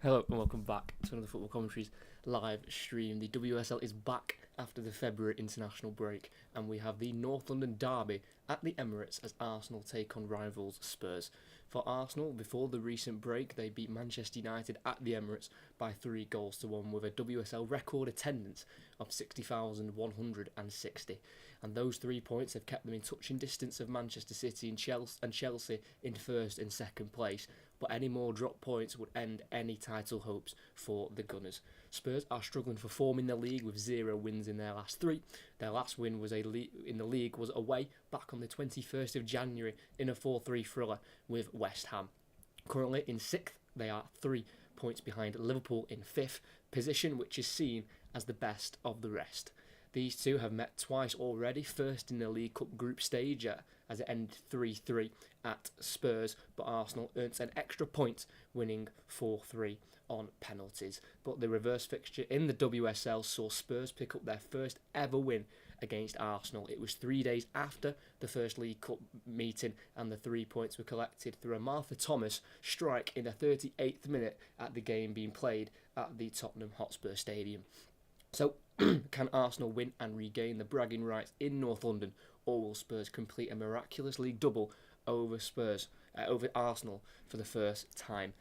Hello and welcome back to another Football Commentaries live stream. The WSL is back after the February international break, and we have the North London derby at the Emirates as Arsenal take on rivals Spurs. For Arsenal, before the recent break, they beat Manchester United at the Emirates by 3-1 with a WSL record attendance of 60,160. And those 3 points have kept them in touching distance of Manchester City and Chelsea in first and second place. But any more drop points would end any title hopes for the Gunners. Spurs are struggling for form in the league with 0 wins in their last 3. Their last win was in the league was away back on the 21st of January in a 4-3 thriller with West Ham. Currently in 6th, they are 3 points behind Liverpool in 5th position, which is seen as the best of the rest. These two have met twice already, first in the League Cup group stage as it ended 3-3 at Spurs, but Arsenal earns an extra point, winning 4-3 on penalties. But the reverse fixture in the WSL saw Spurs pick up their first ever win against Arsenal. It was 3 days after the first League Cup meeting, and the 3 points were collected through a Martha Thomas strike in the 38th minute at the game being played at the Tottenham Hotspur Stadium. So, can Arsenal win and regain the bragging rights in North London, or will Spurs complete a miraculous league double over Arsenal for the first time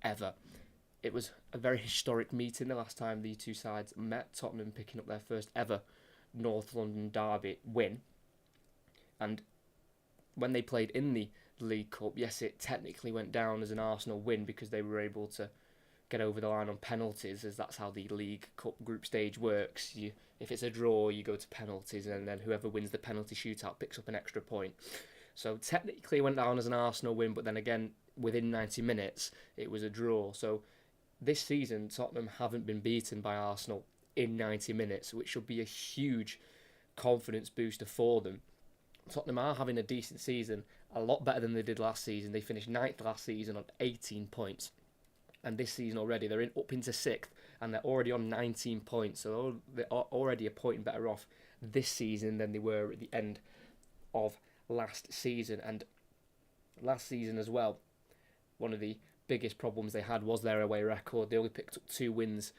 ever? It was a very historic meeting the last time the two sides met, Tottenham picking up their first ever North London derby win. And when they played in the League Cup, yes, it technically went down as an Arsenal win because they were able to get over the line on penalties, as that's how the League Cup group stage works. If it's a draw, you go to penalties, and then whoever wins the penalty shootout picks up an extra point. So technically it went down as an Arsenal win, but then again, within 90 minutes, it was a draw. So this season, Tottenham haven't been beaten by Arsenal in 90 minutes, which should be a huge confidence booster for them. Tottenham are having a decent season, a lot better than they did last season. They finished 9th last season on 18 points. And this season already, they're up into 6th, and they're already on 19 points. So they're already a point better off this season than they were at the end of last season. And last season as well, one of the biggest problems they had was their away record. They only picked up 2 wins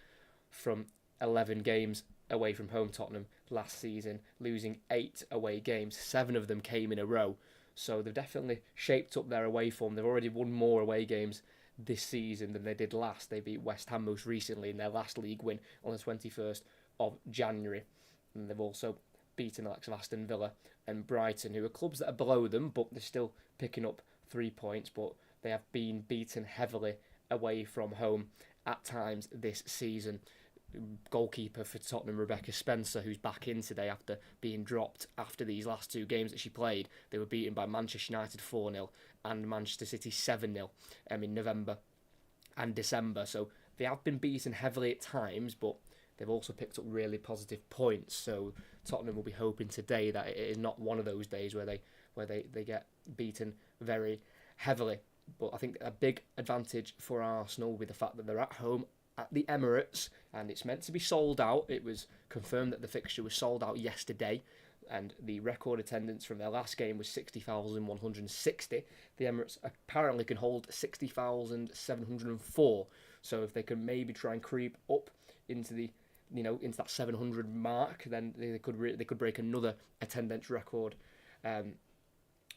from 11 games away from home, Tottenham, last season, losing 8 away games. 7 of them came in a row. So they've definitely shaped up their away form. They've already won more away games this season than they did last. They beat West Ham most recently in their last league win on the 21st of January. And they've also beaten the likes of Aston Villa and Brighton, who are clubs that are below them, but they're still picking up 3 points. But they have been beaten heavily away from home at times this season. Goalkeeper for Tottenham, Rebecca Spencer, who's back in today after being dropped after these last 2 games that she played. They were beaten by Manchester United 4-0 and Manchester City 7-0 in November and December. So they have been beaten heavily at times, but they've also picked up really positive points. So Tottenham will be hoping today that it is not one of those days where they get beaten very heavily. But I think a big advantage for Arsenal with the fact that they're at home at the Emirates, and it's meant to be sold out. It was confirmed that the fixture was sold out yesterday, and the record attendance from their last game was 60,160. The Emirates apparently can hold 60,704. So if they can maybe try and creep up into into that 700 mark, then they could break another attendance record.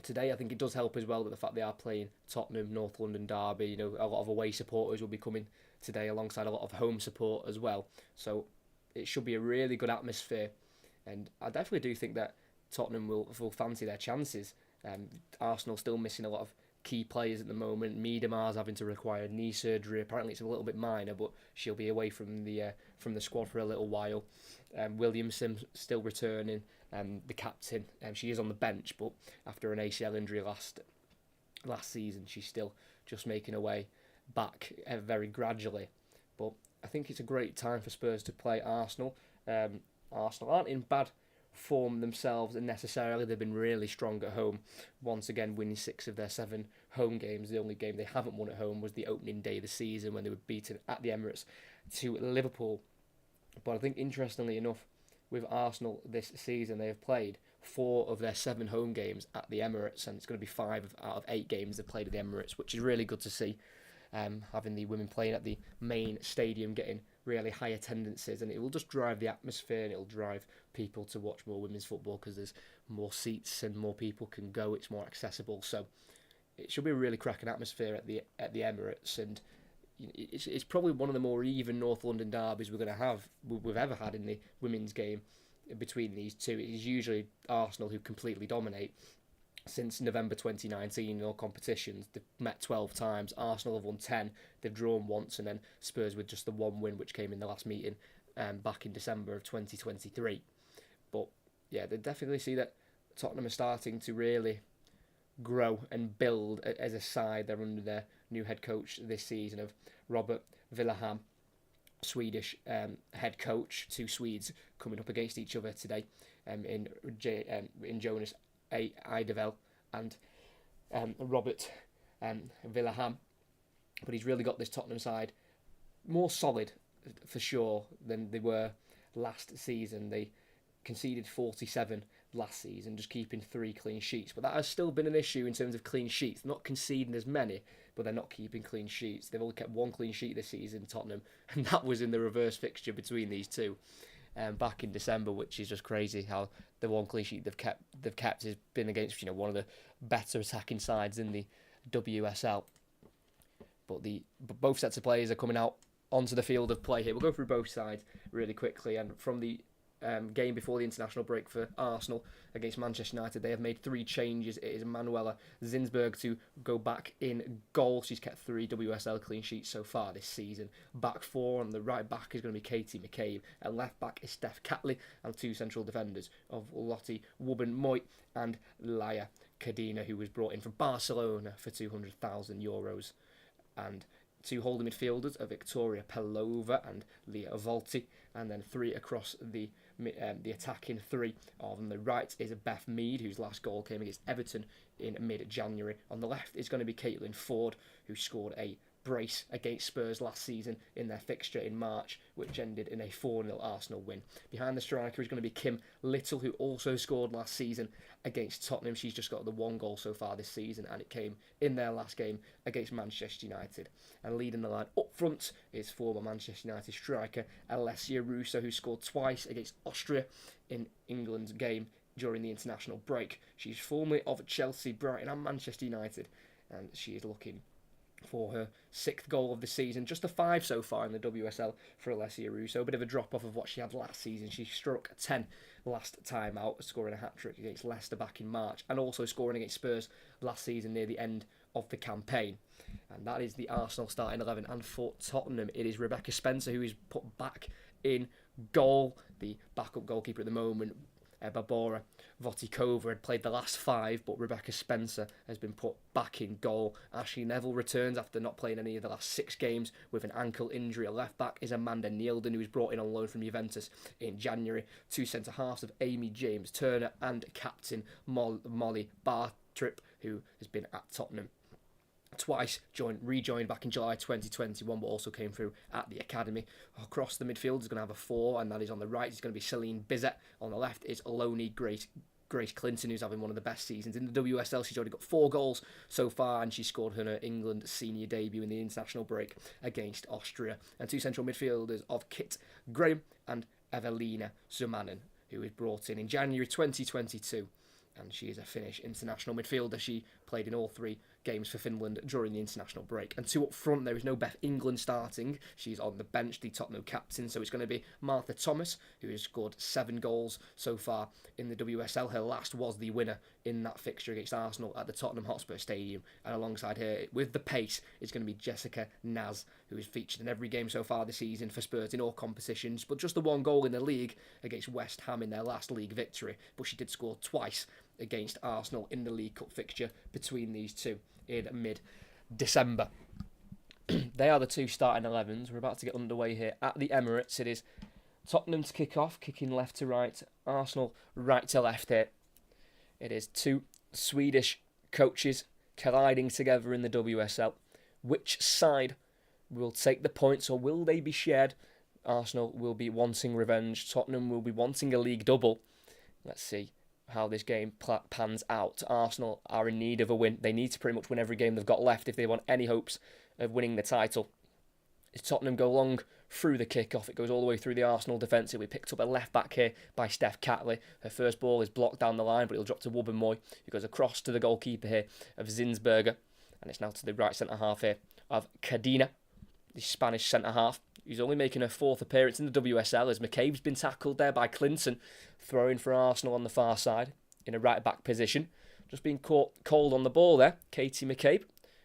Today, I think it does help as well that the fact they are playing Tottenham, North London derby. A lot of away supporters will be coming today alongside a lot of home support as well. So it should be a really good atmosphere. And I definitely do think that Tottenham will fancy their chances. Arsenal still missing a lot of key players at the moment. Miedemar's having to require knee surgery. Apparently it's a little bit minor, but she'll be away from the squad for a little while. Williamson still returning. The captain, she is on the bench, but after an ACL injury last season, she's still just making her way back very gradually. But I think it's a great time for Spurs to play Arsenal. Arsenal aren't in bad form themselves necessarily. They've been really strong at home, once again winning 6 of their 7 home games. The only game they haven't won at home was the opening day of the season when they were beaten at the Emirates to Liverpool. But I think interestingly enough, with Arsenal this season, they have played 4 of their 7 home games at the Emirates, and it's going to be 5 out of 8 games they've played at the Emirates, which is really good to see. having the women playing at the main stadium, getting really high attendances, and it will just drive the atmosphere, and it will drive people to watch more women's football because there's more seats and more people can go. It's more accessible, so it should be a really cracking atmosphere at the Emirates, and it's probably one of the more even North London derbies we've ever had in the women's game between these two. It is usually Arsenal who completely dominate. Since November 2019 in all competitions, they've met 12 times. Arsenal have won 10. They've drawn once, and then Spurs with just the one win, which came in the last meeting back in December of 2023. But yeah, they definitely see that Tottenham are starting to really grow and build as a side. They're under their new head coach this season of Robert Villaham, Swedish head coach. Two Swedes coming up against each other today in Jonas Eidevall and Robert Villaham. But he's really got this Tottenham side more solid for sure than they were last season. They conceded 47 last season, just keeping 3 clean sheets. But that has still been an issue in terms of clean sheets. They're not conceding as many, but they're not keeping clean sheets. They've only kept 1 clean sheet this season, Tottenham, and that was in the reverse fixture between these two back in December, which is just crazy how the 1 clean sheet they've kept has been against one of the better attacking sides in the WSL. But both sets of players are coming out onto the field of play here. We'll go through both sides really quickly, and from the game before the international break for Arsenal against Manchester United, they have made 3 changes. It is Manuela Zinsberg to go back in goal. She's kept 3 WSL clean sheets so far this season. Back 4 on the right back is going to be Katie McCabe. At left back is Steph Catley, and 2 central defenders of Lottie Wubben-Moy and Laia Cadena, who was brought in from Barcelona for €200,000. And 2 holding midfielders are Victoria Pelova and Leah Volti, and then 3 across the attacking 3. On the right is Beth Mead, whose last goal came against Everton in mid-January. On the left is going to be Caitlin Ford, who scored a brace against Spurs last season in their fixture in March, which ended in a 4-0 Arsenal win. Behind the striker is going to be Kim Little, who also scored last season against Tottenham. She's just got the 1 goal so far this season, and it came in their last game against Manchester United. And leading the line up front is former Manchester United striker Alessia Russo, who scored twice against Austria in England's game during the international break. She's formerly of Chelsea, Brighton and Manchester United, and she is looking for her 6th goal of the season. Just a 5 so far in the WSL for Alessia Russo. A bit of a drop-off of what she had last season. She struck 10 last time out, scoring a hat-trick against Leicester back in March, and also scoring against Spurs last season near the end of the campaign. And that is the Arsenal starting 11. And for Tottenham, it is Rebecca Spencer, who is put back in goal. The backup goalkeeper at the moment, Barbora Votikova, had played the last 5, but Rebecca Spencer has been put back in goal. Ashley Neville returns after not playing any of the last 6 games with an ankle injury. A left back is Amanda Nielden, who was brought in on loan from Juventus in January. 2 centre halves of Amy James Turner and captain Molly Bartrip, who has been at Tottenham twice, rejoined back in July 2021, but also came through at the academy. Across the midfield is going to have a 4, and that is on the right. It's going to be Celine Bizet. On the left is Aloni Grace Clinton, who's having one of the best seasons in the WSL. She's already got 4 goals so far, and she scored her England senior debut in the international break against Austria. And 2 central midfielders of Kit Graham and Evelina Zumanen, who was brought in January 2022. And she is a Finnish international midfielder. She played in all 3 games for Finland during the international break. And 2 up front, there is no Beth England starting. She's on the bench, the Tottenham captain. So it's going to be Martha Thomas, who has scored 7 goals so far in the WSL. Her last was the winner in that fixture against Arsenal at the Tottenham Hotspur Stadium. And alongside her, with the pace, it's going to be Jessica Naz, who has featured in every game so far this season for Spurs in all competitions. But just the 1 goal in the league against West Ham in their last league victory. But she did score twice against Arsenal in the League Cup fixture between these two in mid-December. They are the 2 starting 11s. We're about to get underway here at the Emirates. It is Tottenham to kick off, kicking left to right, Arsenal right to left here. It is 2 Swedish coaches colliding together in the WSL. Which side will take the points, or will they be shared? Arsenal will be wanting revenge. Tottenham will be wanting a league double. Let's see how this game pans out. Arsenal are in need of a win. They need to pretty much win every game they've got left if they want any hopes of winning the title. As Tottenham go long through the kick-off, it goes all the way through the Arsenal defence. We picked up a left-back here by Steph Catley. Her first ball is blocked down the line, but it'll drop to Wubben-Moy, who goes across to the goalkeeper here of Zinsberger. And it's now to the right centre-half here of Cadena, the Spanish centre-half, who's only making her fourth appearance in the WSL, as McCabe's been tackled there by Clinton, throwing for Arsenal on the far side in a right-back position. Just being caught cold on the ball there, Katie McCabe,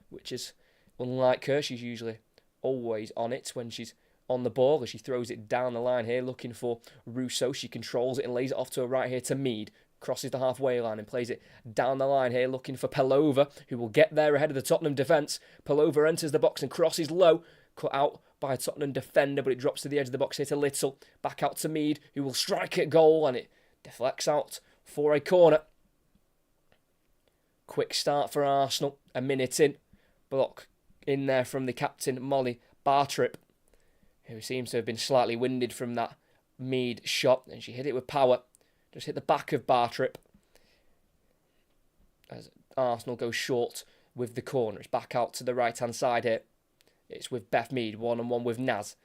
which is unlike her. She's usually always on it when she's on the ball, as she throws it down the line here, looking for Russo. She controls it and lays it off to her right here to Mead. Crosses the halfway line and plays it down the line here, looking for Pelova, who will get there ahead of the Tottenham defence. Pelova enters the box and crosses low, cut out by a Tottenham defender, but it drops to the edge of the box here to Little. Back out to Mead, who will strike at goal, and it deflects out for a corner. Quick start for Arsenal, a minute in. Block in there from the captain, Molly Bartrip, who seems to have been slightly winded from that Mead shot, and she hit it with power. Just hit the back of Bartrip as Arsenal goes short with the corner. It's back out to the right-hand side here. It's with Beth Mead, one-on-one with Naz.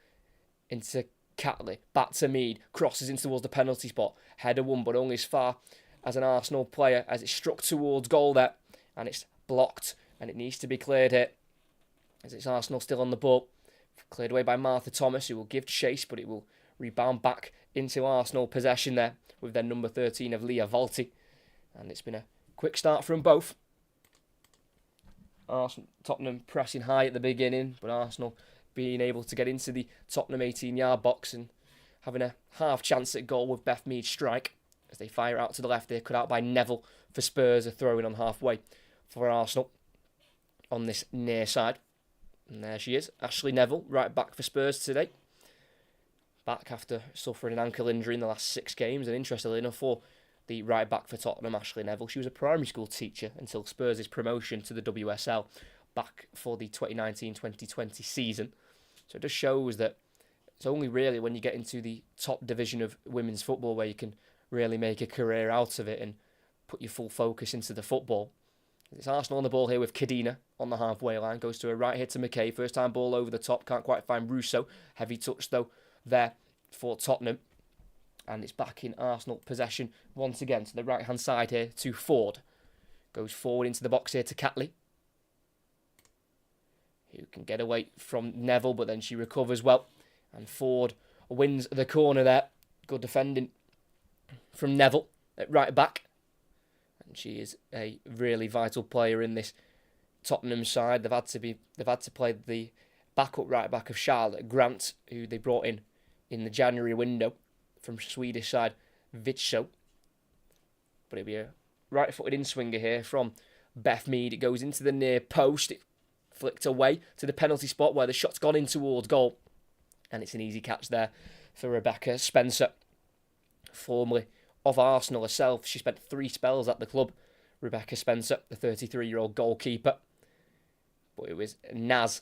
Into Catley, back to Mead, crosses in towards the penalty spot. Header won, but only as far as an Arsenal player, as it struck towards goal there. And it's blocked, and it needs to be cleared here, as it's Arsenal still on the ball. Cleared away by Martha Thomas, who will give chase, but it will rebound back into Arsenal possession there with their number 13 of Leah Volti. And it's been a quick start from both. Tottenham pressing high at the beginning, but Arsenal being able to get into the Tottenham 18-yard box and having a half chance at goal with Beth Mead's strike, as they fire out to the left. They're cut out by Neville for Spurs, a throw-in on halfway for Arsenal on this near side. And there she is, Ashley Neville, right back for Spurs today. Back after suffering an ankle injury in the last 6 games. And interestingly enough, for the right back for Tottenham, Ashley Neville, she was a primary school teacher until Spurs' promotion to the WSL back for the 2019-2020 season. So it just shows that it's only really when you get into the top division of women's football where you can really make a career out of it and put your full focus into the football. It's Arsenal on the ball here with Cadena on the halfway line. Goes to a right hit to McKay. First time ball over the top. Can't quite find Russo. Heavy touch though there for Tottenham. And it's back in Arsenal possession once again to the right hand side here to Ford. Goes forward into the box here to Catley, who can get away from Neville, but then she recovers well. And Ford wins the corner there. Good defending from Neville at right back. And she is a really vital player in this Tottenham side. They've had to play the backup right back of Charlotte Grant, who they brought in the January window from Swedish side Vitso. But it'll be a right-footed in-swinger here from Beth Mead. It goes into the near post. It flicked away to the penalty spot where the shot's gone in towards goal. And it's an easy catch there for Rebecca Spencer, formerly of Arsenal herself. She spent 3 spells at the club, Rebecca Spencer, the 33-year-old goalkeeper. But it was Naz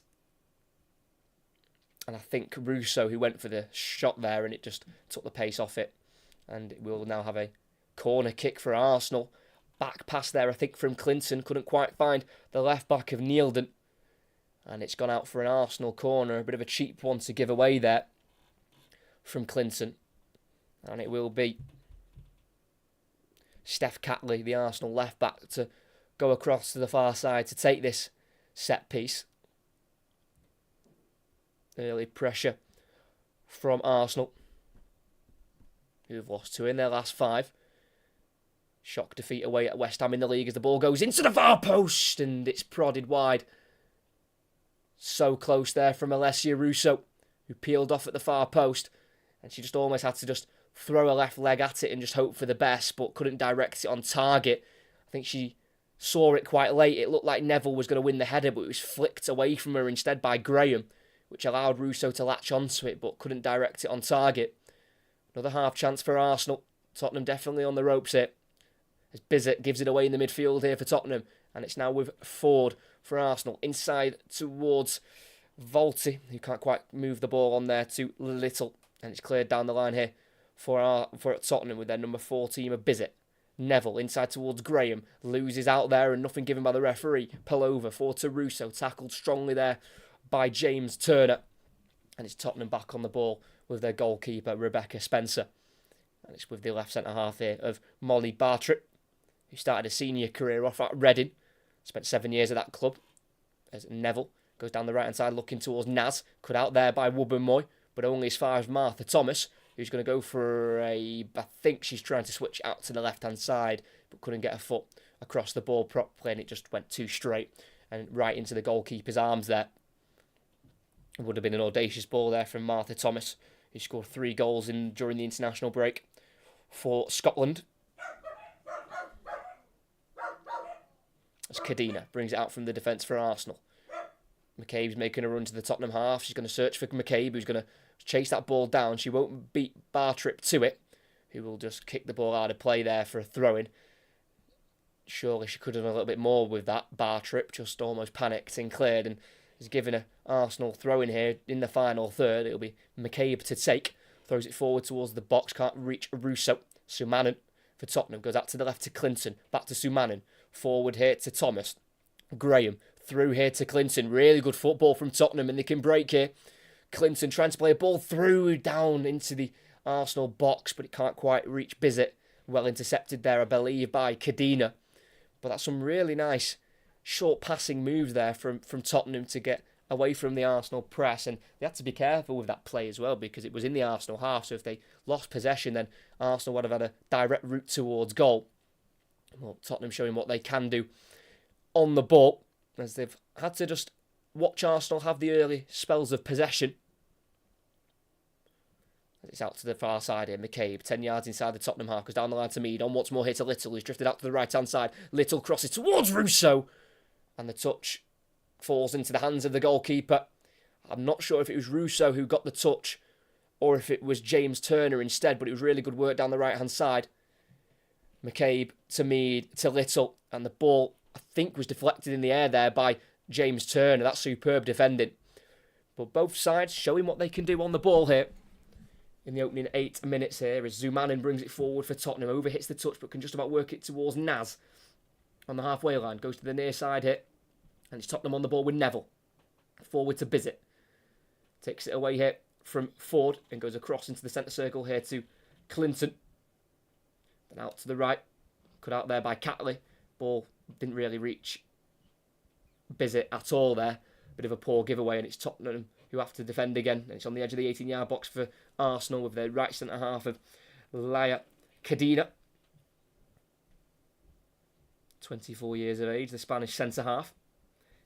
and I think Russo who went for the shot there, and it just took the pace off it. And we'll now have a corner kick for Arsenal. Back pass there, I think, from Clinton. Couldn't quite find the left back of Neilden. And it's gone out for an Arsenal corner. A bit of a cheap one to give away there from Clinton. And it will be Steph Catley, the Arsenal left back, to go across to the far side to take this set piece. Early pressure from Arsenal, who've lost 2 in their last 5. Shock defeat away at West Ham in the league as the ball goes into the far post and it's prodded wide. So close there from Alessia Russo, who peeled off at the far post, and she just almost had to just throw her left leg at it and just hope for the best, but couldn't direct it on target. I think she saw it quite late. It looked like Neville was going to win the header, but it was flicked away from her instead by Graham, which allowed Russo to latch onto it, but couldn't direct it on target. Another half chance for Arsenal. Tottenham definitely on the ropes here, as Bizzett gives it away in the midfield here for Tottenham. And it's now with Ford for Arsenal. Inside towards Volti, who can't quite move the ball on there to Little. And it's cleared down the line here for Tottenham with their number 14 of Bizzett. Neville inside towards Graham. Loses out there and nothing given by the referee. Pull over for Russo. Tackled strongly there by James Turner. And it's Tottenham back on the ball with their goalkeeper, Rebecca Spencer. And it's with the left centre-half here of Molly Bartrip, who started a senior career off at Reading. Spent 7 years at that club. As Neville goes down the right-hand side looking towards Naz. Cut out there by Wubbenmoy, but only as far as Martha Thomas, who's going to go for I think she's trying to switch out to the left-hand side, but couldn't get her foot across the ball properly, and it just went too straight and right into the goalkeeper's arms there. It would have been an audacious ball there from Martha Thomas, who scored 3 goals during the international break for Scotland. As Cadena brings it out from the defence for Arsenal. McCabe's making a run to the Tottenham half. She's going to search for McCabe, who's going to chase that ball down. She won't beat Bartrip to it, who will just kick the ball out of play there for a throw-in. Surely she could have done a little bit more with that. Bartrip just almost panicked and cleared and is giving an Arsenal throw-in here in the final third. It'll be McCabe to take. Throws it forward towards the box. Can't reach Russo. Sumanen for Tottenham. Goes out to the left to Clinton. Back to Sumanen. Forward here to Thomas. Graham. Through here to Clinton. Really good football from Tottenham and they can break here. Clinton trying to play a ball through down into the Arsenal box, but it can't quite reach Bizet. Well intercepted there, I believe, by Cadena. But that's some really nice short passing moves there from Tottenham to get away from the Arsenal press, and they had to be careful with that play as well because it was in the Arsenal half, so if they lost possession then Arsenal would have had a direct route towards goal. Well, Tottenham showing what they can do on the ball, as they've had to just watch Arsenal have the early spells of possession. It's out to the far side here. McCabe, 10 yards inside the Tottenham half, goes down the line to Mead. On once more here to Little, who's drifted out to the right-hand side. Little crosses towards Russo. And the touch falls into the hands of the goalkeeper. I'm not sure if it was Russo who got the touch or if it was James Turner instead, but it was really good work down the right-hand side. McCabe to Mead to Little. And the ball, I think, was deflected in the air there by James Turner. That's superb defending. But both sides showing what they can do on the ball here. In the opening 8 minutes here, as Zumanin brings it forward for Tottenham. Overhits the touch, but can just about work it towards Naz. On the halfway line, goes to the near side here. And it's Tottenham on the ball with Neville. Forward to Bizet. Takes it away here from Ford and goes across into the centre circle here to Clinton. Then out to the right. Cut out there by Catley. Ball didn't really reach Bizet at all there. Bit of a poor giveaway, and it's Tottenham who have to defend again. And it's on the edge of the 18-yard box for Arsenal with their right centre half of Laia Cadena. 24 years of age, the Spanish centre half,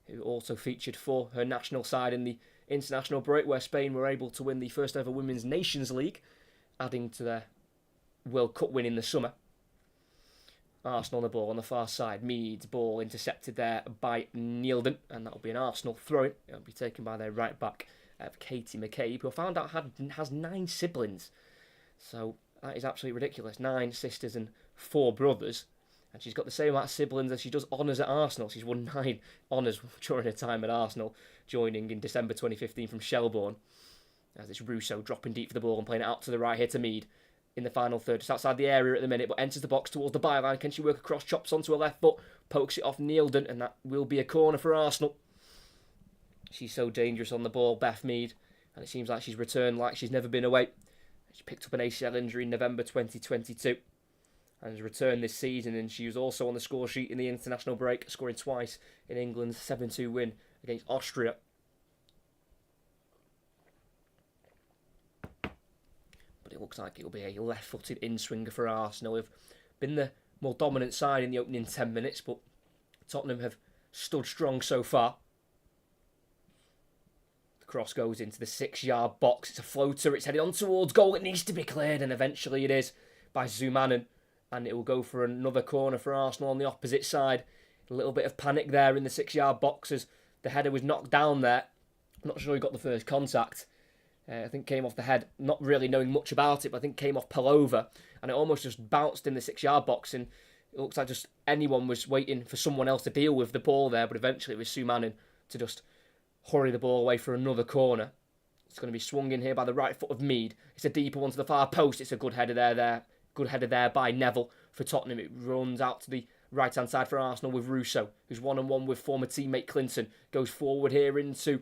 who also featured for her national side in the international break, where Spain were able to win the first ever Women's Nations League, adding to their World Cup win in the summer. Arsenal on the ball on the far side. Mead's ball intercepted there by Nielden, and that'll be an Arsenal throw-in. It'll be taken by their right back, Katie McCabe, who I found out has 9 siblings. So that is absolutely ridiculous. 9 sisters and 4 brothers. And she's got the same amount of siblings as she does honours at Arsenal. She's won 9 honours during her time at Arsenal, joining in December 2015 from Shelbourne. As it's Russo dropping deep for the ball and playing it out to the right here to Mead. In the final third, just outside the area at the minute, but enters the box towards the byline. Can she work across, chops onto her left foot, pokes it off Nielden, and that will be a corner for Arsenal. She's so dangerous on the ball, Beth Mead, and it seems like she's returned like she's never been away. She picked up an ACL injury in November 2022 and has returned this season, and she was also on the score sheet in the international break, scoring twice in England's 7-2 win against Austria. It looks like it'll be a left-footed in-swinger for Arsenal. Have been the more dominant side in the opening 10 minutes, but Tottenham have stood strong so far. The cross goes into the 6-yard box. It's a floater. It's headed on towards goal. It needs to be cleared, and eventually it is by Zumanin. And it will go for another corner for Arsenal on the opposite side. A little bit of panic there in the 6-yard box as the header was knocked down there. I'm not sure he got the first contact. I think came off the head, not really knowing much about it, but I think came off Pullover, and it almost just bounced in the 6-yard box, and it looks like just anyone was waiting for someone else to deal with the ball there, but eventually it was Sumanin to just hurry the ball away for another corner. It's going to be swung in here by the right foot of Mead. It's a deeper one to the far post. It's a good header there Good header there by Neville for Tottenham. It runs out to the right-hand side for Arsenal with Russo, who's one-on-one with former teammate Clinton. Goes forward here into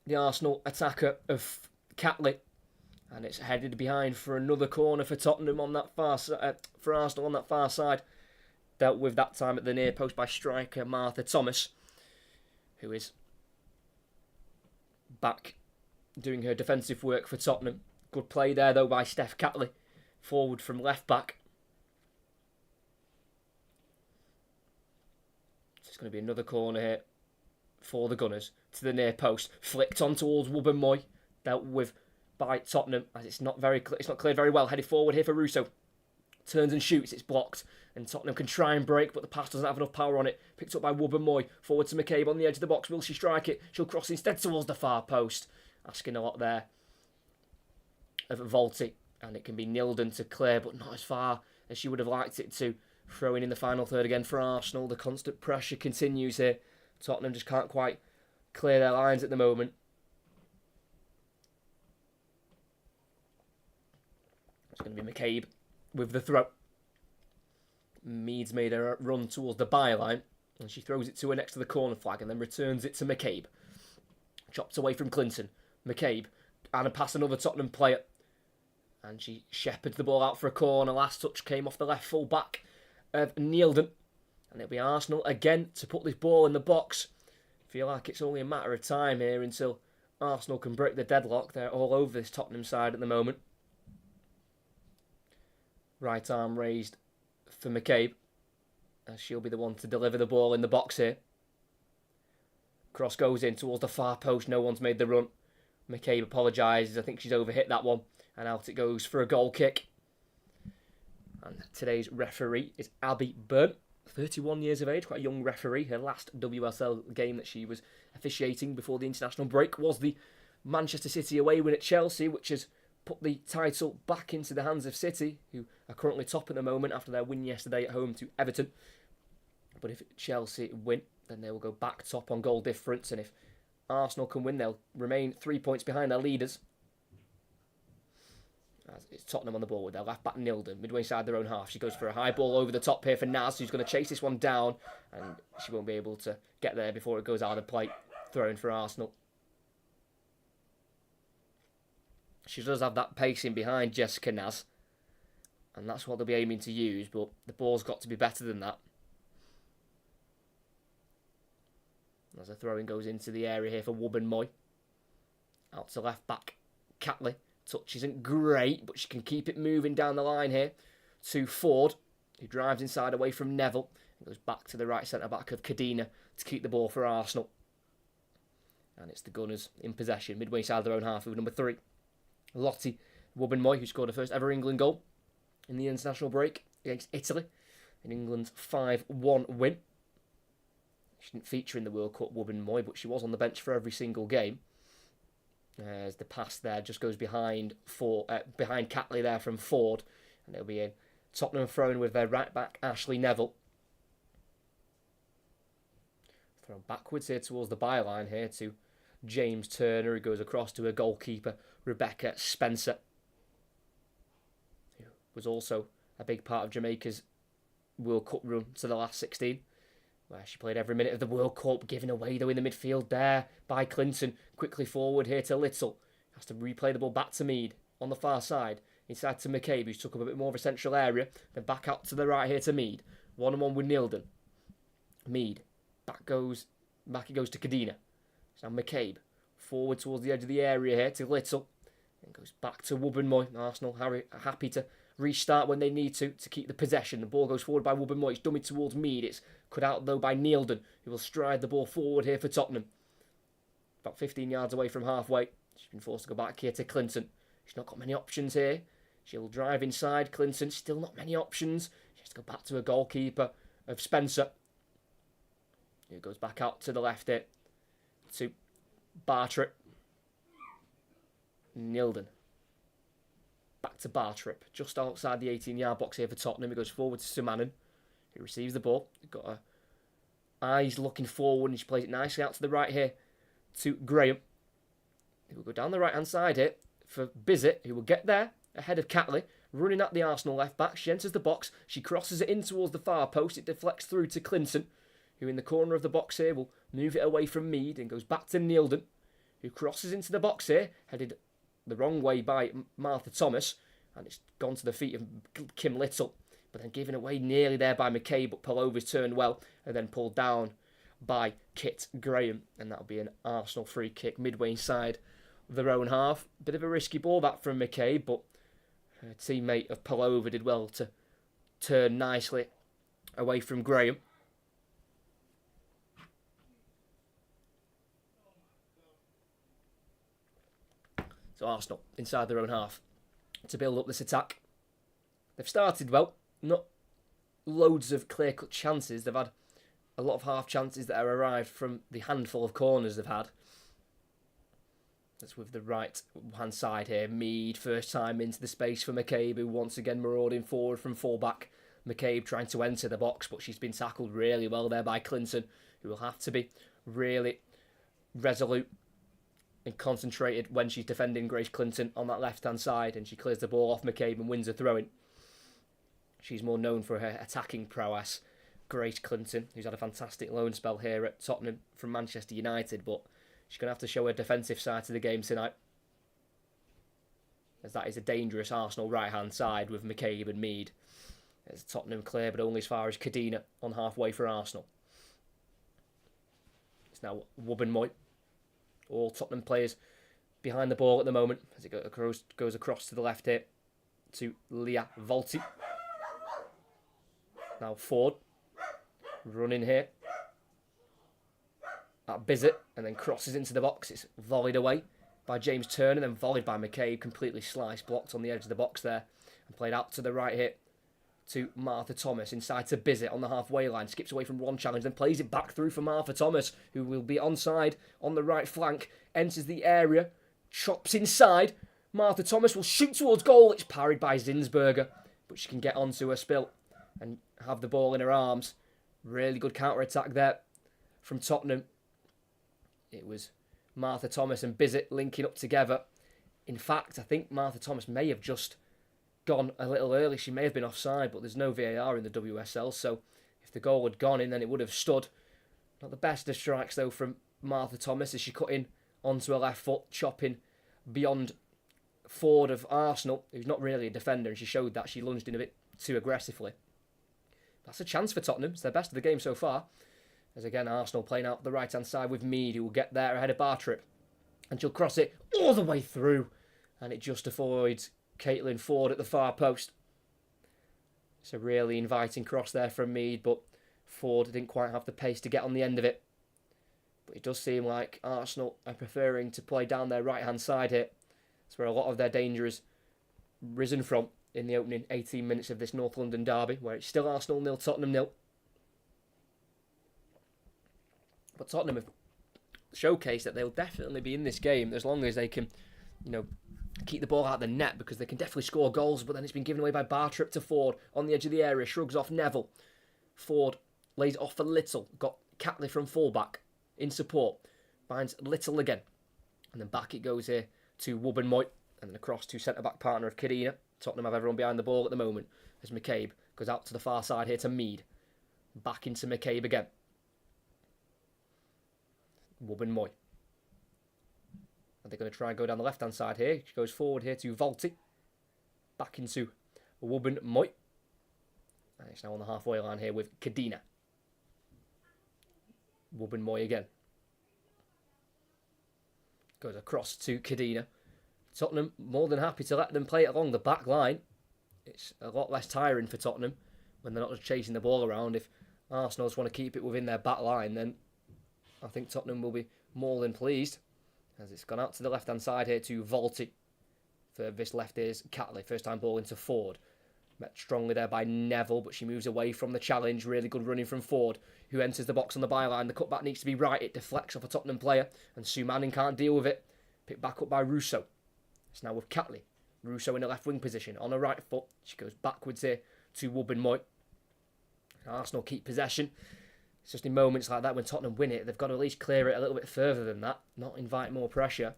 the Arsenal attacker of Catley. And it's headed behind for another corner for Tottenham on that far side, for Arsenal on that far side. Dealt with that time at the near post by striker Martha Thomas, who is back doing her defensive work for Tottenham. Good play there though by Steph Catley, forward from left back. So it's going to be another corner here for the Gunners to the near post, flicked on towards Wubben-Moy, dealt with by Tottenham as it's not cleared very well. Headed forward here for Russo, turns and shoots, it's blocked, and Tottenham can try and break, but the pass doesn't have enough power on it. Picked up by Wubben-Moy, forward to McCabe on the edge of the box. Will she strike it? She'll cross instead towards the far post, asking a lot there of Volti, and it can be Nilden to clear, but not as far as she would have liked it to. Throwing in the final third again for Arsenal. The constant pressure continues here. Tottenham just can't quite clear their lines at the moment. It's going to be McCabe with the throw. Meads made a run towards the byline, and she throws it to her next to the corner flag and then returns it to McCabe. Chopped away from Clinton. McCabe, and past another Tottenham player. And she shepherds the ball out for a corner. Last touch came off the left full back of Nilden. And it'll be Arsenal again to put this ball in the box. Feel like it's only a matter of time here until Arsenal can break the deadlock. They're all over this Tottenham side at the moment. Right arm raised for McCabe, as she'll be the one to deliver the ball in the box here. Cross goes in towards the far post. No one's made the run. McCabe apologises. I think she's overhit that one. And out it goes for a goal kick. And today's referee is Abby Byrne, 31 years of age, quite a young referee. Her last WSL game that she was officiating before the international break was the Manchester City away win at Chelsea, which has put the title back into the hands of City, who are currently top at the moment after their win yesterday at home to Everton. But if Chelsea win, then they will go back top on goal difference. And if Arsenal can win, they'll remain 3 points behind their leaders. As it's Tottenham on the ball with their left back Nilden, midway side their own half. She goes for a high ball over the top here for Naz, who's going to chase this one down, and she won't be able to get there before it goes out of play. Thrown for Arsenal. She does have that pacing behind Jessica Naz, and that's what they'll be aiming to use, but the ball's got to be better than that. As the throwing goes into the area here for Wubben-Moy. Out to left back Catley. Touch isn't great, but she can keep it moving down the line here to Ford, who drives inside away from Neville and goes back to the right centre-back of Cadena to keep the ball for Arsenal. And it's the Gunners in possession, midway side their own half with number 3. Lottie Wubben-Moy, who scored her first ever England goal in the international break against Italy in England's 5-1 win. She didn't feature in the World Cup, Wubben-Moy, but she was on the bench for every single game. As the pass there just goes behind Catley there from Ford, and it'll be a Tottenham thrown with their right back Ashley Neville. Thrown backwards here towards the byline here to James Turner, who goes across to her goalkeeper Rebecca Spencer, who was also a big part of Jamaica's World Cup run to the last 16. Where she played every minute of the World Cup, giving away though in the midfield there by Clinton. Quickly forward here to Little. Has to replay the ball back to Mead on the far side. Inside to McCabe, who's took up a bit more of a central area. Then back out to the right here to Mead. 1-on-1 with Nilden. Mead. Back it goes to Cadena. It's now McCabe. Forward towards the edge of the area here to Little. And goes back to Wubben-Moy. Arsenal happy to restart when they need to keep the possession. The ball goes forward by Wubben-Moy. It's dummied towards Mead. It's cut out though by Nilden, who will stride the ball forward here for Tottenham. About 15 yards away from halfway. She's been forced to go back here to Clinton. She's not got many options here. She'll drive inside. Clinton, still not many options. She has to go back to her goalkeeper of Spencer, who goes back out to the left here to Bartrip. Nilden. Back to Bartrip, just outside the 18-yard box here for Tottenham. He goes forward to Sumanen, who receives the ball. He's got her eyes looking forward, and she plays it nicely out to the right here to Graham, who will go down the right-hand side here for Bizet, who will get there ahead of Catley. running at the Arsenal left back. She enters the box. She crosses it in towards the far post. It deflects through to Clinton, who in the corner of the box here will move it away from Mead and goes back to Neildon, who crosses into the box here, headed the wrong way by Martha Thomas, and it's gone to the feet of Kim Little, but then given away nearly there by McCabe, but Palova's turned well and then pulled down by Kit Graham, and that'll be an Arsenal free kick midway inside their own half. Bit of a risky ball that from McCabe, but her teammate of Palova did well to turn nicely away from Graham. So Arsenal inside their own half to build up this attack. They've started well, not loads of clear-cut chances. They've had a lot of half chances that are arrived from the handful of corners they've had. That's with the right-hand side here. Mead, first time into the space for McCabe, who once again marauding forward from full-back. McCabe trying to enter the box, but she's been tackled really well there by Clinton, who will have to be really resolute and concentrated when she's defending Grace Clinton on that left-hand side, and she clears the ball off McCabe and wins a throw-in. She's more known for her attacking prowess. Grace Clinton, who's had a fantastic loan spell here at Tottenham from Manchester United, but she's going to have to show her defensive side to the game tonight, as that is a dangerous Arsenal right-hand side with McCabe and Mead. It's Tottenham clear, but only as far as Kadina on halfway for Arsenal. It's now Wubben-Moy. All Tottenham players behind the ball at the moment as it goes across to the left here to Leah Volti. Now Ford running here at Bizet and then crosses into the box. It's volleyed away by James Turner, then volleyed by McCabe, completely sliced, blocked on the edge of the box there, and played out to the right here to Martha Thomas, inside to Bizet on the halfway line, skips away from one challenge, then plays it back through for Martha Thomas, who will be onside on the right flank, enters the area, chops inside. Martha Thomas will shoot towards goal. It's parried by Zinsberger, but she can get onto her spill and have the ball in her arms. Really good counter-attack there from Tottenham. It was Martha Thomas and Bizet linking up together. In fact, I think Martha Thomas may have just gone a little early. She may have been offside, but there's no VAR in the WSL, so if the goal had gone in, then it would have stood. Not the best of strikes, though, from Martha Thomas as she cut in onto her left foot, chopping beyond Ford of Arsenal, who's not really a defender, and she showed that. She lunged in a bit too aggressively. That's a chance for Tottenham. It's their best of the game so far. As again, Arsenal playing out the right-hand side with Mead, who will get there ahead of Bartrip. And she'll cross it all the way through. And it just avoids Caitlin Ford at the far post. It's a really inviting cross there from Mead, but Ford didn't quite have the pace to get on the end of it. But it does seem like Arsenal are preferring to play down their right-hand side here. That's where a lot of their danger has risen from in the opening 18 minutes of this North London derby, where it's still Arsenal 0, Tottenham 0. But Tottenham have showcased that they'll definitely be in this game as long as they can, keep the ball out of the net, because they can definitely score goals, but then it's been given away by Bartrip to Ford on the edge of the area, shrugs off Neville. Ford lays it off for Little, got Catley from fullback in support, finds Little again, and then back it goes here to Wubben-Moy, and then across to centre-back partner of Kadina. Tottenham have everyone behind the ball at the moment as McCabe goes out to the far side here to Mead. Back into McCabe again. Wubben-Moy. Are they going to try and go down the left-hand side here? She goes forward here to Volti. Back into Wubben-Moy. And it's now on the halfway line here with Kadina. Wubben-Moy again. Goes across to Kadina. Tottenham more than happy to let them play it along the back line. It's a lot less tiring for Tottenham when they're not just chasing the ball around. If Arsenal just want to keep it within their back line, then I think Tottenham will be more than pleased, as it's gone out to the left-hand side here to Volti. For this left is Catley. First time ball into Ford. Met strongly there by Neville, but she moves away from the challenge. Really good running from Ford, who enters the box on the byline. The cutback needs to be right. It deflects off a Tottenham player, and Sue Manning can't deal with it. Picked back up by Russo. It's now with Catley. Russo in a left wing position. On her right foot, she goes backwards here to Wubben-Moy. Arsenal keep possession. It's just in moments like that when Tottenham win it, they've got to at least clear it a little bit further than that, not invite more pressure.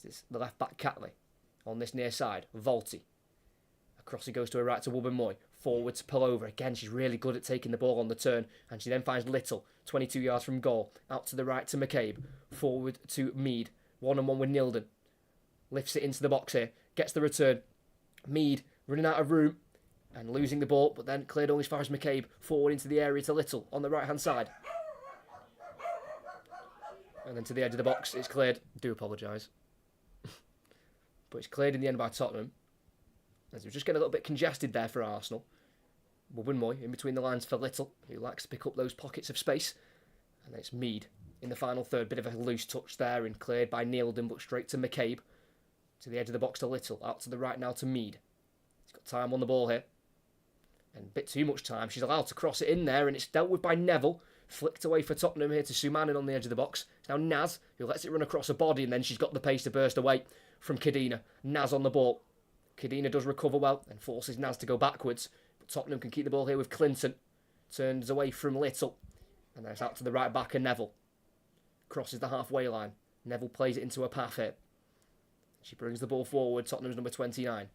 It's the left back Catley on this near side. Volti Across it goes to her right to Wubben-Moy. Forward to pull over. Again, she's really good at taking the ball on the turn. And she then finds Little, 22 yards from goal. Out to the right to McCabe. Forward to Mead. 1-on-1 with Nilden. Lifts it into the box here. Gets the return. Mead running out of room and losing the ball, but then cleared only as far as McCabe. Forward into the area to Little on the right-hand side. And then to the edge of the box, it's cleared. I do apologise. But it's cleared in the end by Tottenham. As we're just getting a little bit congested there for Arsenal. Wubben-Moy in between the lines for Little, who likes to pick up those pockets of space. And then it's Mead in the final third. Bit of a loose touch there and cleared by Nilden, but straight to McCabe. To the edge of the box to Little. Out to the right now to Mead. He's got time on the ball here. And a bit too much time. She's allowed to cross it in there, and it's dealt with by Neville. Flicked away for Tottenham here to Sumanin on the edge of the box. It's now Naz, who lets it run across her body, and then she's got the pace to burst away from Kadina. Naz on the ball. Kadina does recover well and forces Naz to go backwards. But Tottenham can keep the ball here with Clinton. Turns away from Little. And then it's out to the right back and Neville. Crosses the halfway line. Neville plays it into a path here. She brings the ball forward. Tottenham's number 29.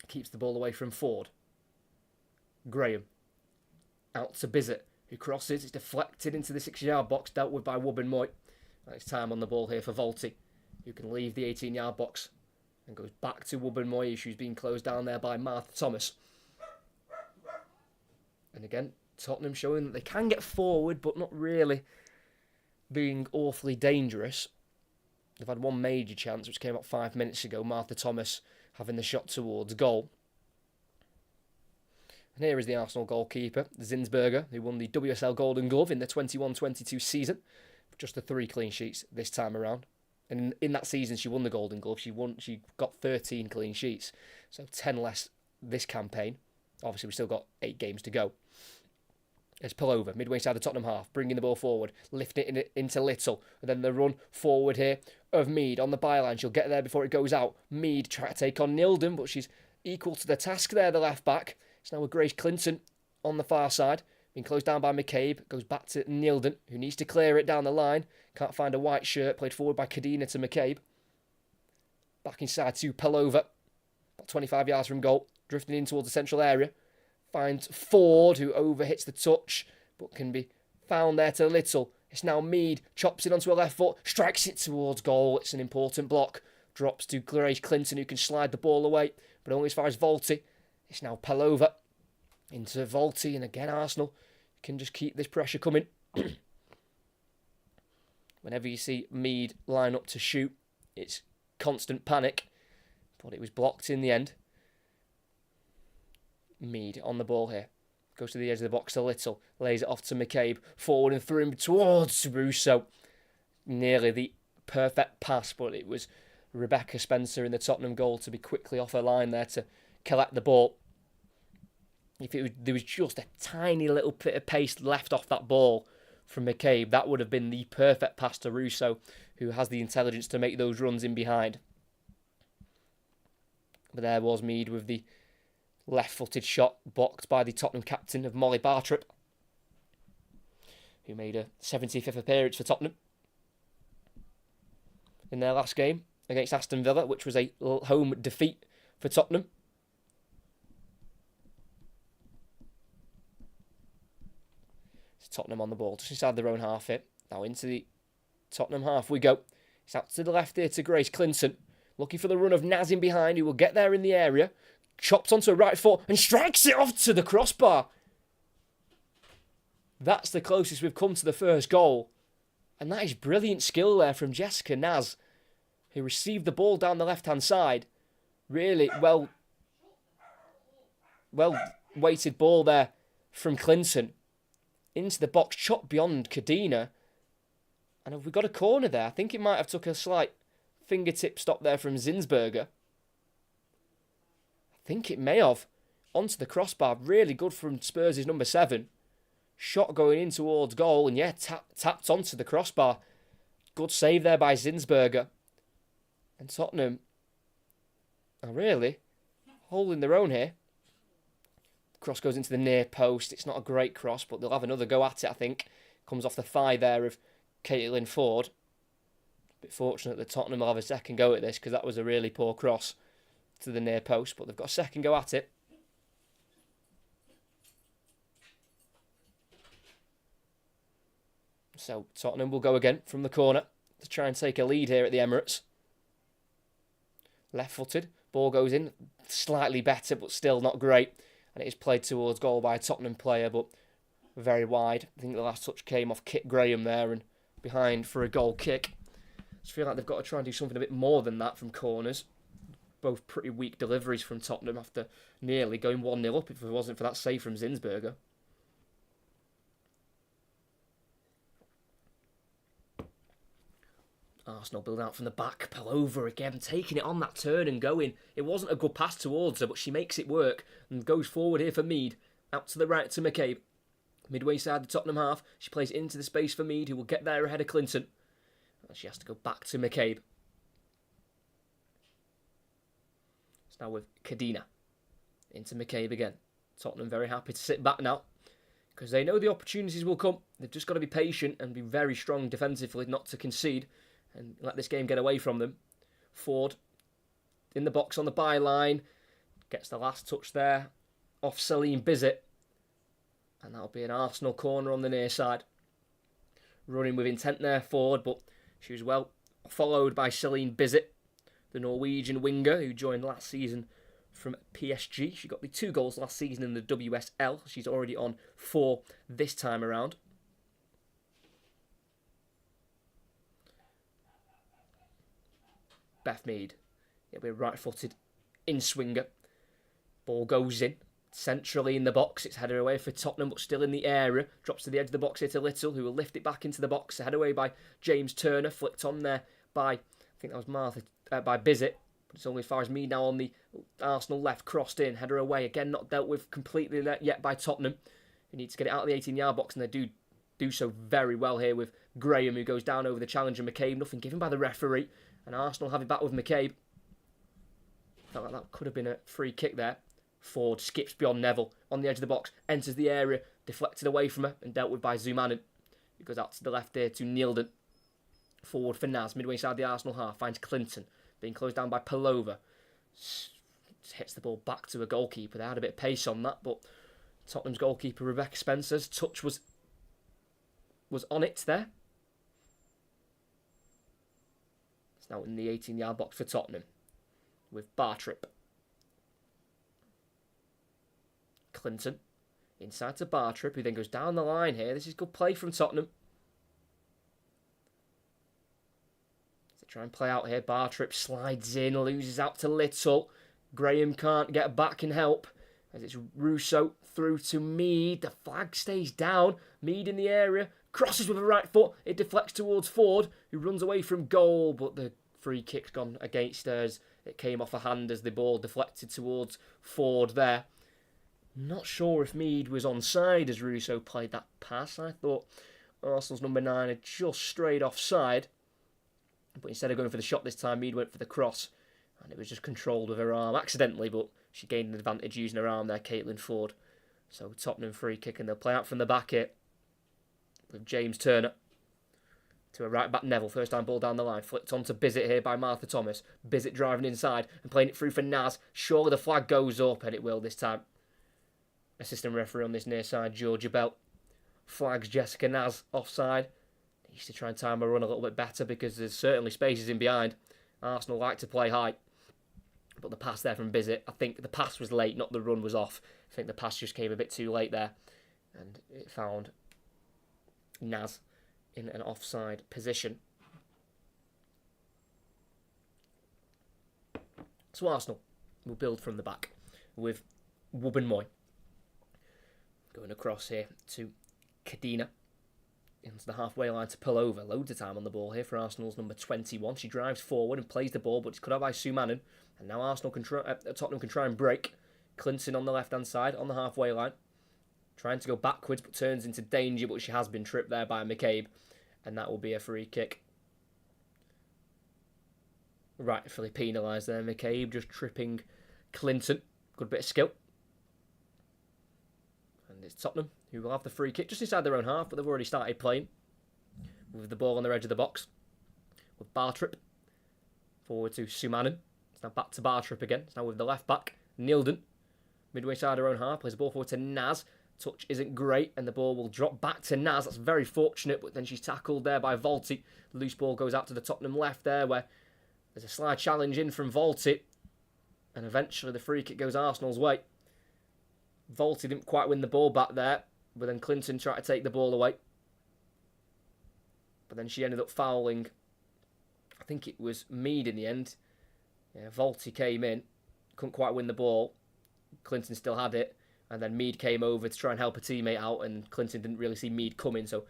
Keeps the ball away from Ford. Graham. Out to Bizet, who crosses. It's deflected into the 6-yard box, dealt with by Wubben-Moy. It's time on the ball here for Volti, who can leave the 18-yard box and goes back to Wubben-Moy, who's being closed down there by Martha Thomas. And again, Tottenham showing that they can get forward, but not really being awfully dangerous. They've had one major chance, which came up 5 minutes ago. Martha Thomas having the shot towards goal. And here is the Arsenal goalkeeper, Zinsberger, who won the WSL Golden Glove in the 21-22 season. Just the 3 clean sheets this time around. And in that season, she won the Golden Glove. She got 13 clean sheets. So 10 less this campaign. Obviously, we've still got 8 games to go. Let's pull over, midway side of the Tottenham half, bringing the ball forward, lifting it into Little. And then the run forward here of Mead on the byline. She'll get there before it goes out. Mead try to take on Nilden, but she's equal to the task there, the left back. It's now with Grace Clinton on the far side. Being closed down by McCabe. Goes back to Nilden, who needs to clear it down the line. Can't find a white shirt. Played forward by Kadina to McCabe. Back inside to Pelova. About 25 yards from goal. Drifting in towards the central area. Finds Ford, who overhits the touch, but can be found there to Little. It's now Mead. Chops it onto her left foot. Strikes it towards goal. It's an important block. Drops to Grace Clinton, who can slide the ball away, but only as far as Volti. It's now Pelova into Volti, and again Arsenal can just keep this pressure coming. Whenever you see Mead line up to shoot, it's constant panic, but it was blocked in the end. Mead on the ball here. Goes to the edge of the box a little. Lays it off to McCabe. Forward and through him towards Russo. Nearly the perfect pass, but it was Rebecca Spencer in the Tottenham goal to be quickly off her line there to collect the ball. If there was just a tiny little bit of pace left off that ball from McCabe, that would have been the perfect pass to Russo, who has the intelligence to make those runs in behind. But there was Mead with the left-footed shot, blocked by the Tottenham captain of Molly Bartrop, who made a 75th appearance for Tottenham in their last game against Aston Villa, which was a home defeat for Tottenham. It's Tottenham on the ball, just inside their own half here. Now into the Tottenham half we go. It's out to the left here to Grace Clinton, looking for the run of Naz in behind, who will get there in the area. Chopped onto her right foot and strikes it off to the crossbar. That's the closest we've come to the first goal. And that is brilliant skill there from Jessica Naz, who received the ball down the left-hand side. Really well weighted ball there from Clinton. Into the box, chopped beyond Kadina. And have we got a corner there? I think it might have took a slight fingertip stop there from Zinsberger. I think it may have. Onto the crossbar. Really good from Spurs' number 7. Shot going in towards goal. And yeah, tapped onto the crossbar. Good save there by Zinsberger. And Tottenham are really holding their own here. Cross goes into the near post. It's not a great cross, but they'll have another go at it, I think. Comes off the thigh there of Caitlin Ford. A bit fortunate that Tottenham will have a second go at this, because that was a really poor cross to the near post, but they've got a second go at it. So Tottenham will go again from the corner to try and take a lead here at the Emirates. Left-footed, ball goes in, slightly better, but still not great. And it is played towards goal by a Tottenham player, but very wide. I think the last touch came off Kit Graham there and behind for a goal kick. I just feel like they've got to try and do something a bit more than that from corners. Both pretty weak deliveries from Tottenham after nearly going 1-0 up if it wasn't for that save from Zinsberger. Arsenal build out from the back. Palova again, taking it on that turn and going. It wasn't a good pass towards her, but she makes it work and goes forward here for Mead. Out to the right to McCabe. Midway side the Tottenham half. She plays into the space for Mead, who will get there ahead of Clinton. And she has to go back to McCabe. It's now with Cadena. Into McCabe again. Tottenham very happy to sit back now, because they know the opportunities will come. They've just got to be patient and be very strong defensively not to concede and let this game get away from them. Ford in the box on the byline. Gets the last touch there off Celine Bizet. And that'll be an Arsenal corner on the near side. Running with intent there, Ford, but she was well followed by Celine Bizet, the Norwegian winger who joined last season from PSG. She got the 2 goals last season in the WSL. She's already on 4 this time around. Beth Mead. It'll be a right-footed in-swinger. Ball goes in. Centrally in the box. It's headed away for Tottenham, but still in the area. Drops to the edge of the box here to Little, who will lift it back into the box. Head away by James Turner. Flicked on there by, I think that was by Bizet. But it's only as far as Mead now on the Arsenal left. Crossed in. Header away. Again, not dealt with completely yet by Tottenham. He needs to get it out of the 18-yard box, and they do so very well here with Graham, who goes down over the challenger McCabe. Nothing given by the referee. And Arsenal have it back with McCabe. Felt like that could have been a free kick there. Ford skips beyond Neville on the edge of the box, enters the area, deflected away from her and dealt with by Zumanin. It goes out to the left there to Nielden. Forward for Naz, midway inside the Arsenal half, finds Clinton, being closed down by Palova. Hits the ball back to a goalkeeper. They had a bit of pace on that, but Tottenham's goalkeeper Rebecca Spencer's touch was on it there. It's now in the 18-yard box for Tottenham with Bartrip. Clinton inside to Bartrip, who then goes down the line here. This is good play from Tottenham. They try and play out here. Bartrip slides in, loses out to Little. Graham can't get back and help as it's Russo through to Mead. The flag stays down. Mead in the area, crosses with a right foot. It deflects towards Ford, who runs away from goal, but the free kick's gone against her as it came off a hand as the ball deflected towards Ford there. Not sure if Mead was onside as Russo played that pass. I thought Arsenal's number 9 had just strayed offside. But instead of going for the shot this time, Mead went for the cross. And it was just controlled with her arm, accidentally, but she gained an advantage using her arm there, Caitlin Ford. So Tottenham free kick, and they'll play out from the back here with James Turner. To a right-back Neville, first time ball down the line, flicked on to Bizet here by Martha Thomas. Bizet driving inside and playing it through for Naz. Surely the flag goes up, and it will this time. Assistant referee on this near side, Georgia Bell, flags Jessica Naz offside. Needs to try and time her run a little bit better because there's certainly spaces in behind. Arsenal like to play high. But the pass there from Bizet, I think the pass was late, not the run was off. I think the pass just came a bit too late there. And it found Naz in an offside position. So Arsenal will build from the back with Wubben-Moy. Going across here to Cadena. Into the halfway line to Palova. Loads of time on the ball here for Arsenal's number 21. She drives forward and plays the ball, but it's cut out by Sumanen. And now Tottenham can try and break. Clinton on the left-hand side, on the halfway line. Trying to go backwards, but turns into danger, but she has been tripped there by McCabe. And that will be a free kick. Rightfully penalised there, McCabe, just tripping Clinton. Good bit of skill. And it's Tottenham who will have the free kick just inside their own half, but they've already started playing with the ball on the edge of the box. With Bartrip forward to Sumanen. It's now back to Bartrip again. It's now with the left back, Nilden. Midway side her own half, plays the ball forward to Naz. Touch isn't great, and the ball will drop back to Naz. That's very fortunate, but then she's tackled there by Volti. Loose ball goes out to the Tottenham left there, where there's a slight challenge in from Volti. And eventually the free kick goes Arsenal's way. Volti didn't quite win the ball back there, but then Clinton tried to take the ball away. But then she ended up fouling, I think it was Mead in the end. Yeah, Volti came in, couldn't quite win the ball. Clinton still had it, and then Mead came over to try and help a teammate out, and Clinton didn't really see Mead coming, so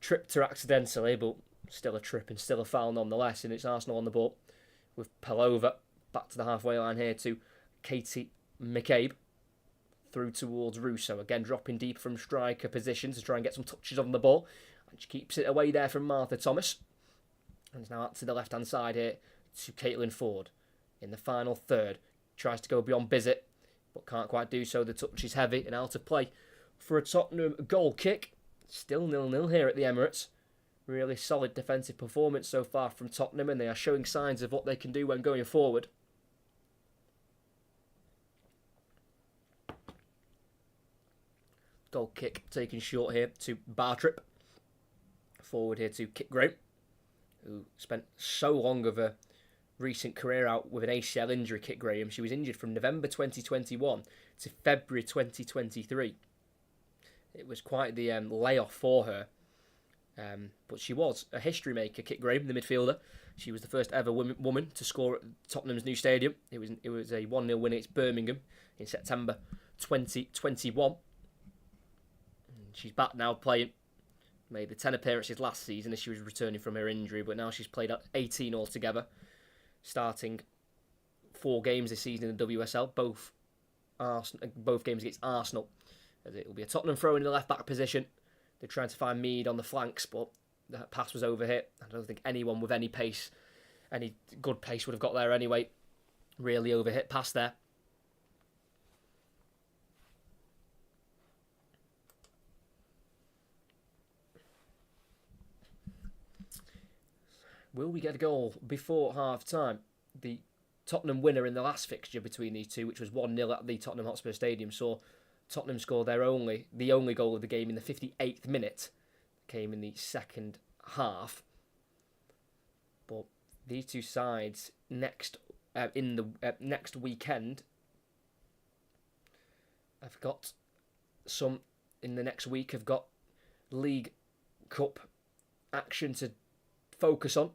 tripped her accidentally, but still a trip and still a foul nonetheless, and it's Arsenal on the ball with Pelova back to the halfway line here to Katie McCabe through towards Russo, again dropping deep from striker position to try and get some touches on the ball, and she keeps it away there from Martha Thomas, and it's now out to the left hand side here to Caitlin Ford in the final third. Tries to go beyond Bizet, but can't quite do so. The touch is heavy and out of play for a Tottenham goal kick. Still 0-0 here at the Emirates. Really solid defensive performance so far from Tottenham, and they are showing signs of what they can do when going forward. Goal kick taken short here to Bartrip. Forward here to Kit Graham, who spent so long of a recent career out with an ACL injury. Kit Graham, she was injured from November 2021 to February 2023. It was quite the layoff for her, but she was a history maker. Kit Graham, the midfielder, she was the first ever woman to score at Tottenham's new stadium. It was a 1-0 win against Birmingham in September 2021. She's back now playing. Made the 10 appearances last season as she was returning from her injury, but now she's played 18 altogether, starting 4 games this season in the WSL, both games against Arsenal. As it will be a Tottenham throw in the left-back position. They're trying to find Mead on the flanks, but that pass was overhit. I don't think anyone with any pace, any good pace, would have got there anyway. Really overhit pass there. Will we get a goal before half-time? The Tottenham winner in the last fixture between these two, which was 1-0 at the Tottenham Hotspur Stadium, saw Tottenham score the only goal of the game in the 58th minute. Came in the second half. But these two sides next weekend have got some in the next week have got League Cup action to focus on.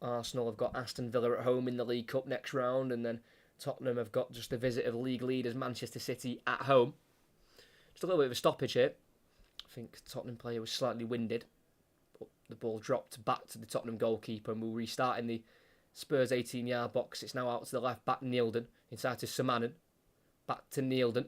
Arsenal have got Aston Villa at home in the League Cup next round, and then Tottenham have got just the visit of league leaders Manchester City at home. Just a little bit of a stoppage here. I think Tottenham player was slightly winded, but the ball dropped back to the Tottenham goalkeeper, and we'll restart in the Spurs 18-yard box. It's now out to the left back, Nilden, inside to Samanen. Back to Nilden.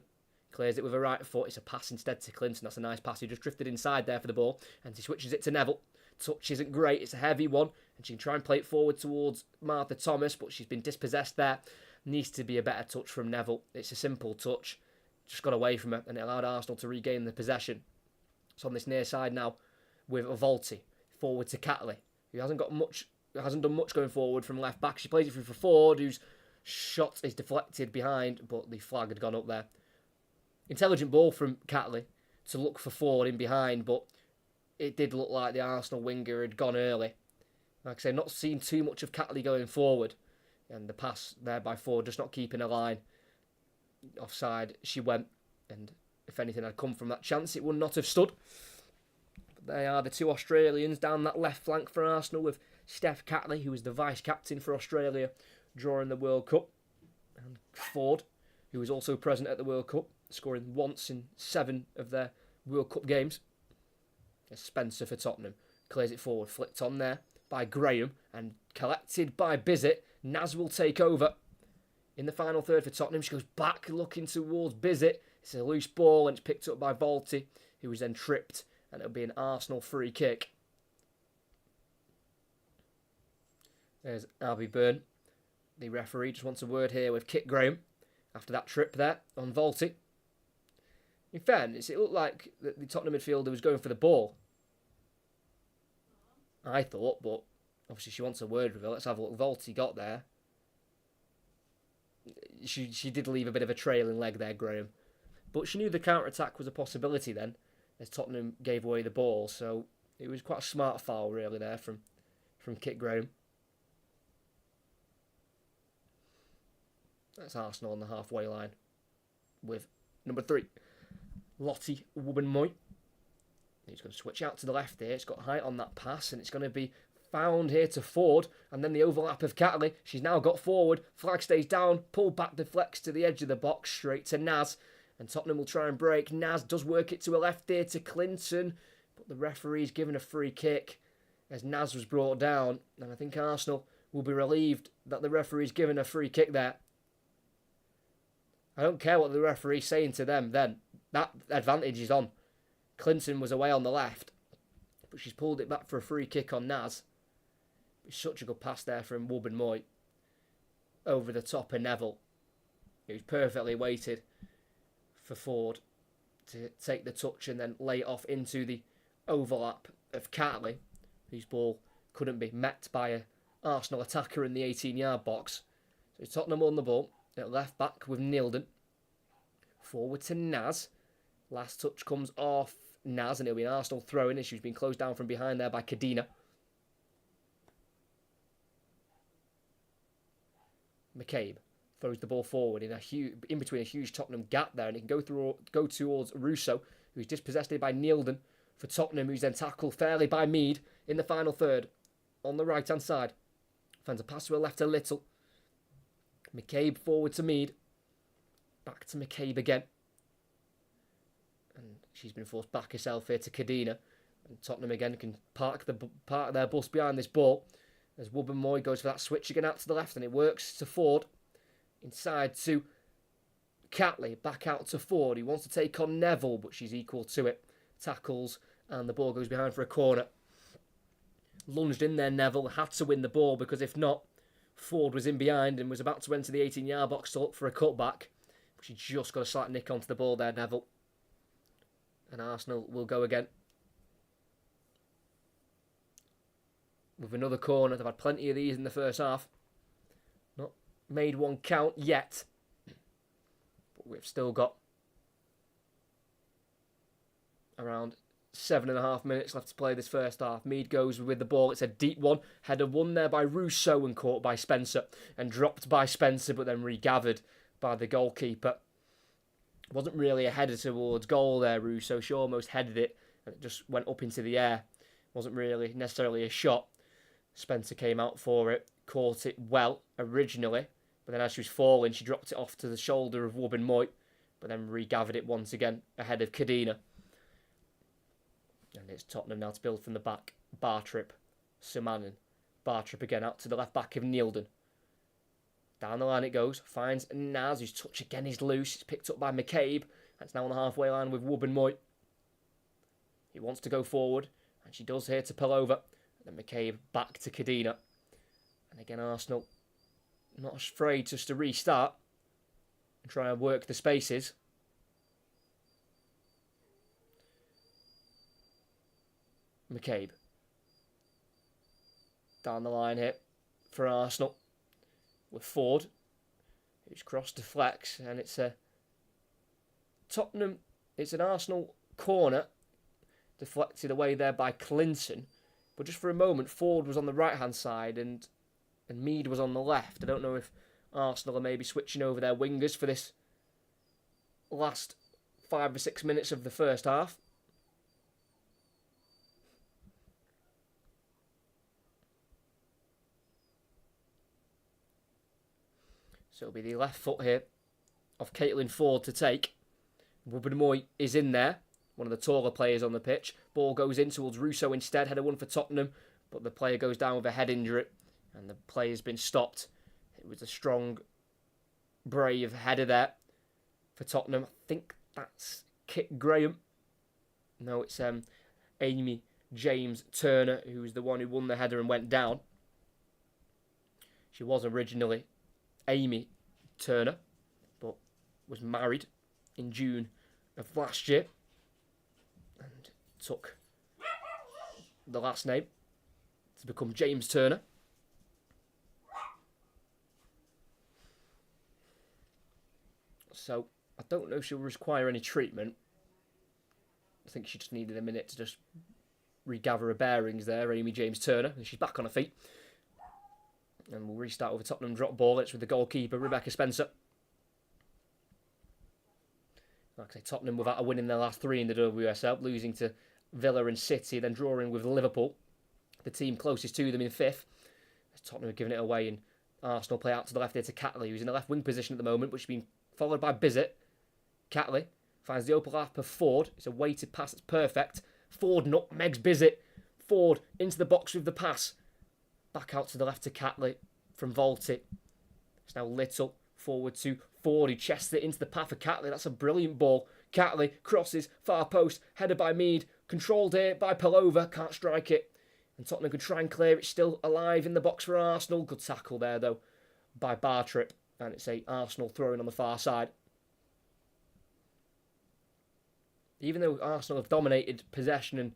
Clears it with a right foot. It's a pass instead to Clinton. That's a nice pass. He just drifted inside there for the ball, and he switches it to Neville. Touch isn't great. It's a heavy one, and she can try and play it forward towards Martha Thomas, but she's been dispossessed there. Needs to be a better touch from Neville. It's a simple touch. Just got away from her, and it allowed Arsenal to regain the possession. It's on this near side now with Volti. Forward to Catley, who hasn't done much going forward from left back. She plays it through for Ford, whose shot is deflected behind, but the flag had gone up there. Intelligent ball from Catley to look for Ford in behind, but it did look like the Arsenal winger had gone early. Like I say, not seen too much of Catley going forward. And the pass there by Ford, just not keeping a line. Offside she went, and if anything had come from that chance, it would not have stood. But they are the two Australians down that left flank for Arsenal, with Steph Catley, who was the vice-captain for Australia during the World Cup, and Ford, who was also present at the World Cup, scoring once in 7 of their World Cup games. Spencer for Tottenham clears it forward, flicked on there by Graham, and collected by Bizet. Naz will take over in the final third for Tottenham. She goes back looking towards Bizet. It's a loose ball, and it's picked up by Volti, who was then tripped, and it'll be an Arsenal free kick. There's Abby Byrne. The referee just wants a word here with Kit Graham after that trip there on Volti. In fairness, it looked like the Tottenham midfielder was going for the ball, I thought, but Obviously, she wants a word with her. Let's have a look. Volti got there. She did leave a bit of a trailing leg there, Graham. But she knew the counter-attack was a possibility then, as Tottenham gave away the ball. So it was quite a smart foul, really, there from Kit Graham. That's Arsenal on the halfway line with number 3, Lottie Wubben-Moy. He's going to switch out to the left here. It's got height on that pass, and it's going to be found here to Ford, and then the overlap of Catley. She's now got forward. Flag stays down. Pull back, deflects to the edge of the box, straight to Naz. And Tottenham will try and break. Naz does work it to a left here to Clinton, but the referee's given a free kick as Naz was brought down. And I think Arsenal will be relieved that the referee's given a free kick there. I don't care what the referee's saying to them then. That advantage is on. Clinton was away on the left, but she's pulled it back for a free kick on Naz. It's such a good pass there from Wubben-Moy over the top of Neville. It was perfectly weighted for Ford to take the touch and then lay it off into the overlap of Catley, whose ball couldn't be met by an Arsenal attacker in the 18-yard box. So Tottenham on the ball at left back with Nilden. Forward to Naz. Last touch comes off Naz, and it'll be an Arsenal throw-in as she's been closed down from behind there by Kadina. McCabe throws the ball forward in between a huge Tottenham gap there, and it can go towards Russo, who's dispossessed by Nilden for Tottenham, who's then tackled fairly by Mead in the final third on the right-hand side. Finds a pass to her left a little. McCabe forward to Mead. Back to McCabe again. And she's been forced back herself here to Kadina. And Tottenham again can park their bus behind this ball. As Wubben-Moy goes for that switch again out to the left, and it works to Ford. Inside to Catley, back out to Ford. He wants to take on Neville, but she's equal to it. Tackles, and the ball goes behind for a corner. Lunged in there, Neville. Had to win the ball, because if not, Ford was in behind and was about to enter the 18-yard box to look for a cutback. But she just got a slight nick onto the ball there, Neville. And Arsenal will go again with another corner. They've had plenty of these in the first half. Not made one count yet. But we've still got around 7.5 minutes left to play this first half. Mead goes with the ball. It's a deep one. Header won there by Rousseau and caught by Spencer. And dropped by Spencer, but then regathered by the goalkeeper. Wasn't really a header towards goal there, Rousseau. She almost headed it, and it just went up into the air. Wasn't really necessarily a shot. Spencer came out for it, caught it well originally, but then as she was falling, she dropped it off to the shoulder of Wubben-Moy, but then regathered it once again ahead of Kadina. And it's Tottenham now to build from the back. Bartrip, Sumanen. Bartrip again out to the left back of Nilden. Down the line it goes, finds Naz, whose touch again is loose. It's picked up by McCabe, and it's now on the halfway line with Wubben-Moy. He wants to go forward, and she does here to pull over. And then McCabe back to Kadina. And again, Arsenal not afraid just to restart and try and work the spaces. McCabe. Down the line here for Arsenal with Ford, who's cross deflects, and it's a Tottenham, it's an Arsenal corner, deflected away there by Clinton, but just for a moment Ford was on the right hand side and Mead was on the left. I don't know if Arsenal are maybe switching over their wingers for this last 5 or 6 minutes of the first half. So it'll be the left foot here of Caitlin Ford to take. Wubben-Moy is in there, one of the taller players on the pitch. Ball goes in towards Russo instead. Header one for Tottenham, but the player goes down with a head injury, and the player's been stopped. It was a strong, brave header there for Tottenham. I think that's Kit Graham. No, it's Amy James Turner, who was the one who won the header and went down. She was originally Amy Turner, but was married in June of last year and took the last name to become James Turner. So, I don't know if she'll require any treatment. I think she just needed a minute to just regather her bearings there, Amy James Turner. And she's back on her feet. And we'll restart with a Tottenham drop ball. It's with the goalkeeper, Rebecca Spencer. Like I say, Tottenham without a win in their last 3 in the WSL, losing to Villa and City, then drawing with Liverpool, the team closest to them in 5th. As Tottenham have given it away, and Arsenal play out to the left here to Catley, who's in a left wing position at the moment, which has been followed by Bizet. Catley finds the open lap of Ford. It's a weighted pass that's perfect. Ford nutmegs Bizet. Ford into the box with the pass. Back out to the left to Catley from Volti. It's now Little. Forward to Ford, who chests it into the path of Catley. That's a brilliant ball. Catley crosses, far post, headed by Mead. Controlled here by Pelova. Can't strike it. And Tottenham could try and clear it. Still alive in the box for Arsenal. Good tackle there, though, by Bartrip. And it's a Arsenal throwing on the far side. Even though Arsenal have dominated possession and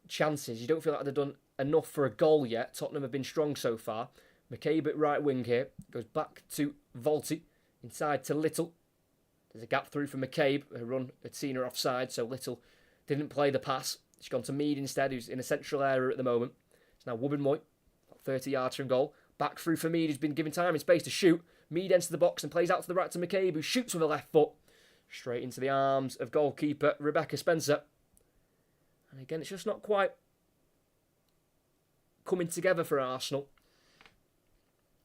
chances, you don't feel like they've done enough for a goal yet. Tottenham have been strong so far. McCabe at right wing here. Goes back to Volti. Inside to Little. There's a gap through for McCabe. Her run had seen her offside, so Little didn't play the pass. She's gone to Mead instead, who's in a central area at the moment. It's now Wubbenmoy, 30 yards from goal. Back through for Mead, who's been given time and space to shoot. Mead enters the box and plays out to the right to McCabe, who shoots with a left foot. Straight into the arms of goalkeeper Rebecca Spencer. And again, it's just not quite coming together for Arsenal.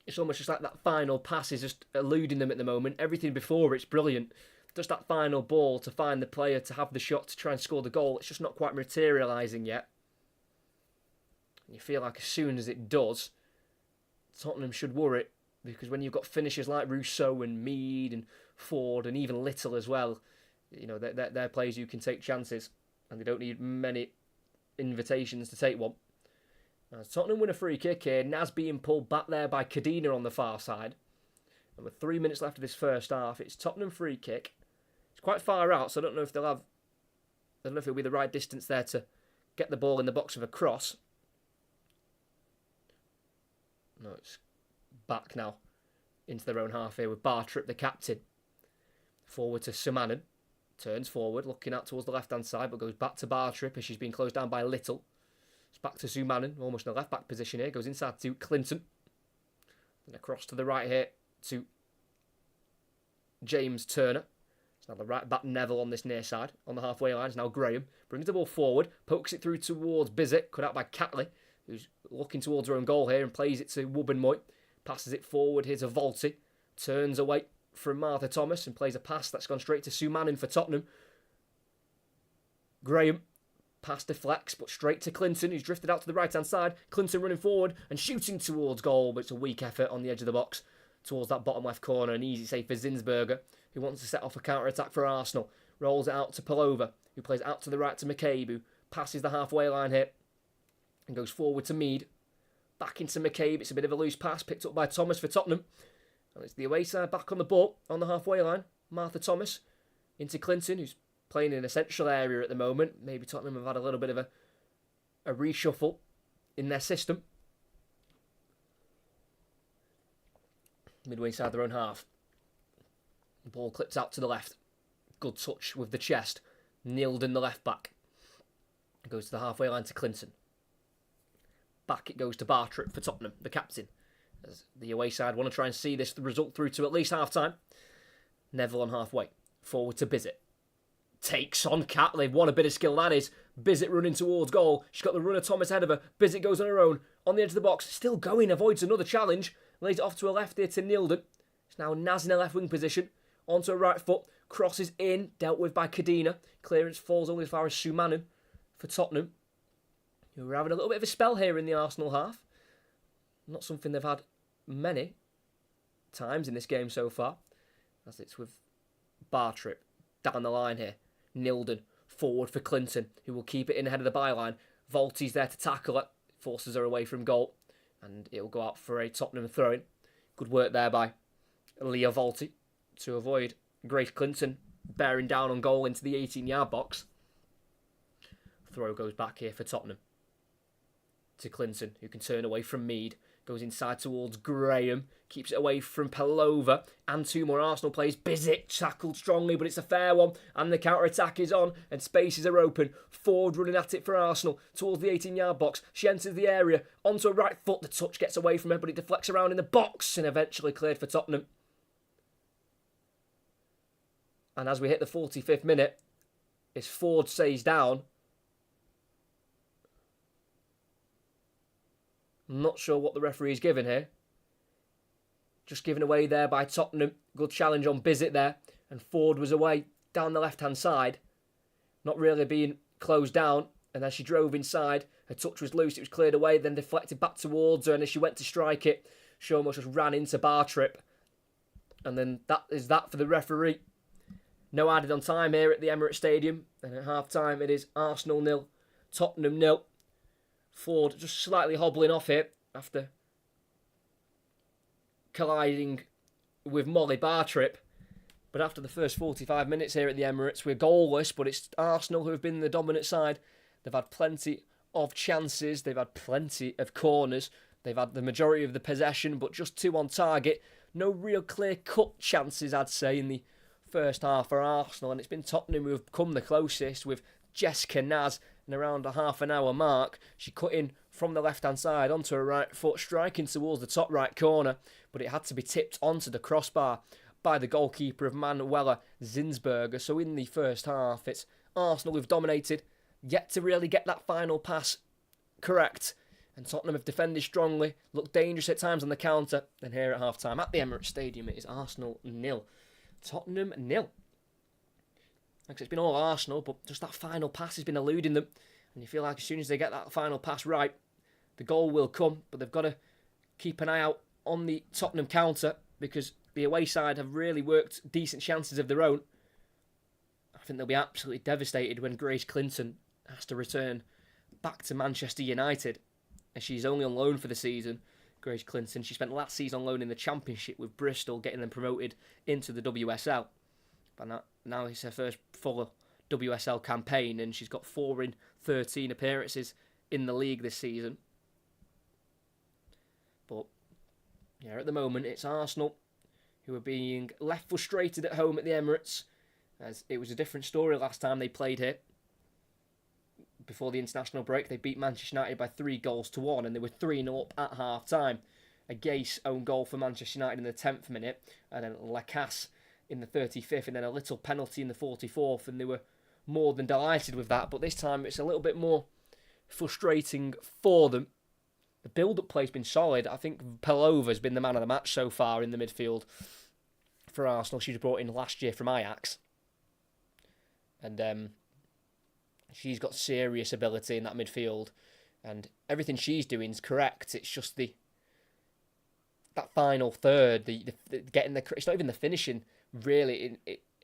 It's almost just like that final pass is just eluding them at the moment. Everything before it's brilliant. Just that final ball to find the player to have the shot to try and score the goal. It's just not quite materialising yet. You feel like as soon as it does, Tottenham should worry. Because when you've got finishers like Rousseau and Mead and Ford and even Little as well, you know, they're players who can take chances. And they don't need many invitations to take one. As Tottenham win a free kick here, Naz being pulled back there by Cadena on the far side. And with 3 minutes left of this first half, it's Tottenham free kick. It's quite far out, so I don't know if it'll be the right distance there to get the ball in the box of a cross. No, it's back now into their own half here with Bartrip, the captain. Forward to Sumanen. Turns forward, looking out towards the left-hand side, but goes back to Bartrip as she's been closed down by Little. It's back to Sumanen, almost in a left-back position here. Goes inside to Clinton. And across to the right here to James Turner. It's now the right-back Neville on this near side. On the halfway line is now Graham. Brings the ball forward, pokes it through towards Bizet. Cut out by Catley, who's looking towards her own goal here and plays it to Wubbenmoy. Passes it forward here to Volti. Turns away from Martha Thomas and plays a pass that's gone straight to Sumanen for Tottenham. Graham. Pass deflects, but straight to Clinton, who's drifted out to the right-hand side. Clinton running forward and shooting towards goal, but it's a weak effort on the edge of the box towards that bottom left corner. An easy save for Zinsberger, who wants to set off a counter-attack for Arsenal. Rolls it out to Pelova, who plays out to the right to McCabe, who passes the halfway line here and goes forward to Mead. Back into McCabe. It's a bit of a loose pass picked up by Thomas for Tottenham. And it's the away side back on the ball on the halfway line. Martha Thomas into Clinton, who's playing in a central area at the moment. Maybe Tottenham have had a little bit of a reshuffle in their system. Midway inside their own half. The ball clips out to the left. Good touch with the chest. Nailed in the left back. It goes to the halfway line to Clinton. Back it goes to Bartrip for Tottenham, the captain. As the away side want to try and see this result through to at least half-time. Neville on halfway. Forward to Bizet. Takes on Catley. What a bit of skill that is. Bizet running towards goal. She's got the runner Thomas ahead of her. Bizet goes on her own. On the edge of the box. Still going. Avoids another challenge. Lays it off to a left here to Nilden. It's now Naz in a left wing position. Onto a right foot. Crosses in. Dealt with by Cadena. Clearance falls only as far as Sumanen for Tottenham, who are having a little bit of a spell here in the Arsenal half. Not something they've had many times in this game so far. As it's with Bartrip down the line here. Nilden forward for Clinton, who will keep it in ahead of the byline. Volti's there to tackle it, forces her away from goal, and it'll go out for a Tottenham throw-in. Good work there by Leah Volti to avoid Grace Clinton bearing down on goal into the 18-yard box. Throw goes back here for Tottenham. to Clinton, who can turn away from Mead. Goes inside towards Graham. Keeps it away from Pelova. And two more Arsenal players. Bizic tackled strongly, but it's a fair one. And the counter-attack is on. And spaces are open. Ford running at it for Arsenal. Towards the 18-yard box. She enters the area. Onto her right foot. The touch gets away from her, but it deflects around in the box. And eventually cleared for Tottenham. And as we hit the 45th minute, it's Ford stays down. I'm not sure what the referee's given here. Just given away there by Tottenham. Good challenge on Bizic there. And Ford was away down the left-hand side. Not really being closed down. And as she drove inside, her touch was loose. It was cleared away, then deflected back towards her. And as she went to strike it, Showmuch just ran into Bartrip. And then that is that for the referee. No added on time here at the Emirates Stadium. And at half-time, it is Arsenal 0, Tottenham 0. Ford just slightly hobbling off here after colliding with Molly Bartrip. But after the first 45 minutes here at the Emirates, we're goalless, but it's Arsenal who have been the dominant side. They've had plenty of chances. They've had plenty of corners. They've had the majority of the possession, but just 2 on target. No real clear-cut chances, I'd say, in the first half for Arsenal. And it's been Tottenham who have come the closest with Jessica Naz. And around a half an hour mark, she cut in from the left-hand side onto her right foot, striking towards the top right corner. But it had to be tipped onto the crossbar by the goalkeeper of Manuela Zinsberger. So in the first half, it's Arsenal who've dominated, yet to really get that final pass correct. And Tottenham have defended strongly, looked dangerous at times on the counter. And here at half-time at the Emirates Stadium, it is Arsenal 0, Tottenham 0. Like it's been all Arsenal, but just that final pass has been eluding them. And you feel like as soon as they get that final pass right, the goal will come. But they've got to keep an eye out on the Tottenham counter because the away side have really worked decent chances of their own. I think they'll be absolutely devastated when Grace Clinton has to return back to Manchester United. As she's only on loan for the season, Grace Clinton. She spent last season on loan in the Championship with Bristol, getting them promoted into the WSL. But now it's her first full WSL campaign, and she's got 4 in 13 appearances in the league this season. But yeah, at the moment, it's Arsenal who are being left frustrated at home at the Emirates, as it was a different story last time they played here. Before the international break, they beat Manchester United by 3-1, and they were 3-0 up at half-time. A Gase own goal for Manchester United in the 10th minute, and then Lacasse in the 35th, and then a little penalty in the 44th, and they were more than delighted with that. But this time, it's a little bit more frustrating for them. The build-up play's been solid. I think Pelova's been the man of the match so far in the midfield for Arsenal. She was brought in last year from Ajax. And she's got serious ability in that midfield. And everything she's doing is correct. It's just that final third, the getting the... It's not even the finishing, really,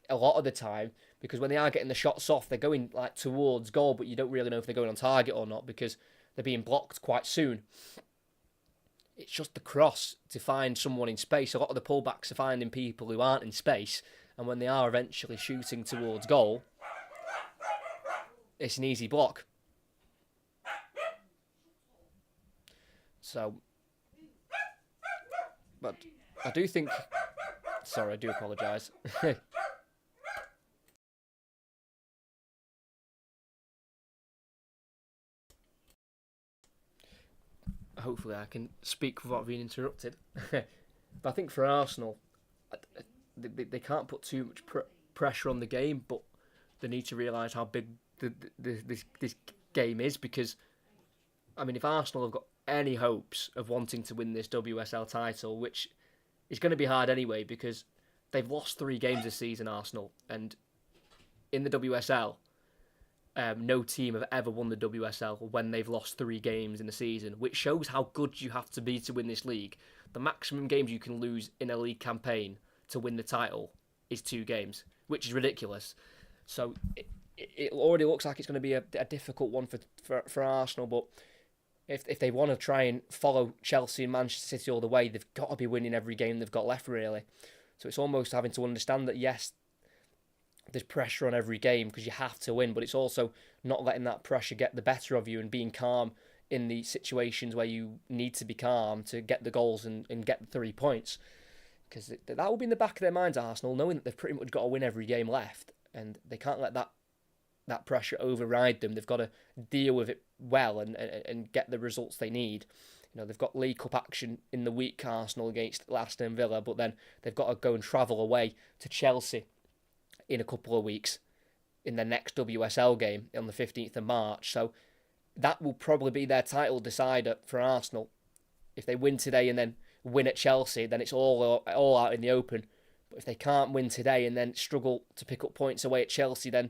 a lot of the time. Because when they are getting the shots off, they're going like towards goal, but you don't really know if they're going on target or not because they're being blocked quite soon. It's just the cross to find someone in space. A lot of the pullbacks are finding people who aren't in space, and when they are eventually shooting towards goal, it's an easy block. So, but I do think... Sorry, I do apologise. Hopefully I can speak without being interrupted. But I think for Arsenal, they can't put too much pressure on the game, but they need to realise how big this game is, because, I mean, if Arsenal have got any hopes of wanting to win this WSL title, which is going to be hard anyway, because they've lost 3 games this season, Arsenal, and in the WSL, no team have ever won the WSL when they've lost 3 games in a season, which shows how good you have to be to win this league. The maximum games you can lose in a league campaign to win the title is 2 games, which is ridiculous. So it already looks like it's going to be a difficult one for Arsenal, but if they want to try and follow Chelsea and Manchester City all the way, they've got to be winning every game they've got left, really. So it's almost having to understand that, yes, there's pressure on every game because you have to win, but it's also not letting that pressure get the better of you and being calm in the situations where you need to be calm to get the goals and get the 3 points. Because that will be in the back of their minds, Arsenal, knowing that they've pretty much got to win every game left, and they can't let that pressure override them. They've got to deal with it well and get the results they need. They've got League Cup action in the week, Arsenal, against Aston Villa, but then they've got to go and travel away to Chelsea in a couple of weeks in their next WSL game on the 15th of March. So that will probably be their title decider for Arsenal. If they win today and then win at Chelsea, then it's all out in the open. But if they can't win today and then struggle to pick up points away at Chelsea, then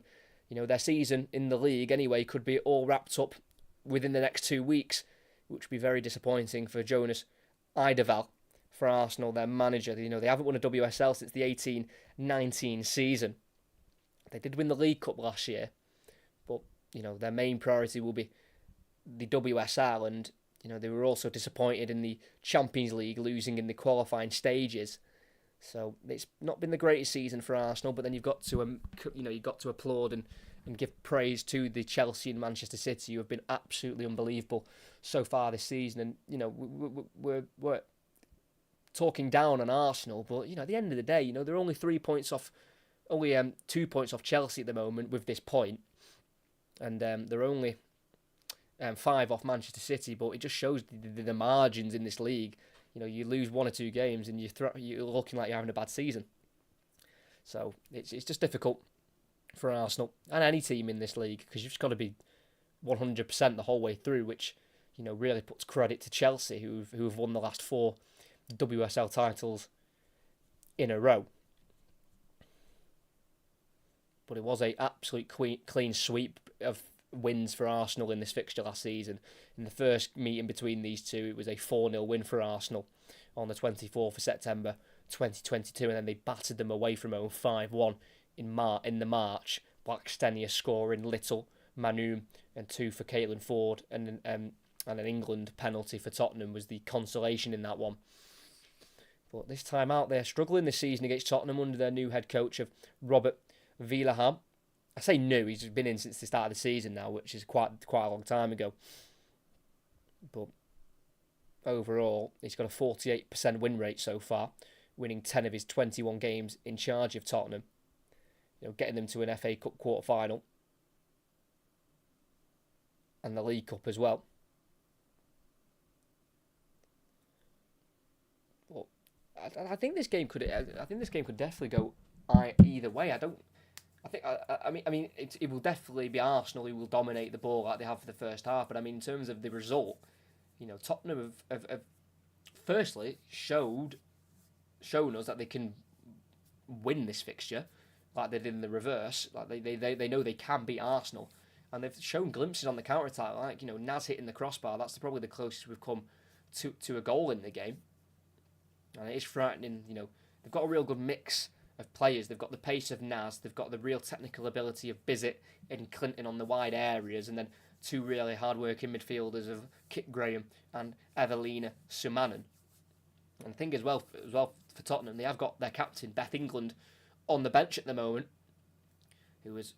their season in the league anyway could be all wrapped up within the next 2 weeks, which would be very disappointing for Jonas Eidevall, for Arsenal, their manager. They haven't won a WSL since the 18-19 season. They did win the League Cup last year, but their main priority will be the WSL, and they were also disappointed in the Champions League, losing in the qualifying stages. So it's not been the greatest season for Arsenal, but then you've got to applaud and give praise to the Chelsea and Manchester City, who have been absolutely unbelievable so far this season. And we're talking down on Arsenal, but at the end of the day, they're only 3 points off, only 2 points off Chelsea at the moment with this point, and they're only 5 off Manchester City. But it just shows the margins in this league. You lose 1 or 2 games and you're looking like you're having a bad season. So it's just difficult for Arsenal and any team in this league, because you've just got to be 100% the whole way through, which really puts credit to Chelsea, who have won the last 4 WSL titles in a row. But it was a absolute clean sweep of wins for Arsenal in this fixture last season. In the first meeting between these two, it was a 4-0 win for Arsenal on the 24th of September 2022, and then they battered them away from home 5-1 in the March. Blackstenia scoring little, Manu and 2 for Caitlin Ford, and an England penalty for Tottenham was the consolation in that one. But this time out, they're struggling this season against Tottenham under their new head coach of Robert Vilahamn. I say new, he's been in since the start of the season now, which is quite a long time ago. But overall, he's got a 48% win rate so far, winning 10 of his 21 games in charge of Tottenham. Getting them to an FA Cup quarter-final and the League Cup as well. But I think this game could definitely go either way. It will definitely be Arsenal who will dominate the ball like they have for the first half. But in terms of the result, Tottenham have firstly shown us that they can win this fixture, like they did in the reverse. Like they know they can beat Arsenal, and they've shown glimpses on the counter attack. Like Naz hitting the crossbar. That's probably the closest we've come to a goal in the game, and it is frightening. They've got a real good mix of players. They've got the pace of Naz, they've got the real technical ability of Bizet and Clinton on the wide areas, and then 2 really hard-working midfielders of Kit Graham and Evelina Sumanen. And I think as well for Tottenham, they have got their captain, Beth England, on the bench at the moment, who has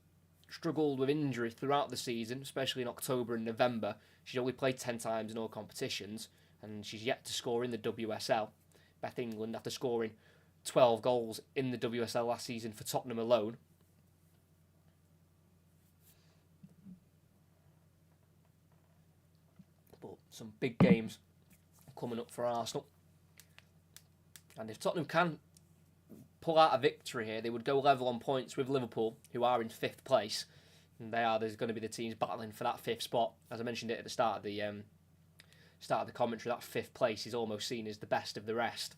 struggled with injury throughout the season, especially in October and November. She's only played 10 times in all competitions, and she's yet to score in the WSL. Beth England, after scoring 12 goals in the WSL last season for Tottenham alone. But some big games coming up for Arsenal. And if Tottenham can pull out a victory here, they would go level on points with Liverpool, who are in 5th place. And there's going to be the teams battling for that 5th spot. As I mentioned it at the start of the commentary, that 5th place is almost seen as the best of the rest.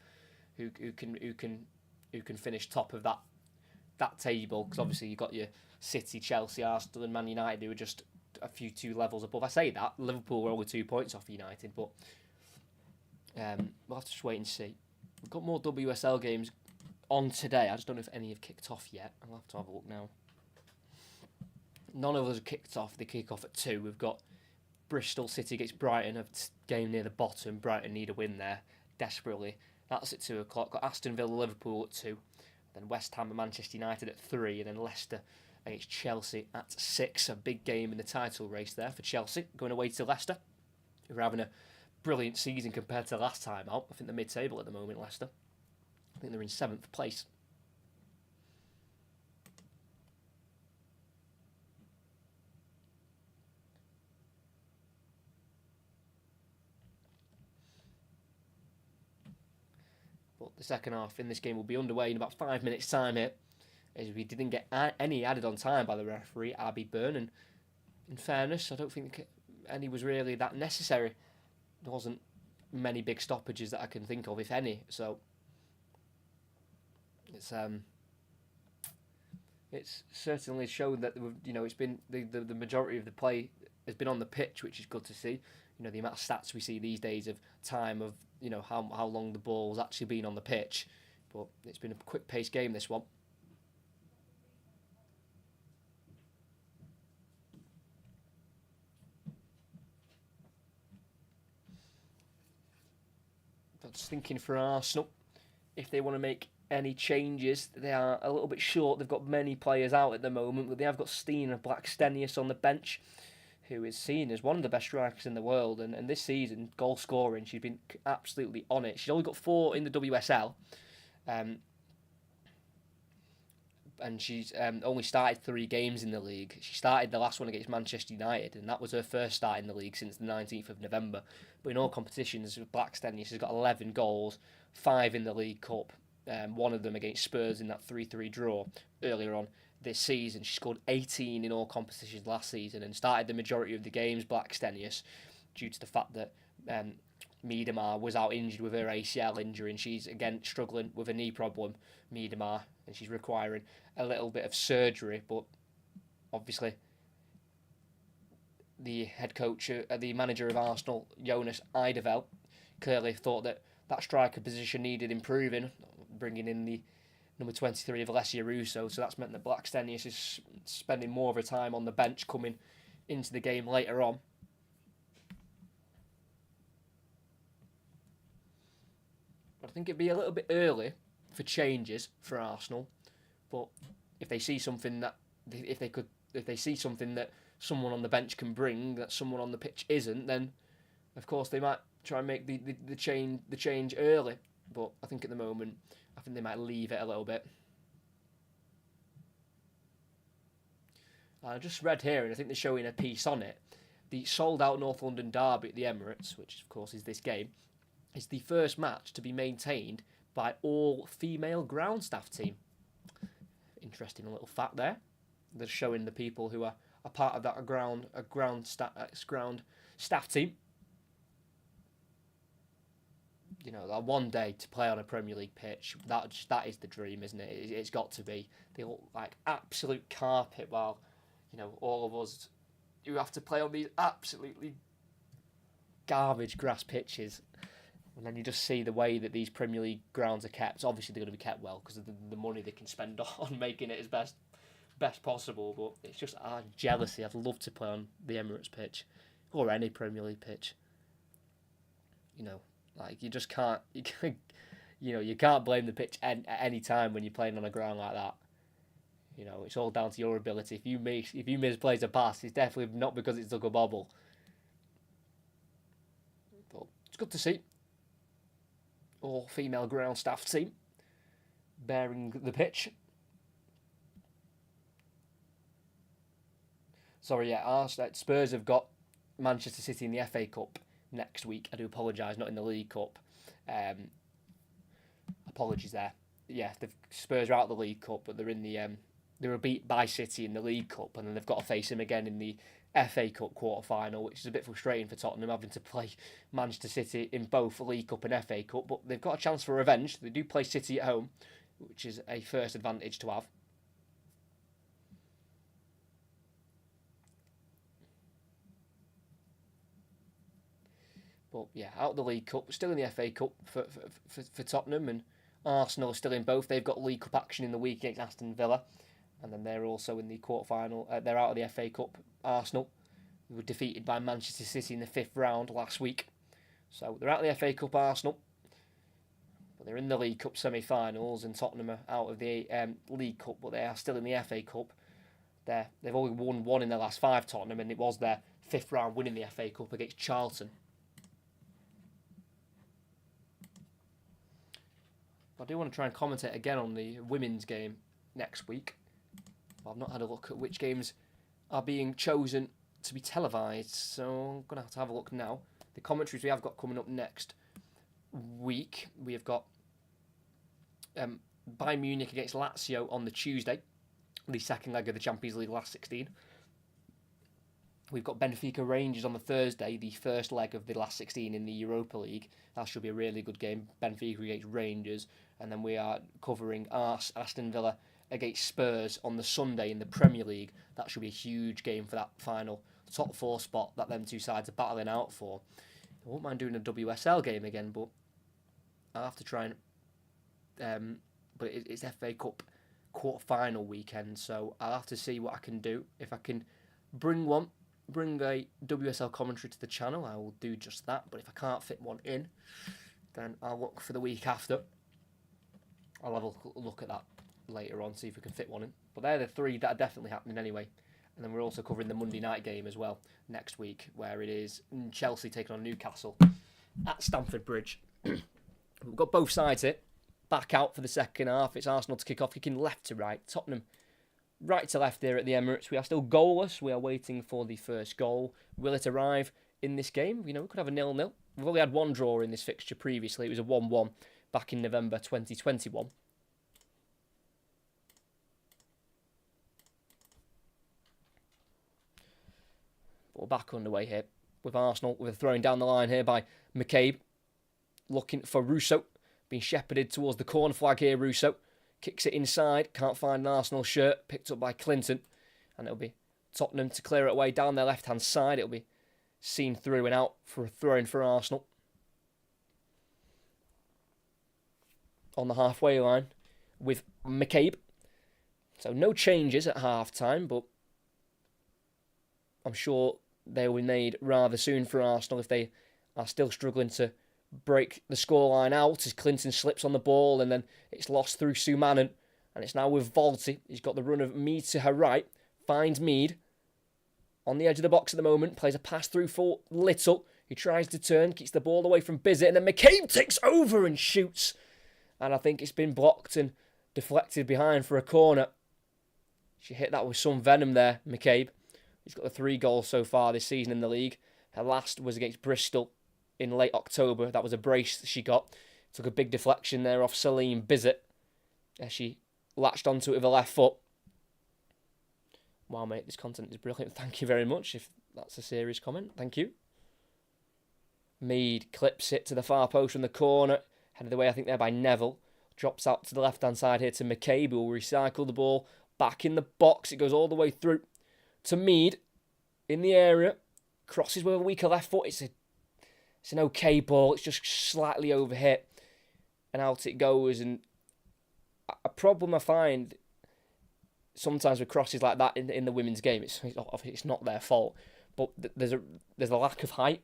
Who can finish top of that table, because obviously you've got your City, Chelsea, Arsenal and Man United, who are just a few 2 levels above. I say that Liverpool were only 2 points off United, but we'll have to just wait and see. We've got more WSL games on today. I just don't know if any have kicked off yet. I'll have to have a look now. None of us have kicked off. They kick off at 2. We've got Bristol City against Brighton, a game near the bottom. Brighton need a win there desperately. That's at 2 o'clock. Got Aston Villa, Liverpool at 2. Then West Ham and Manchester United at 3. And then Leicester against Chelsea at 6. A big game in the title race there for Chelsea, going away to Leicester. who are having a brilliant season compared to last time out. I think they're mid-table at the moment, Leicester. I think they're in 7th place. But the second half in this game will be underway in about 5 minutes' time here, as we didn't get any added on time by the referee, Abby Byrne, and in fairness, I don't think any was really that necessary. There wasn't many big stoppages that I can think of, if any, so it's certainly shown that it's been the majority of the play has been on the pitch, which is good to see. The amount of stats we see these days of time of how long the ball's actually been on the pitch, but it's been a quick paced game, this one. But just thinking for Arsenal, if they want to make any changes, they are a little bit short. They've got many players out at the moment, but they have got Stina Blackstenius on the bench, who is seen as one of the best strikers in the world. And this season, goal scoring, she's been absolutely on it. She's only got 4 in the WSL, and she's only started 3 games in the league. She started the last one against Manchester United, and that was her first start in the league since the 19th of November. But in all competitions, Blackstenius has got 11 goals, 5 in the League Cup, one of them against Spurs in that 3-3 draw earlier on this season. She scored 18 in all competitions last season and started the majority of the games, Blackstenius, due to the fact that Miedemar was out injured with her ACL injury, and she's again struggling with a knee problem, Miedemar, and she's requiring a little bit of surgery. But obviously, the head coach, the manager of Arsenal, Jonas Eideveld, clearly thought that striker position needed improving, bringing in the number 23 of Alessia Russo. So that's meant that Blackstenius is spending more of her time on the bench coming into the game later on. But I think it'd be a little bit early for changes for Arsenal. But if they see something that someone on the bench can bring that someone on the pitch isn't, then of course they might try and make the change early. But I think at the moment, I think they might leave it a little bit. I just read here, and I think they're showing a piece on it. The sold-out North London derby at the Emirates, which of course is this game, is the first match to be maintained by all-female ground staff team. Interesting little fact there. They're showing the people who are a part of that ground staff team. That one day to play on a Premier League pitch, that is the dream, isn't it? It's got to be. They look like absolute carpet, while all of us who have to play on these absolutely garbage grass pitches. And then you just see the way that these Premier League grounds are kept. Obviously, they're going to be kept well because of the money they can spend on making it as best possible. But it's just jealousy. I'd love to play on the Emirates pitch or any Premier League pitch. You just can't. You can't blame the pitch at any time when you're playing on a ground like that. It's all down to your ability. If you misplace a pass, it's definitely not because it's dug a bobble. But it's good to see. All female ground staff team bearing the pitch. Spurs have got Manchester City in the FA Cup next week. I do apologise, not in the League Cup. Apologies there. Yeah, the Spurs are out of the League Cup, but they're in the they were beat by City in the League Cup, and then they've got to face him again in the FA Cup quarter-final, which is a bit frustrating for Tottenham, having to play Manchester City in both League Cup and FA Cup, but they've got a chance for revenge. They do play City at home, which is a first advantage to have. But yeah, out of the League Cup, still in the FA Cup for Tottenham, and Arsenal are still in both. They've got League Cup action in the week against Aston Villa, and then they're also in the quarter-final. They're out of the FA Cup. Arsenal were defeated by Manchester City in the 5th round last week. So they're out of the FA Cup, Arsenal, but they're in the League Cup semi-finals, and Tottenham are out of the League Cup, but they are still in the FA Cup. They've only won one in the last 5, Tottenham, and it was their 5th round win in the FA Cup against Charlton. I do want to try and commentate again on the women's game next week. I've not had a look at which games are being chosen to be televised, so I'm going to have a look now. The commentaries we have got coming up next week, we have got Bayern Munich against Lazio on the Tuesday, the second leg of the Champions League last 16. We've got Benfica Rangers on the Thursday, the first leg of the last 16 in the Europa League. That should be a really good game. Benfica against Rangers. And then we are covering Aston Villa against Spurs on the Sunday in the Premier League. That should be a huge game for that final top four spot that them two sides are battling out for. I won't mind doing a WSL game again, but I'll have to try and... but it's FA Cup quarter-final weekend, so I'll have to see what I can do. If I can bring a WSL commentary to the channel, I will do just that. But if I can't fit one in, then I'll look for the week after. I'll have a look at that later on, see if we can fit one in. But they're the three that are definitely happening anyway. And then we're also covering the Monday night game as well next week, where it is Chelsea taking on Newcastle at Stamford Bridge. We've got both sides here back out for the second half. It's Arsenal to kick off, kicking left to right. Tottenham right to left there at the Emirates. We are still goalless. We are waiting for the first goal. Will it arrive in this game? You know, we could have a 0-0. We've only had one draw in this fixture previously. It was a 1-1 back in November 2021. But we're back underway here with Arsenal. We're throwing down the line here by McCabe. Looking for Russo. Being shepherded towards the corner flag here, Russo. Kicks it inside. Can't find an Arsenal shirt. Picked up by Clinton. And it'll be Tottenham to clear it away down their left-hand side. It'll be seen through and out for a throw-in for Arsenal. On the halfway line with McCabe. So no changes at half-time, but I'm sure they will be made rather soon for Arsenal if they are still struggling to break the scoreline out as Clinton slips on the ball and then it's lost through Sumanen. And it's now with Volti. He's got the run of Mead to her right. Finds Mead on the edge of the box at the moment. Plays a pass through for Little. He tries to turn, keeps the ball away from Bizet, and then McCabe takes over and shoots. And I think it's been blocked and deflected behind for a corner. She hit that with some venom there, McCabe. He's got the 3 goals so far this season in the league. Her last was against Bristol in late October. That was a brace that she got. Took a big deflection there off Celine Bizet as she latched onto it with her left foot. Wow, mate, this content is brilliant. Thank you very much, if that's a serious comment. Thank you. Mead clips it to the far post from the corner. Headed away, I think, there by Neville. Drops out to the left-hand side here to McCabe, who will recycle the ball back in the box. It goes all the way through to Mead in the area. Crosses with a weaker left foot. It's an okay ball. It's just slightly overhit. And out it goes. And a problem I find sometimes with crosses like that in the women's game, it's not their fault. But there's a lack of height.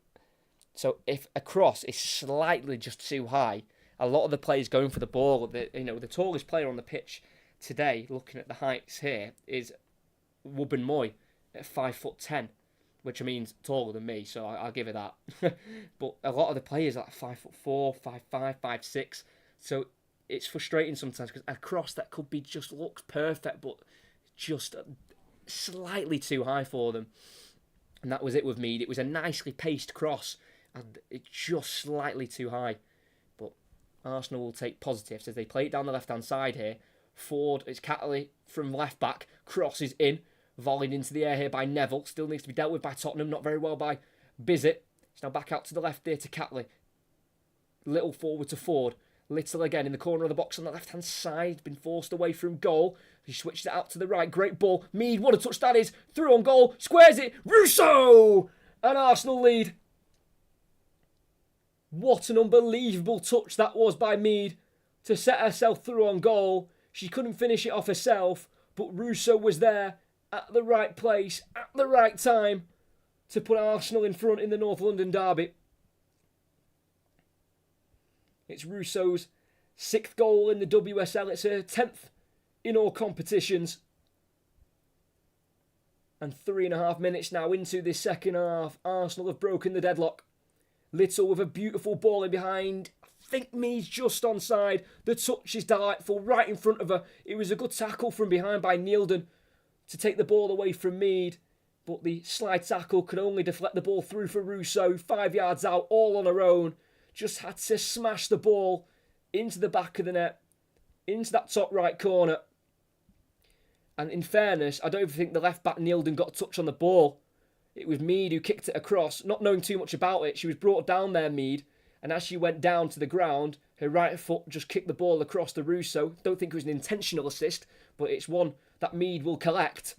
So if a cross is slightly just too high, a lot of the players going for the ball, the tallest player on the pitch today, looking at the heights here, is Wubben Moy at 5'10", which means taller than me, so I'll give it that. But a lot of the players are like 5'4", 5'5", 5'6", so it's frustrating sometimes because a cross that could be just looks perfect, but just slightly too high for them. And that was it with Mead. It was a nicely paced cross, and it's just slightly too high. But Arsenal will take positives as they play it down the left-hand side here. Ford, it's Catley from left-back, crosses in, volleyed into the air here by Neville. Still needs to be dealt with by Tottenham, not very well by Bizet. It's now back out to the left there to Catley. Little forward to Ford. Little again in the corner of the box on the left-hand side. Been forced away from goal. He switched it out to the right. Great ball. Mead, what a touch that is. Through on goal. Squares it. Russo! An Arsenal lead. What an unbelievable touch that was by Mead to set herself through on goal. She couldn't finish it off herself, but Russo was there at the right place, at the right time to put Arsenal in front in the North London derby. It's Russo's 6th goal in the WSL. It's her 10th in all competitions. And 3.5 minutes now into this second half. Arsenal have broken the deadlock. Little with a beautiful ball in behind. I think Mead's just onside. The touch is delightful, right in front of her. It was a good tackle from behind by Neildon to take the ball away from Mead. But the slide tackle could only deflect the ball through for Russo. 5 yards out, all on her own. Just had to smash the ball into the back of the net, into that top right corner. And in fairness, I don't even think the left-back Neildon got a touch on the ball. It was Mead who kicked it across, not knowing too much about it. She was brought down there, Mead. And as she went down to the ground, her right foot just kicked the ball across to Russo. Don't think it was an intentional assist, but it's one that Mead will collect.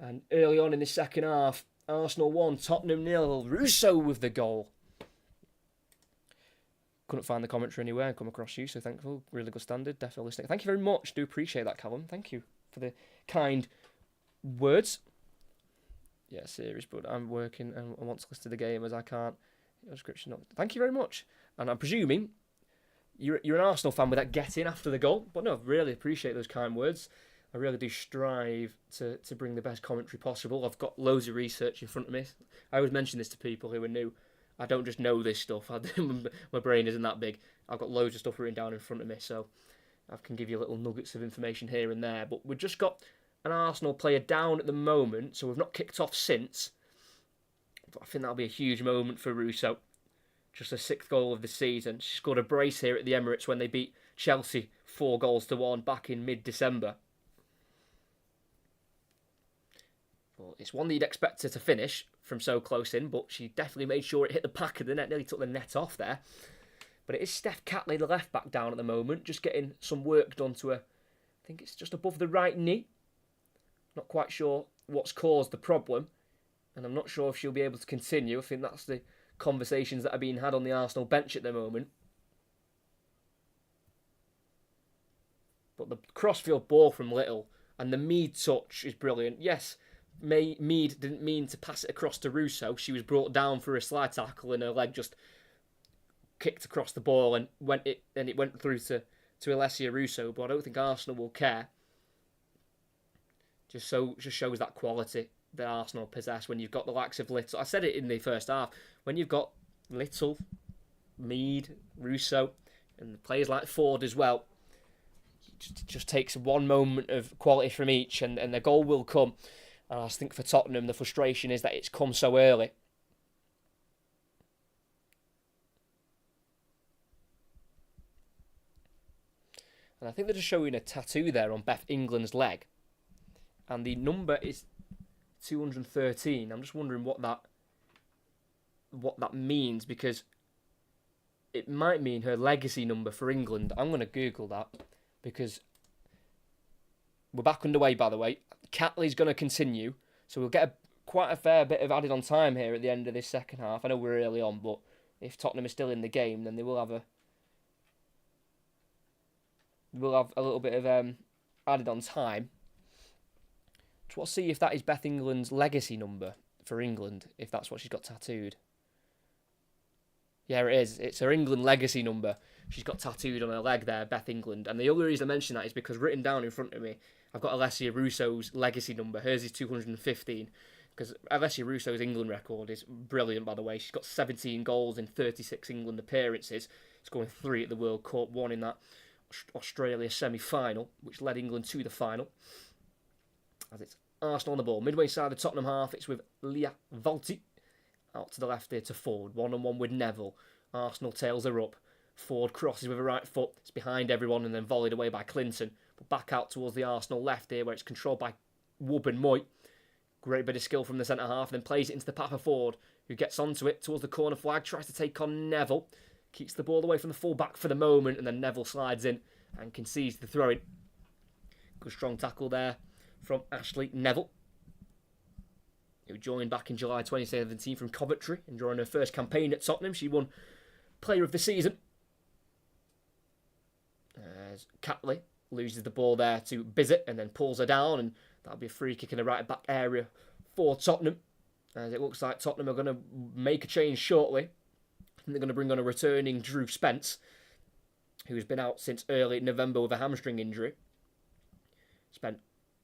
And early on in the second half, Arsenal 1, Tottenham 0. Russo with the goal. Couldn't find the commentary anywhere and come across you, so thankful. Really good standard. Definitely listening. Thank you very much. Do appreciate that, Callum. Thank you for the kind words. Yeah, serious, but I'm working and I want to listen to the game as I can't. Description. Thank you very much. And I'm presuming you're an Arsenal fan with that get in after the goal. But no, really appreciate those kind words. I really do strive to bring the best commentary possible. I've got loads of research in front of me. I always mention this to people who are new. I don't just know this stuff. My brain isn't that big. I've got loads of stuff written down in front of me, so I can give you little nuggets of information here and there. But we've just got an Arsenal player down at the moment, so we've not kicked off since. But I think that'll be a huge moment for Russo. Just her 6th goal of the season. She scored a brace here at the Emirates when they beat Chelsea 4-1 back in mid-December. Well, it's one that you'd expect her to finish from so close in, but she definitely made sure it hit the back of the net, nearly took the net off there. But it is Steph Catley, the left back, down at the moment, just getting some work done to her. I think it's just above the right knee. Not quite sure what's caused the problem, and I'm not sure if she'll be able to continue. I think that's the conversations that are being had on the Arsenal bench at the moment. But the crossfield ball from Little and the Mead touch is brilliant. Yes, Mead didn't mean to pass it across to Russo. She was brought down for a slide tackle and her leg just kicked across the ball and it went through to Alessia Russo. But I don't think Arsenal will care. Just shows that quality that Arsenal possess when you've got the likes of Little. I said it in the first half. When you've got Little, Mead, Russo, and players like Ford as well, it just takes one moment of quality from each and the goal will come. And I think for Tottenham, the frustration is that it's come so early. And I think they're just showing a tattoo there on Beth England's leg. And the number is 213. I'm just wondering what that means, because it might mean her legacy number for England. I'm going to Google that, because we're back underway, by the way. Catley's going to continue, so we'll get quite a fair bit of added on time here at the end of this second half. I know we're early on, but if Tottenham is still in the game, then they will have a little bit of added on time. So we'll see if that is Beth England's legacy number for England, if that's what she's got tattooed. Yeah, it is. It's her England legacy number. She's got tattooed on her leg there, Beth England. And the only reason I mention that is because written down in front of me, I've got Alessia Russo's legacy number. Hers is 215. Because Alessia Russo's England record is brilliant, by the way. She's got 17 goals in 36 England appearances. Scoring 3 at the World Cup, 1 in that Australia semi-final, which led England to the final. As it's Arsenal on the ball. Midway side of the Tottenham half, it's with Leah Volti. Out to the left here to Ford. 1-on-1 with Neville. Arsenal tails her up. Ford crosses with her right foot. It's behind everyone and then volleyed away by Clinton. But back out towards the Arsenal left here, where it's controlled by Wub and Moy. Great bit of skill from the centre half. Then plays it into the path of Ford, who gets onto it towards the corner flag. Tries to take on Neville. Keeps the ball away from the full-back for the moment. And then Neville slides in and concedes the throw-in. Good strong tackle there from Ashley Neville, who joined back in July 2017 from Coventry. And during her first campaign at Tottenham, she won Player of the Season. As Catley loses the ball there to Bizet and then pulls her down, and that'll be a free kick in the right back area for Tottenham. As it looks like Tottenham are going to make a change shortly. And they're going to bring on a returning Drew Spence, who's been out since early November with a hamstring injury. Spent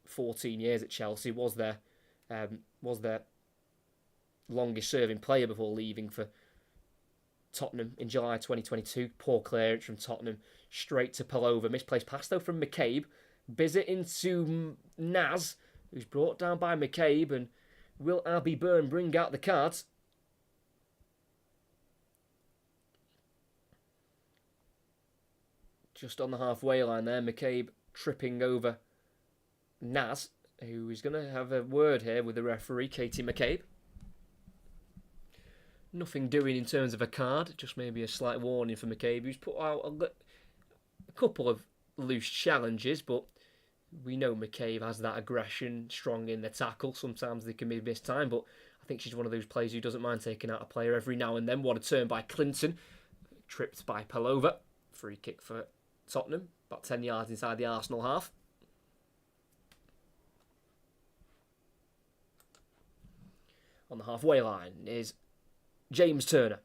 14 years at Chelsea, was their longest serving player before leaving for Tottenham in July 2022. Poor clearance from Tottenham. Straight to Palova. Misplaced pass though from McCabe. Bizet into Naz, who's brought down by McCabe. And will Abby Byrne bring out the cards? Just on the halfway line there. McCabe tripping over Naz, who is going to have a word here with the referee, Katie McCabe. Nothing doing in terms of a card, just maybe a slight warning for McCabe, who's put out a couple of loose challenges, but we know McCabe has that aggression, strong in the tackle. Sometimes they can be missed time, but I think she's one of those players who doesn't mind taking out a player every now and then. What a turn by Clinton, tripped by Palova. Free kick for Tottenham, about 10 yards inside the Arsenal half. On the halfway line is James Turner,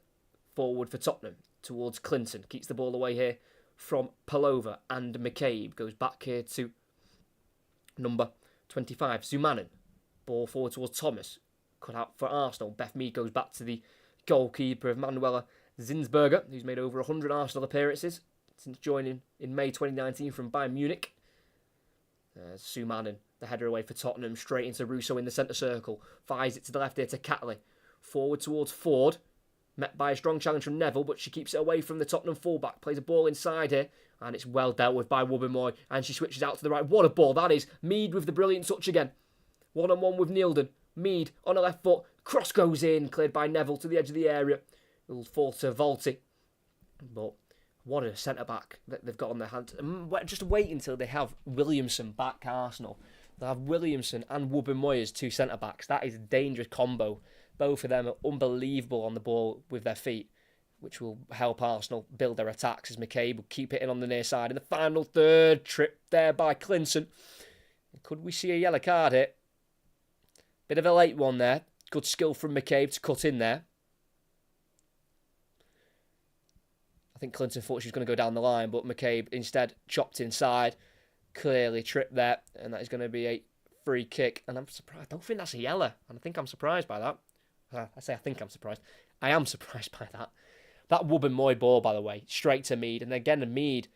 forward for Tottenham, towards Clinton. Keeps the ball away here from Palova, and McCabe goes back here to number 25, Zumanin. Ball forward towards Thomas. Cut out for Arsenal. Beth Mead goes back to the goalkeeper of Manuela Zinsberger, who's made over 100 Arsenal appearances since joining in May 2019 from Bayern Munich. Zumanin, the header away for Tottenham, straight into Russo in the centre circle. Fires it to the left here to Catley. Forward towards Ford. Met by a strong challenge from Neville, but she keeps it away from the Tottenham fullback. Plays a ball inside here, and it's well dealt with by Wubbenmoy. And she switches out to the right. What a ball that is. Mead with the brilliant touch again. One-on-one with Neildon. Mead on the left foot. Cross goes in, cleared by Neville to the edge of the area. It'll fall to Volti. But what a centre-back that they've got on their hands. Just wait until they have Williamson back, Arsenal. They'll have Williamson and Wubbenmoy as two centre-backs. That is a dangerous combo. Both of them are unbelievable on the ball with their feet, which will help Arsenal build their attacks as McCabe will keep hitting on the near side. In the final third, trip there by Clinton. Could we see a yellow card here? Bit of a late one there. Good skill from McCabe to cut in there. I think Clinton thought she was going to go down the line, but McCabe instead chopped inside. Clearly tripped there, and that is going to be a free kick. And I'm surprised. I don't think that's a yellow, and I think I'm surprised by that. I think I'm surprised. I am surprised by that. That Wubbenmoy ball, by the way, straight to Mead. And again, Mead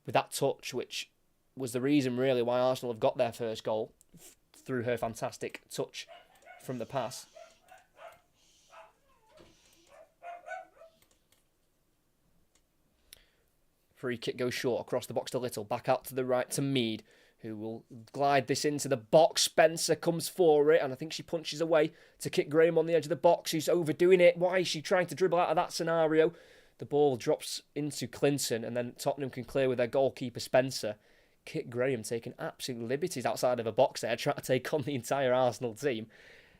with that touch, which was the reason really why Arsenal have got their first goal through her fantastic touch from the pass. Free kick goes short across the box to Little. Back out to the right to Mead, who will glide this into the box. Spencer comes for it, and I think she punches away to kick Graham on the edge of the box, who's overdoing it. Why is she trying to dribble out of that scenario? The ball drops into Clinton, and then Tottenham can clear with their goalkeeper, Spencer. Kit Graham taking absolute liberties outside of a box there, trying to take on the entire Arsenal team.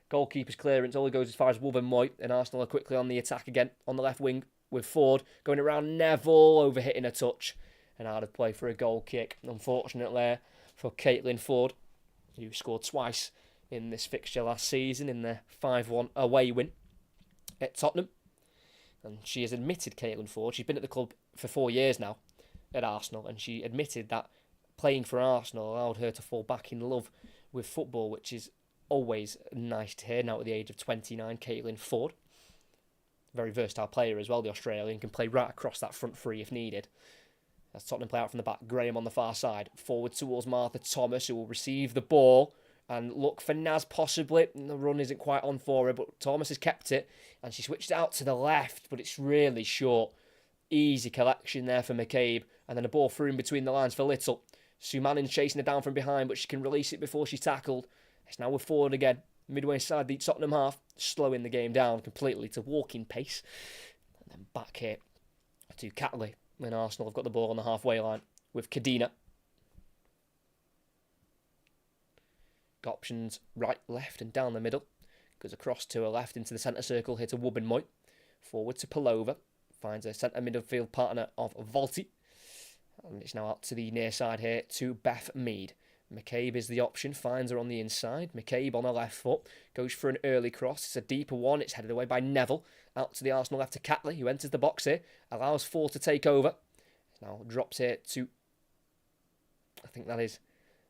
Goalkeeper's clearance only goes as far as Wubbenmoy, and Arsenal are quickly on the attack again on the left wing with Ford going around Neville, overhitting a touch, and out of play for a goal kick. Unfortunately for Caitlin Ford, who scored twice in this fixture last season in the 5-1 away win at Tottenham. And she has admitted, Caitlin Ford, she's been at the club for 4 years now at Arsenal, and she admitted that playing for Arsenal allowed her to fall back in love with football, which is always nice to hear now at the age of 29, Caitlin Ford. Very versatile player as well, the Australian, can play right across that front three if needed. As Tottenham play out from the back, Graham on the far side, forward towards Martha Thomas, who will receive the ball and look for Naz possibly. The run isn't quite on for her, but Thomas has kept it, and she switched it out to the left, but it's really short. Easy collection there for McCabe, and then a ball through in between the lines for Little. Sumanin's chasing her down from behind, but she can release it before she's tackled. It's now with Ford again, midway inside the Tottenham half, slowing the game down completely to walking pace. And then back here to Catley, when Arsenal have got the ball on the halfway line with Kadina. Got options right, left and down the middle. Goes across to her left into the centre circle here to Wubbenmoy. Forward to Palova. Finds a centre midfield partner of Volti. And it's now out to the near side here to Beth Mead. McCabe is the option, finds her on the inside. McCabe on her left foot, goes for an early cross. It's a deeper one, it's headed away by Neville. Out to the Arsenal left to Catley, who enters the box here. Allows Ford to take over. Now drops here to, I think that is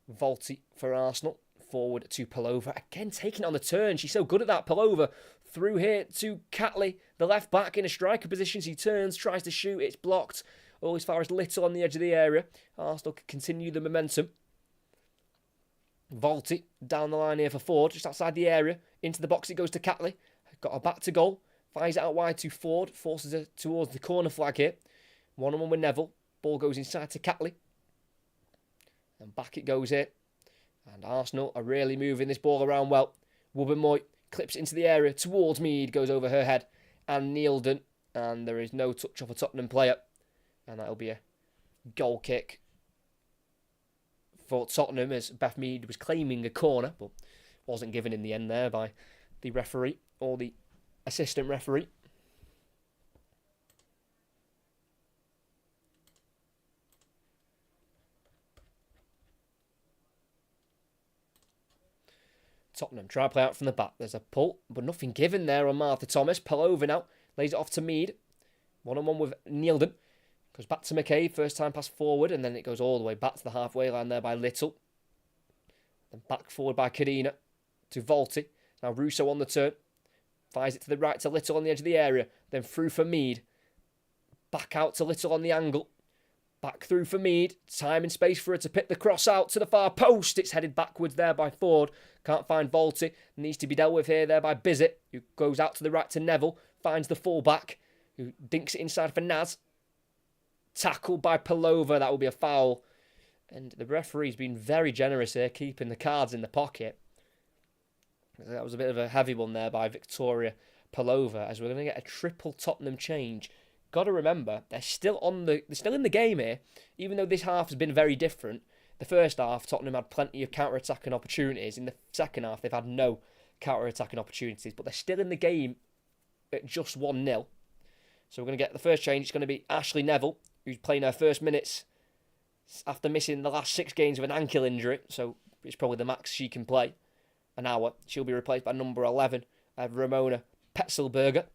Volti for Arsenal. Forward to Palova. Again, taking it on the turn. She's so good at that. Palova through here to Catley. The left back in a striker position. She turns, tries to shoot. It's blocked. All as far as Little on the edge of the area. Arsenal can continue the momentum. Volti down the line here for Ford. Just outside the area. Into the box it goes to Catley. Got her back to goal. Fires it out wide to Ford. Forces her towards the corner flag here. 1-on-1 with Neville. Ball goes inside to Catley. And back it goes here. And Arsenal are really moving this ball around well. Wubben-Moy clips into the area towards Mead. Goes over her head. And Neildon. And there is no touch off a Tottenham player. And that'll be a goal kick for Tottenham, as Beth Mead was claiming a corner, but wasn't given in the end there by the referee or the assistant referee. Tottenham try to play out from the back. There's a pull, but nothing given there on Martha Thomas. Palova now lays it off to Mead. 1-on-1 with Neildon. Goes back to McCabe, first time pass forward, and then it goes all the way back to the halfway line there by Little. Then back forward by Cadena to Volti. Now Russo on the turn. Fires it to the right to Little on the edge of the area. Then through for Mead. Back out to Little on the angle. Back through for Mead. Time and space for her to pick the cross out to the far post. It's headed backwards there by Ford. Can't find Volti. Needs to be dealt with here there by Bizet, who goes out to the right to Neville. Finds the full-back, who dinks it inside for Naz. Tackled by Palova. That will be a foul. And the referee's been very generous here, keeping the cards in the pocket. That was a bit of a heavy one there by Victoria Palova, as we're going to get a triple Tottenham change. Got to remember, they're still in the game here, even though this half has been very different. The first half, Tottenham had plenty of counter-attacking opportunities. In the second half, they've had no counter-attacking opportunities, but they're still in the game at just 1-0. So we're going to get the first change. It's going to be Ashley Neville, who's playing her first minutes after missing the last 6 games of an ankle injury. So it's probably the max she can play, an hour. She'll be replaced by number 11, Ramona Petzelberger,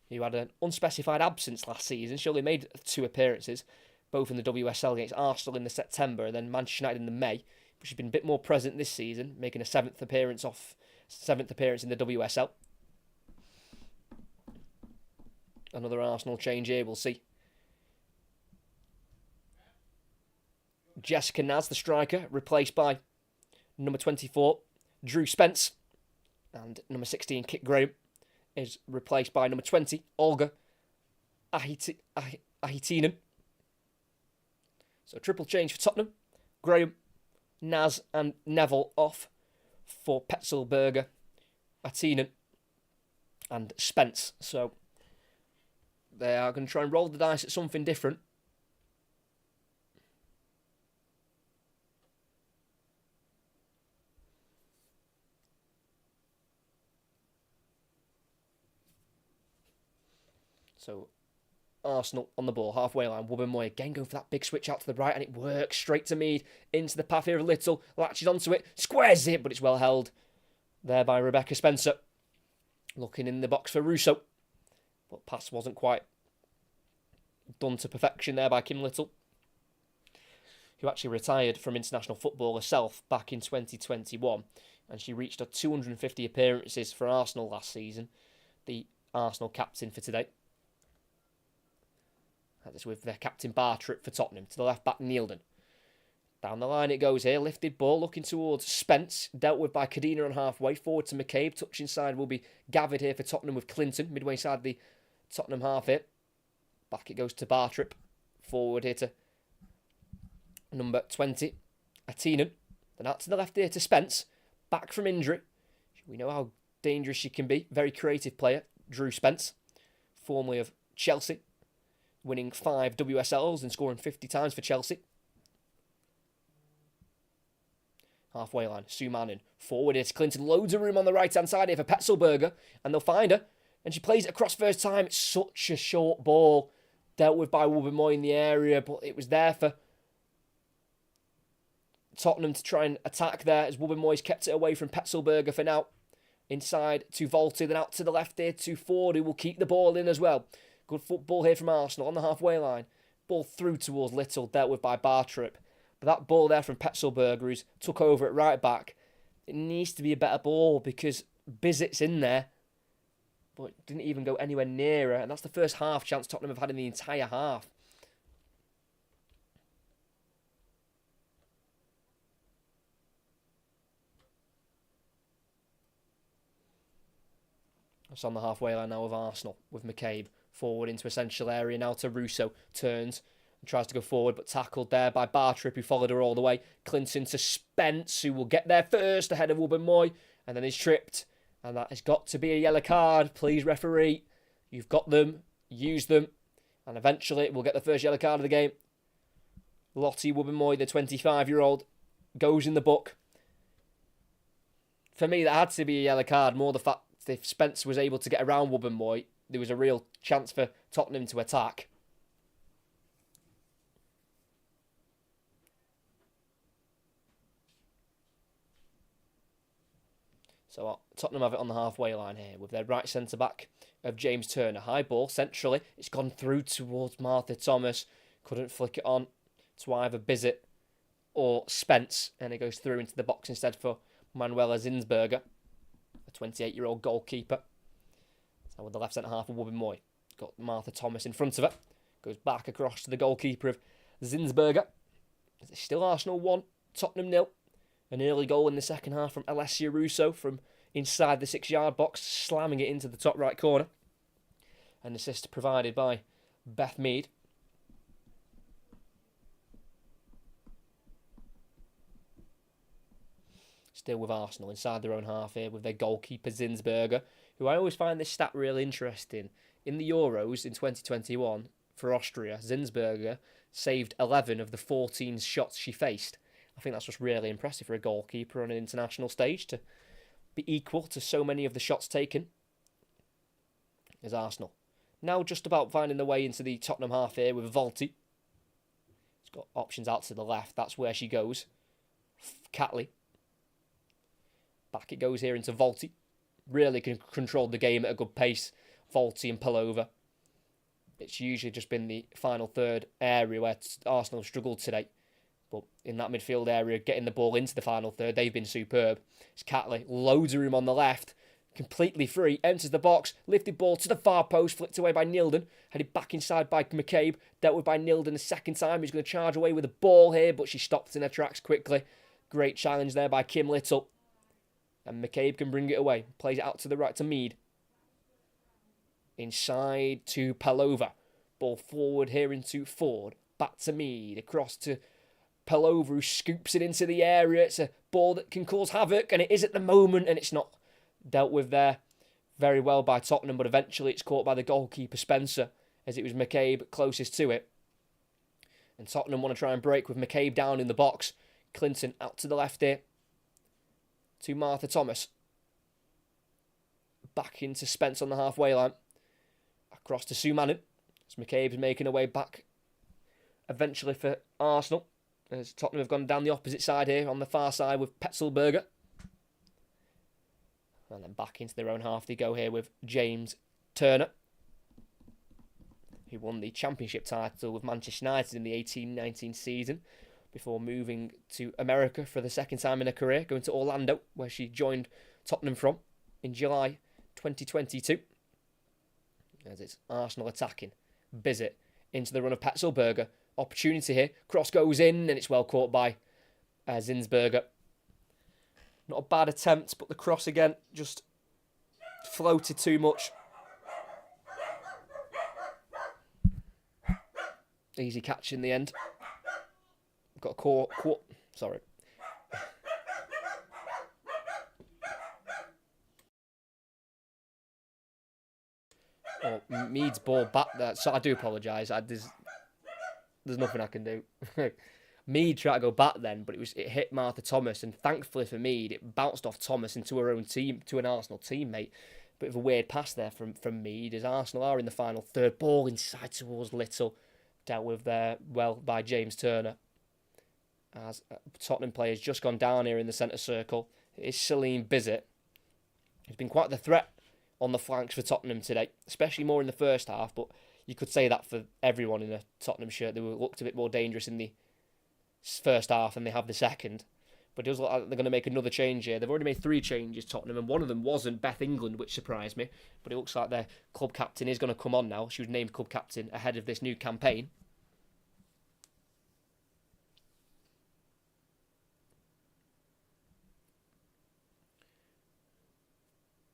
who had an unspecified absence last season. She only made 2 appearances, both in the WSL against Arsenal in the September and then Manchester United in the May. But she's been a bit more present this season, making a 7th appearance in the WSL. Another Arsenal change here, we'll see. Jessica Naz, the striker, replaced by number 24, Drew Spence. And number 16, Kit Graham, is replaced by number 20, Olga Ahitinen. So triple change for Tottenham. Graham, Naz and Neville off for Petzelberger, Ahitinen and Spence. So they are going to try and roll the dice at something different. So Arsenal on the ball, halfway line. Wubben-Moy again going for that big switch out to the right, and it works straight to Mead. Into the path here of Little. Latches onto it. Squares it, but it's well held there by Rebecca Spencer. Looking in the box for Russo. But pass wasn't quite done to perfection there by Kim Little, who actually retired from international football herself back in 2021. And she reached her 250 appearances for Arsenal last season. The Arsenal captain for today. That is with their captain Bartrip for Tottenham. To the left back, Neildon. Down the line it goes here. Lifted ball looking towards Spence. Dealt with by Cadena on halfway. Forward to McCabe. Touch inside will be gathered here for Tottenham with Clinton. Midway side the Tottenham half here. Back it goes to Bartrip. Forward here to number 20, Ahitinen. Then out to the left here to Spence. Back from injury. We know how dangerous she can be. Very creative player. Drew Spence. Formerly of Chelsea. Winning 5 WSLs and scoring 50 times for Chelsea. Halfway line, Sumanin. Forward here to Clinton. Loads of room on the right-hand side here for Petzelberger. And they'll find her. And she plays it across first time. It's such a short ball. Dealt with by Wubben-Moy in the area. But it was there for Tottenham to try and attack there, as Wubben-Moy's kept it away from Petzelberger for now. Inside to Volti. Then out to the left here to Ford, who will keep the ball in as well. Good football here from Arsenal on the halfway line. Ball through towards Little, dealt with by Bartrip. But that ball there from Petzelberger, who's took over at right back, It needs to be a better ball because Bizzett's in there, but it didn't even go anywhere near her. And that's the first half chance Tottenham have had in the entire half. It's on the halfway line now of Arsenal with McCabe. Forward into a central area now to Russo. Turns and tries to go forward, but tackled there by Bartrip, who followed her all the way. Clinton to Spence, who will get there first ahead of Wubben-Moy, and then is tripped. And that has got to be a yellow card. Please, referee. You've got them. Use them. And eventually we'll get the first yellow card of the game. Lottie Wubben-Moy, the 25-year-old, goes in the book. For me, that had to be a yellow card. More the fact that if Spence was able to get around Wubben-Moy, there was a real chance for Tottenham to attack. So Tottenham have it on the halfway line here with their right centre-back of James Turner. High ball centrally. It's gone through towards Martha Thomas. Couldn't flick it on to either Bizet or Spence. And it goes through into the box instead for Manuela Zinsberger, a 28-year-old goalkeeper. So with the left centre-half of Wubben-Moy. Got Martha Thomas in front of her. Goes back across to the goalkeeper of Zinsberger. It's still Arsenal 1, Tottenham 0. An early goal in the second half from Alessia Russo from inside the 6-yard box, slamming it into the top right corner. An assist provided by Beth Mead. Still with Arsenal inside their own half here with their goalkeeper Zinsberger, who I always find this stat really interesting. In the Euros in 2021 for Austria, Zinsberger saved 11 of the 14 shots she faced. I think that's just really impressive for a goalkeeper on an international stage to be equal to so many of the shots taken. Is Arsenal. Now just about finding the way into the Tottenham half here with Volti. He's got options out to the left. That's where she goes. Catley. Back it goes here into Volti. Really controlled the game at a good pace. Volti and Pelova. It's usually just been the final third area where Arsenal have struggled today. But in that midfield area, getting the ball into the final third, they've been superb. It's Catley, loads of room on the left, completely free, enters the box, lifted ball to the far post, flicked away by Nilden, headed back inside by McCabe, dealt with by Nilden a second time. He's going to charge away with the ball here, but she stopped in her tracks quickly. Great challenge there by Kim Little. And McCabe can bring it away, plays it out to the right to Mead. Inside to Pelova. Ball forward here into Ford. Back to Mead, across to Pelova, who scoops it into the area. It's a ball that can cause havoc, and it is at the moment, and it's not dealt with there very well by Tottenham, but eventually it's caught by the goalkeeper Spencer, as it was McCabe closest to it. And Tottenham want to try and break with McCabe down in the box. Clinton out to the left here to Martha Thomas. Back into Spence on the halfway line. Across to Sumanen, as McCabe's making her way back eventually for Arsenal. As Tottenham have gone down the opposite side here on the far side with Petzelberger. And then back into their own half they go here with James Turner, who won the championship title with Manchester United in the 18-19 season before moving to America for the second time in her career, going to Orlando, where she joined Tottenham from in July 2022. As it's Arsenal attacking. Bizet into the run of Petzelberger. Opportunity here. Cross goes in and it's well caught by Zinsberger. Not a bad attempt, but the cross again just floated too much. Easy catch in the end. Got a court. Sorry. Oh, Mead's ball back there. So I do apologise. There's nothing I can do. Mead tried to go back then, but it hit Martha Thomas, and thankfully for Mead, it bounced off Thomas into her own team, to an Arsenal teammate. Bit of a weird pass there from Mead, as Arsenal are in the final third. Ball inside towards Little, dealt with there well by James Turner. As Tottenham players just gone down here in the centre circle, it is Celine Bizet. He's been quite the threat on the flanks for Tottenham today, especially more in the first half, but you could say that for everyone in a Tottenham shirt. They looked a bit more dangerous in the first half than they have the second. But it does look like they're going to make another change here. They've already made 3 changes, Tottenham, and one of them wasn't Beth England, which surprised me. But it looks like their club captain is going to come on now. She was named club captain ahead of this new campaign.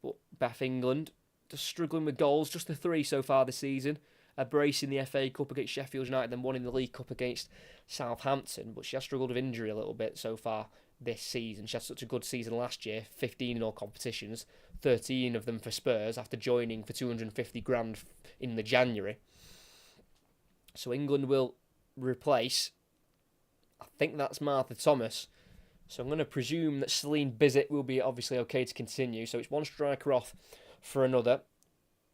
But Beth England just struggling with goals, just the 3 so far this season. A brace in the FA Cup against Sheffield United, then one in the League Cup against Southampton. But she has struggled with injury a little bit so far this season. She had such a good season last year, 15 in all competitions, 13 of them for Spurs after joining for 250 grand in the January. So England will replace, I think that's Martha Thomas. So I'm going to presume that Celine Bizet will be obviously okay to continue. So it's one striker off for another.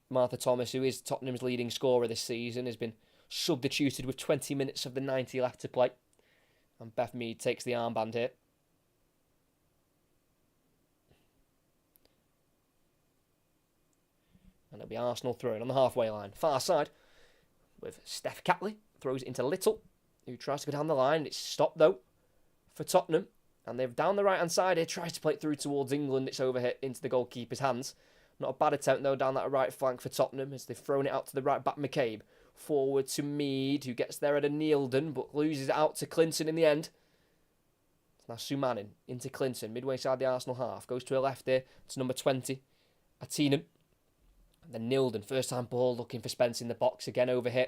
Martha Thomas, who is Tottenham's leading scorer this season, has been substituted with 20 minutes of the 90 left to play. And Beth Mead takes the armband here. And it'll be Arsenal throwing on the halfway line. Far side with Steph Catley. Throws it into Little, who tries to go down the line. It's stopped, though, for Tottenham. And they've down the right-hand side here. Tries to play it through towards England. It's overhit into the goalkeeper's hands. Not a bad attempt, though, down that right flank for Tottenham as they've thrown it out to the right back, McCabe. Forward to Mead, who gets there at a Neildon, but loses it out to Clinton in the end. It's now Sumanin into Clinton, midway side the Arsenal half. Goes to her left here. It's number 20, Atinen. And then Neildon, first time ball, looking for Spence in the box. Again, overhit.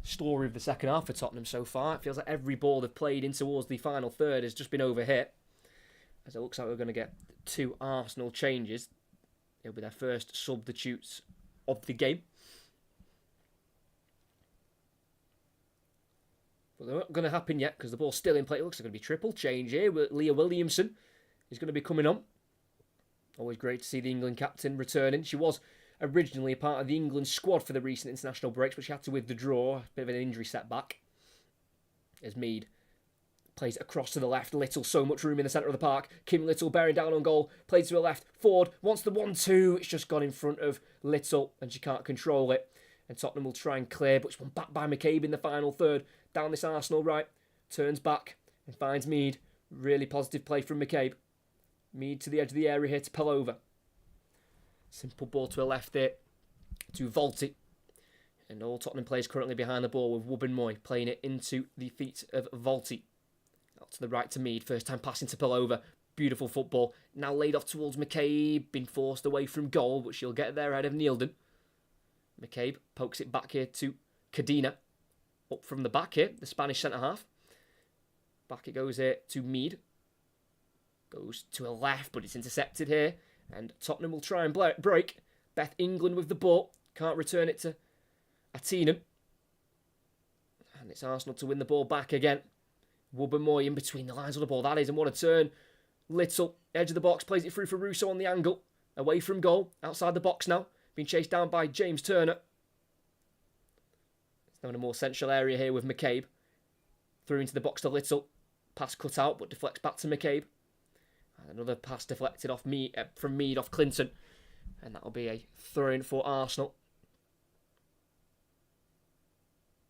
Story of the second half for Tottenham so far. It feels like every ball they've played in towards the final third has just been overhit. As it looks like we're going to get 2 Arsenal changes. It'll be their first substitutes of the game. But they're not going to happen yet because the ball's still in play. It looks like it's going to be triple change here. Leah Williamson is going to be coming on. Always great to see the England captain returning. She was originally a part of the England squad for the recent international breaks, but she had to withdraw. A bit of an injury setback. As Mead plays it across to the left. Little, so much room in the centre of the park. Kim Little bearing down on goal. Plays to her left. Ford wants the 1-2. It's just gone in front of Little and she can't control it. And Tottenham will try and clear, but it's one back by McCabe in the final third. Down this Arsenal right. Turns back and finds Mead. Really positive play from McCabe. Mead to the edge of the area here to pull over. Simple ball to her left there to Volti. And all Tottenham players currently behind the ball with Wubben-Moy playing it into the feet of Volti. Out to the right to Mead. First time passing to Pullover. Beautiful football. Now laid off towards McCabe. Been forced away from goal, but she'll get there ahead of Neildon. McCabe pokes it back here to Cadena. Up from the back here, the Spanish centre-half. Back it goes here to Mead. Goes to a left, but it's intercepted here. And Tottenham will try and break. Beth England with the ball. Can't return it to Atinen. And it's Arsenal to win the ball back again. Wubben-Moy in between the lines of the ball. That is, and what a turn. Little, edge of the box, plays it through for Russo on the angle. Away from goal, outside the box now. Being chased down by James Turner. It's now in a more central area here with McCabe. Through into the box to Little. Pass cut out, but deflects back to McCabe. And another pass deflected off from Mead off Clinton. And that'll be a throw-in for Arsenal.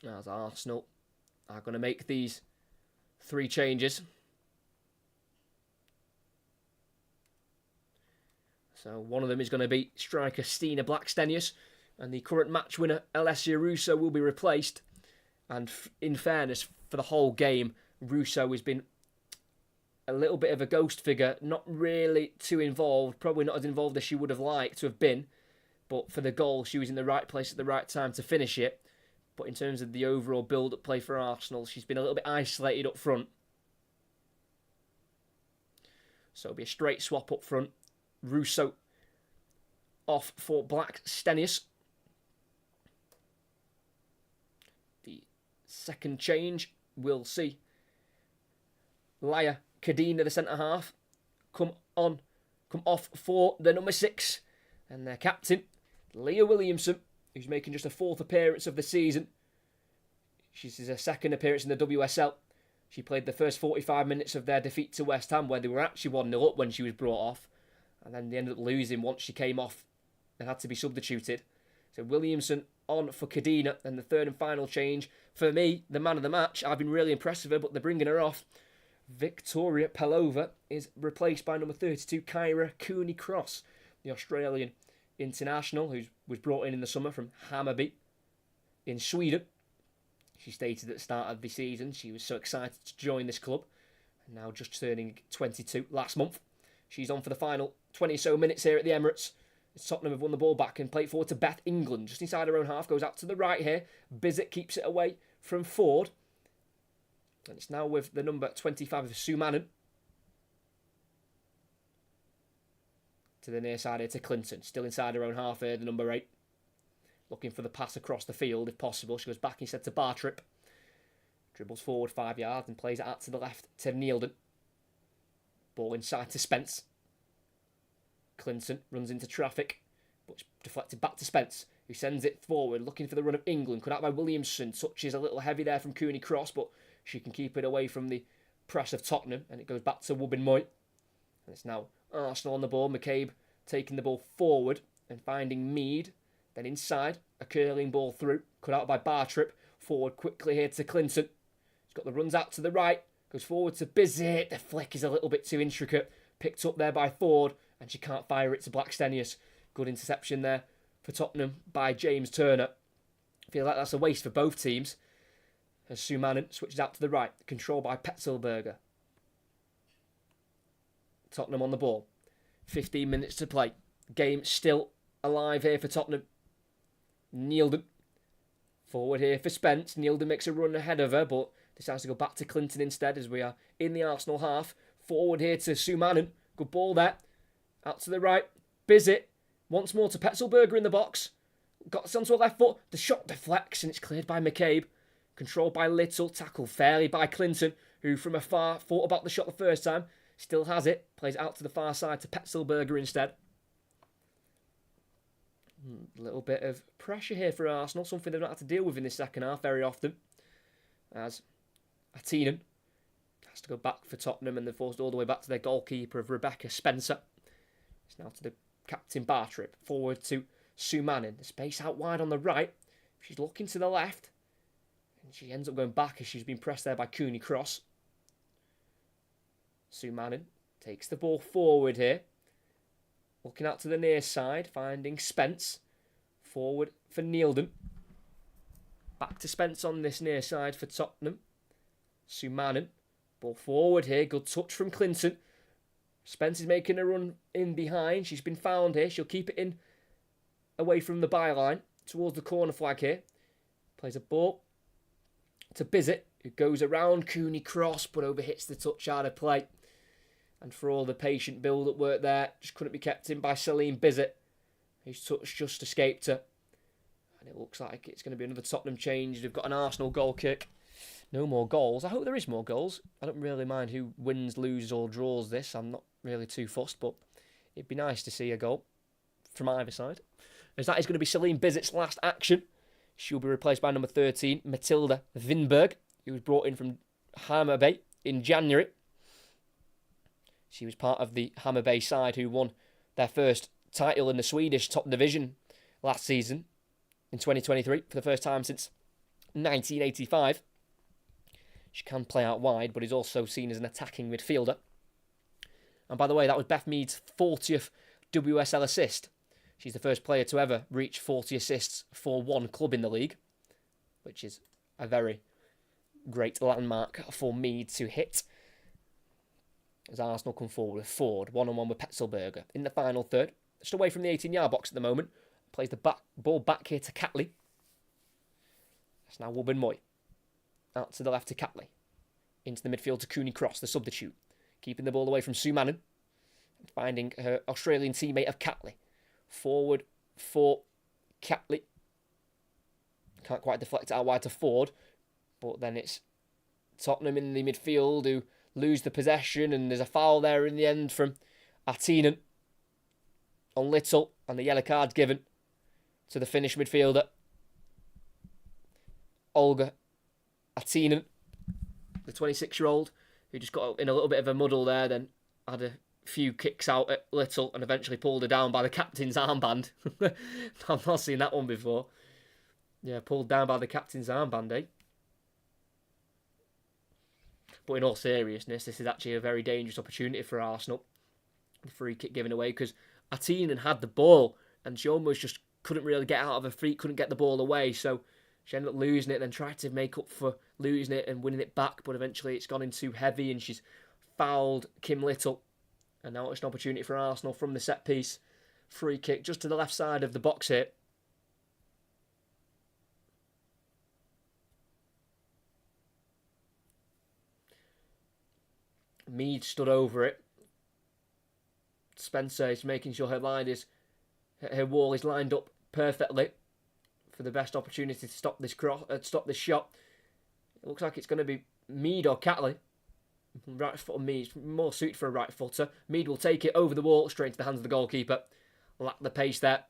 As Arsenal are going to make these 3 changes. So one of them is going to be striker Stina Blackstenius, and the current match winner Alessia Russo will be replaced. And in fairness, for the whole game, Russo has been a little bit of a ghost figure, not really too involved, probably not as involved as she would have liked to have been, but for the goal she was in the right place at the right time to finish it. But in terms of the overall build-up play for Arsenal, she's been a little bit isolated up front. So it'll be a straight swap up front. Russo off for Blackstenius. The second change, we'll see Laia Cadena, the centre-half, come off for the number 6. And their captain, Leah Williamson, who's making just a 4th appearance of the season. She's her 2nd appearance in the WSL. She played the first 45 minutes of their defeat to West Ham, where they were actually 1-0 up when she was brought off. And then they ended up losing once she came off and had to be substituted. So Williamson on for Cadena, and the third and final change. For me, the man of the match. I've been really impressed with her, but they're bringing her off. Victoria Pelova is replaced by number 32, Kyra Cooney-Cross, the Australian international who was brought in the summer from Hammarby in Sweden. She stated at the start of the season she was so excited to join this club, and now just turning 22 last month. She's on for the final 20 or so minutes here at the Emirates. Tottenham have won the ball back and play it forward to Beth England. Just inside her own half, goes out to the right here. Bizet keeps it away from Ford. And it's now with the number 25 of Sumanen. To the near side here to Clinton. Still inside her own half here, the number 8. Looking for the pass across the field if possible. She goes back instead to Bartrip. Dribbles forward 5 yards and plays it out to the left to Neilden. Ball inside to Spence. Clinton runs into traffic, but it's deflected back to Spence, who sends it forward, looking for the run of England. Cut out by Williamson. Touches a little heavy there from Cooney-Cross, but she can keep it away from the press of Tottenham, and it goes back to Wubben-Moy. And it's now Arsenal on the ball. McCabe taking the ball forward and finding Mead. Then inside, a curling ball through, cut out by Bartrip. Forward quickly here to Clinton. He's got the runs out to the right, goes forward to Bizet. The flick is a little bit too intricate. Picked up there by Ford, and she can't fire it to Blackstenius. Good interception there for Tottenham by James Turner. I feel like that's a waste for both teams. As Sumanen switches out to the right, controlled by Petzelberger. Tottenham on the ball. 15 minutes to play. Game still alive here for Tottenham. Neilden. Forward here for Spence. Neilden makes a run ahead of her, but decides to go back to Clinton instead as we are in the Arsenal half. Forward here to Sumanen. Good ball there. Out to the right. Bizet. Once more to Petzelberger in the box. Got onto her left foot. The shot deflects and it's cleared by McCabe. Controlled by Little. Tackled fairly by Clinton, who from afar thought about the shot the first time. Still has it. Plays it out to the far side to Petzelberger instead. A little bit of pressure here for Arsenal. Something they've not had to deal with in this second half very often. As Atinen has to go back for Tottenham and they're forced all the way back to their goalkeeper of Rebecca Spencer. It's now to the captain Bartrip. Forward to Sumanen. The space out wide on the right. She's looking to the left. And she ends up going back as she's been pressed there by Cooney-Cross. Sumanen takes the ball forward here. Looking out to the near side. Finding Spence. Forward for Neilden. Back to Spence on this near side for Tottenham. Sumanen. Ball forward here. Good touch from Clinton. Spence is making a run in behind. She's been found here. She'll keep it in away from the byline towards the corner flag here. Plays a ball to Bizet, who goes around Cooney-Cross but overhits the touch out of play. And for all the patient build-up work there, just couldn't be kept in by Celine Bizet, whose touch just escaped her. And it looks like it's going to be another Tottenham change. They've got an Arsenal goal kick. No more goals. I hope there is more goals. I don't really mind who wins, loses or draws this. I'm not really too fussed, but it'd be nice to see a goal from either side. As that is going to be Celine Bizet's last action. She'll be replaced by number 13, Matilda Winberg, who was brought in from Hammarby in January. She was part of the Hammarby side who won their first title in the Swedish top division last season in 2023 for the first time since 1985. She can play out wide, but is also seen as an attacking midfielder. And by the way, that was Beth Mead's 40th WSL assist. She's the first player to ever reach 40 assists for one club in the league, which is a very great landmark for Mead to hit. As Arsenal come forward with Ford, one-on-one with Petzelberger. In the final third, just away from the 18-yard box at the moment, plays the ball back here to Catley. That's now Wubben-Moy. Out to the left to Catley. Into the midfield to Cooney-Cross, the substitute. Keeping the ball away from Sumanen. Finding her Australian teammate of Catley. Forward for Catley. Can't quite deflect it out wide to Ford. But then it's Tottenham in the midfield who lose the possession. And there's a foul there in the end from Atinen on Little. And the yellow card's given to the Finnish midfielder, Olga Atinen, the 26-year-old, who just got in a little bit of a muddle there, then had a few kicks out at Little and eventually pulled her down by the captain's armband. I've not seen that one before. Yeah, pulled down by the captain's armband, eh? But in all seriousness, this is actually a very dangerous opportunity for Arsenal. The free kick given away because Atinen had the ball and she almost just couldn't really get out of her feet, couldn't get the ball away. So she ended up losing it, then tried to make up for losing it and winning it back. But eventually it's gone in too heavy and she's fouled Kim Little. And now it's an opportunity for Arsenal from the set piece. Free kick just to the left side of the box here. Mead stood over it. Spencer is making sure her wall is lined up perfectly for the best opportunity to stop this shot. It looks like it's going to be Mead or Catley. Right foot of Mead, more suited for a right footer. Mead will take it over the wall, straight into the hands of the goalkeeper. Lack the pace there.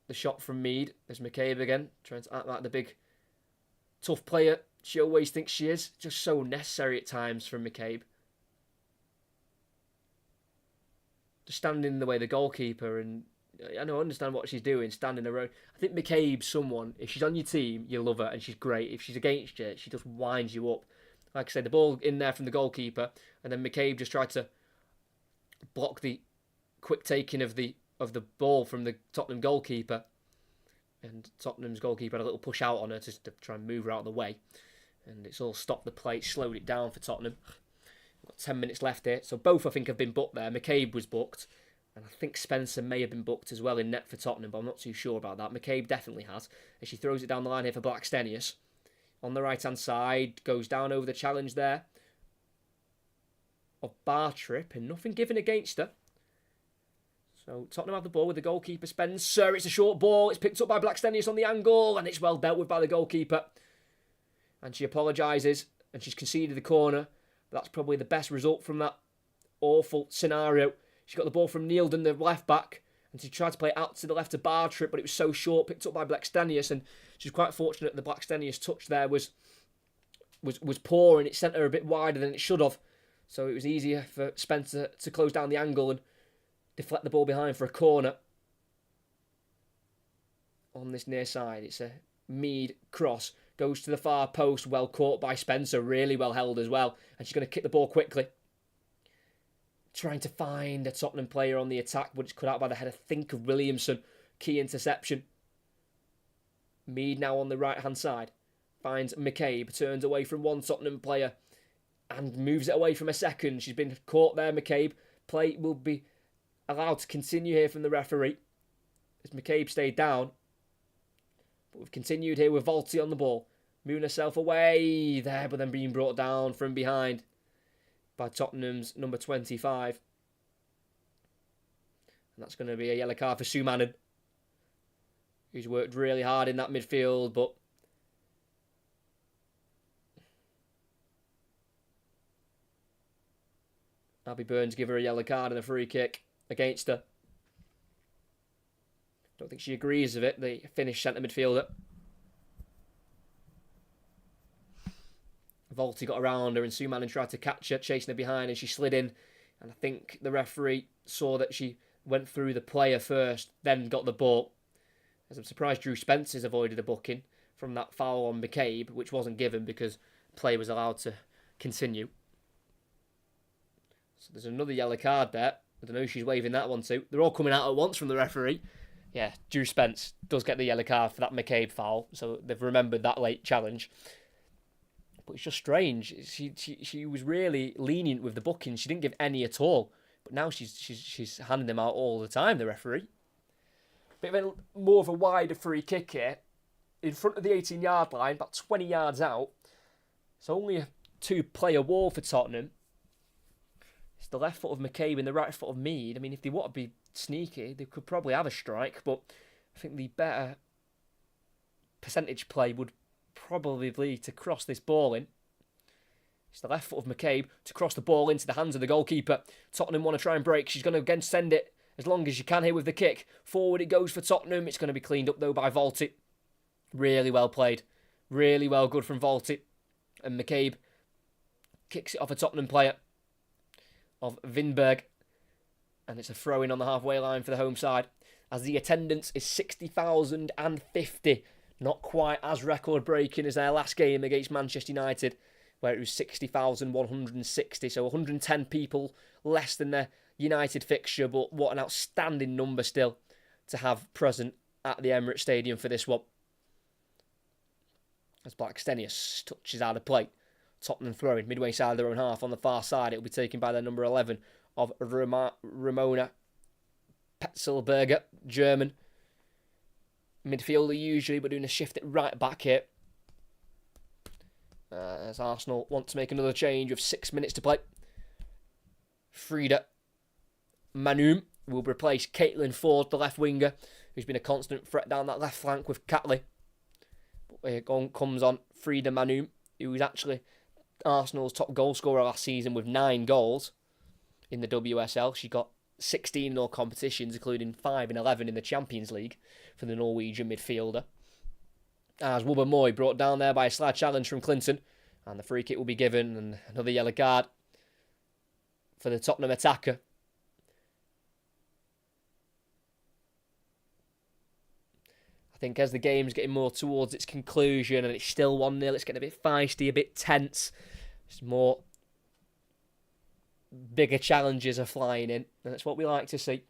The shot from Mead. There's McCabe again, trying to act like the big, tough player she always thinks she is. Just so necessary at times from McCabe. Just standing in the way of the goalkeeper, and I understand what she's doing, standing around. I think McCabe's someone, if she's on your team, you love her, and she's great. If she's against you, she just winds you up. Like I said, the ball in there from the goalkeeper, and then McCabe just tried to block the quick taking of the ball from the Tottenham goalkeeper. And Tottenham's goalkeeper had a little push out on her to try and move her out of the way. And it's all stopped the play, slowed it down for Tottenham. We've got 10 minutes left here. So both, I think, have been booked there. McCabe was booked. And I think Spencer may have been booked as well in net for Tottenham, but I'm not too sure about that. McCabe definitely has. As she throws it down the line here for Blackstenius. On the right-hand side, goes down over the challenge there of Bartrip, and nothing given against her. So Tottenham have the ball with the goalkeeper, Spencer. It's a short ball. It's picked up by Blackstenius on the angle, and it's well dealt with by the goalkeeper. And she apologises, and she's conceded the corner. But that's probably the best result from that awful scenario. She got the ball from Neildon, the left back, and she tried to play it out to the left of Bartrip, but it was so short, picked up by Blackstenius, and she's quite fortunate the Blackstenius touch there was poor, and it sent her a bit wider than it should have. So it was easier for Spencer to close down the angle and deflect the ball behind for a corner. On this near side, it's a Mead cross. Goes to the far post, well caught by Spencer, really well held as well. And she's going to kick the ball quickly. Trying to find a Tottenham player on the attack, but it's cut out by the head, I think, of Williamson. Key interception. Mead now on the right-hand side. Finds McCabe, turns away from one Tottenham player and moves it away from a second. She's been caught there, McCabe. Play will be allowed to continue here from the referee as McCabe stayed down. But we've continued here with Volti on the ball. Moving herself away there, but then being brought down from behind by Tottenham's number 25. And that's going to be a yellow card for Sumanen, who's worked really hard in that midfield, but Abby Burns give her a yellow card and a free kick against her. Don't think she agrees with it, the Finnish centre midfielder. Volti got around her and Sumanen tried to catch her, chasing her behind, and she slid in. And I think the referee saw that she went through the player first, then got the ball. As I'm surprised Drew Spencer's avoided a booking from that foul on McCabe, which wasn't given because play was allowed to continue. So there's another yellow card there. I don't know who she's waving that one to. They're all coming out at once from the referee. Yeah, Drew Spence does get the yellow card for that McCabe foul, so they've remembered that late challenge. But it's just strange. She was really lenient with the booking. She didn't give any at all. But now she's handing them out all the time, the referee. Bit of more of a wider free kick here. In front of the 18-yard line, about 20 yards out. It's only a two-player wall for Tottenham. It's the left foot of McCabe and the right foot of Mead. I mean, if they want to be sneaky, they could probably have a strike. But I think the better percentage play would probably be to cross this ball in. It's the left foot of McCabe to cross the ball into the hands of the goalkeeper. Tottenham want to try and break. She's going to again send it as long as she can here with the kick. Forward it goes for Tottenham. It's going to be cleaned up though by Volti. Really well played. Really well good from Volti. And McCabe kicks it off a Tottenham player of Vinberg. And it's a throw-in on the halfway line for the home side. As the attendance is 60,050. Not quite as record-breaking as their last game against Manchester United. where it was 60,160, so 110 people less than their United fixture, but what an outstanding number still to have present at the Emirates Stadium for this one. As Blackstenius touches out of play. Tottenham throwing midway side of their own half on the far side. It will be taken by the number 11 of Ramona Petzelberger, German midfielder usually, but doing a shift at right back here. As Arsenal want to make another change with 6 minutes to play. Frida Manum will replace Caitlin Ford, the left winger, who's been a constant threat down that left flank with Catley. But here comes on Frida Manum, who was actually Arsenal's top goal scorer last season with 9 goals in the WSL. She got 16 in all competitions, including 5 and 11 in the Champions League for the Norwegian midfielder. As Wubben-Moy brought down there by a slide challenge from Clinton, and the free kick will be given, and another yellow card for the Tottenham attacker. I think as the game's getting more towards its conclusion and it's still 1-0, it's getting a bit feisty, a bit tense. It's more bigger challenges are flying in, and that's what we like to see.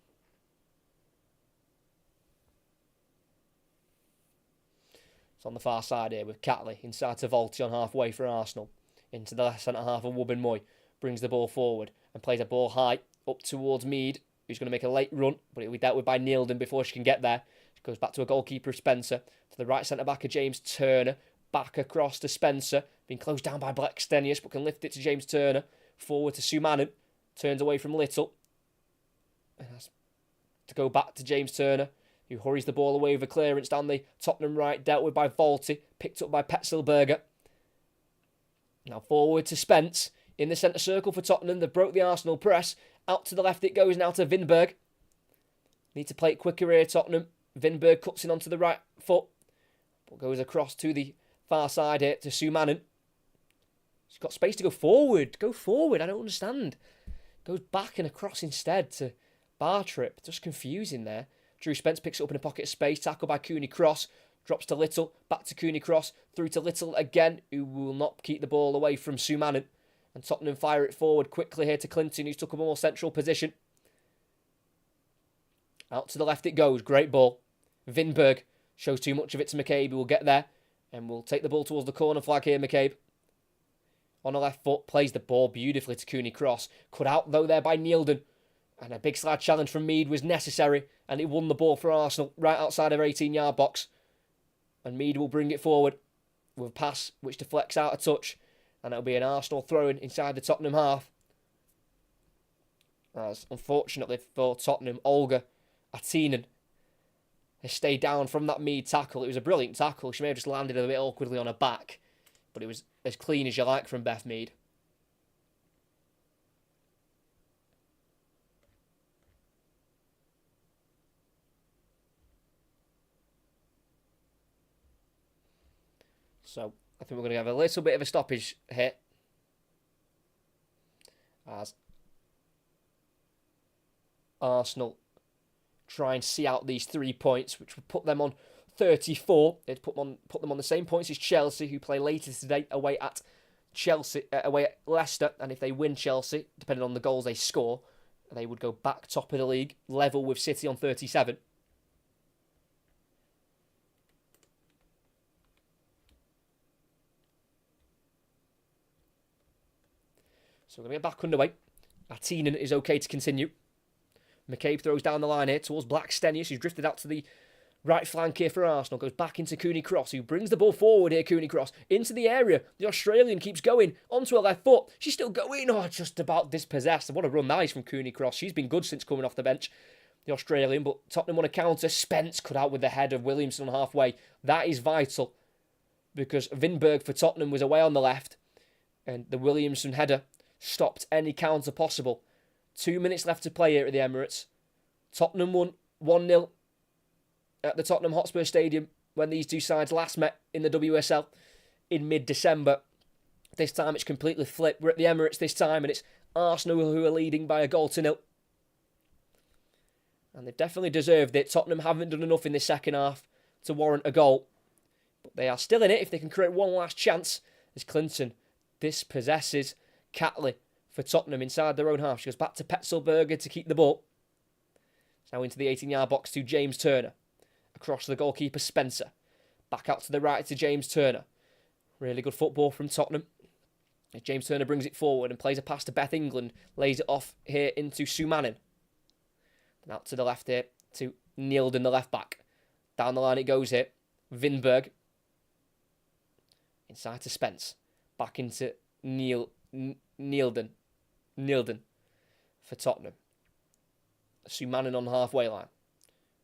It's on the far side here with Catley inside to Volti on halfway for Arsenal. Into the left centre half of Wubben-Moy. Brings the ball forward and plays a ball high up towards Mead, who's going to make a late run, but it'll be dealt with by Neildon before she can get there. Goes back to a goalkeeper of Spencer. To the right centre-back of James Turner. Back across to Spencer. Being closed down by Blackstenius, but can lift it to James Turner. Forward to Sumanen. Turns away from Little. And has to go back to James Turner, who hurries the ball away with a clearance down the Tottenham right. Dealt with by Volti. Picked up by Petzelberger. Now forward to Spence. In the centre circle for Tottenham. They broke the Arsenal press. Out to the left it goes now to Vinberg. Need to play it quicker here, Tottenham. Vinberg cuts in onto the right foot, but goes across to the far side here to Sumanen. She's got space to go forward. Go forward, I don't understand. Goes back and across instead to Bartrip. Just confusing there. Drew Spence picks it up in a pocket of space. Tackled by Cooney Cross. Drops to Little. Back to Cooney Cross. Through to Little again, who will not keep the ball away from Sumanen. And Tottenham fire it forward quickly here to Clinton, who's took a more central position. Out to the left it goes. Great ball. Vinberg shows too much of it to McCabe, who will get there and will take the ball towards the corner flag here, McCabe. On the left foot, plays the ball beautifully to Cooney Cross. Cut out, though, there by Neildon. And a big slide challenge from Mead was necessary, and it won the ball for Arsenal right outside of 18-yard box. And Mead will bring it forward with a pass which deflects out a touch, and it'll be an Arsenal throw-in inside the Tottenham half. As, unfortunately for Tottenham, Olga Atinen has stayed down from that Mead tackle. It was a brilliant tackle. She may have just landed a bit awkwardly on her back, but it was as clean as you like from Beth Mead. So I think we're going to have a little bit of a stoppage here, as Arsenal try and see out these 3 points, which would put them on 34. They'd put them on the same points as Chelsea, who play later today away at Leicester. And if they win Chelsea, depending on the goals they score, they would go back top of the league, level with City on 37. So we're going to get back underway. Atinen is okay to continue. McCabe throws down the line here towards Blackstenius, who's drifted out to the right flank here for Arsenal. Goes back into Cooney Cross, who brings the ball forward here, Cooney Cross, into the area. The Australian keeps going onto her left foot. She's still going. Oh, just about dispossessed. What a run that is from Cooney Cross. She's been good since coming off the bench, the Australian, but Tottenham want a counter. Spence cut out with the head of Williamson halfway. That is vital, because Vinberg for Tottenham was away on the left, and the Williamson header stopped any counter possible. 2 minutes left to play here at the Emirates. Tottenham won 1-0 at the Tottenham Hotspur Stadium when these two sides last met in the WSL in mid-December. This time it's completely flipped. We're at the Emirates this time, and it's Arsenal who are leading by a 0-0. And they've definitely deserved it. Tottenham haven't done enough in this second half to warrant a goal, but they are still in it if they can create one last chance, as Clinton dispossesses Catley for Tottenham inside their own half. She goes back to Petzelberger to keep the ball. It's now into the 18-yard box to James Turner. Across to the goalkeeper Spencer. Back out to the right to James Turner. Really good football from Tottenham. James Turner brings it forward and plays a pass to Beth England. Lays it off here into Sue Manning. And out to the left here to Nielden, the left back. Down the line it goes here. Vinberg. Inside to Spence. Back into Nielden for Tottenham. Sue Manning on the halfway line.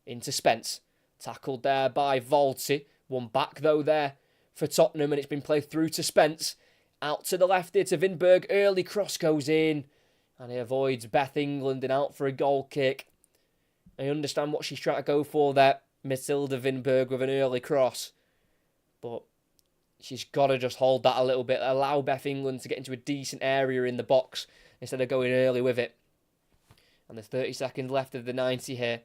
Into Spence. Tackled there by Volti. One back though there for Tottenham, and it's been played through to Spence. Out to the left here to Vinberg. Early cross goes in. And he avoids Beth England and out for a goal kick. I understand what she's trying to go for there. Matilda Vinberg with an early cross. But she's got to just hold that a little bit. Allow Beth England to get into a decent area in the box instead of going early with it. And there's 30 seconds left of the 90 here.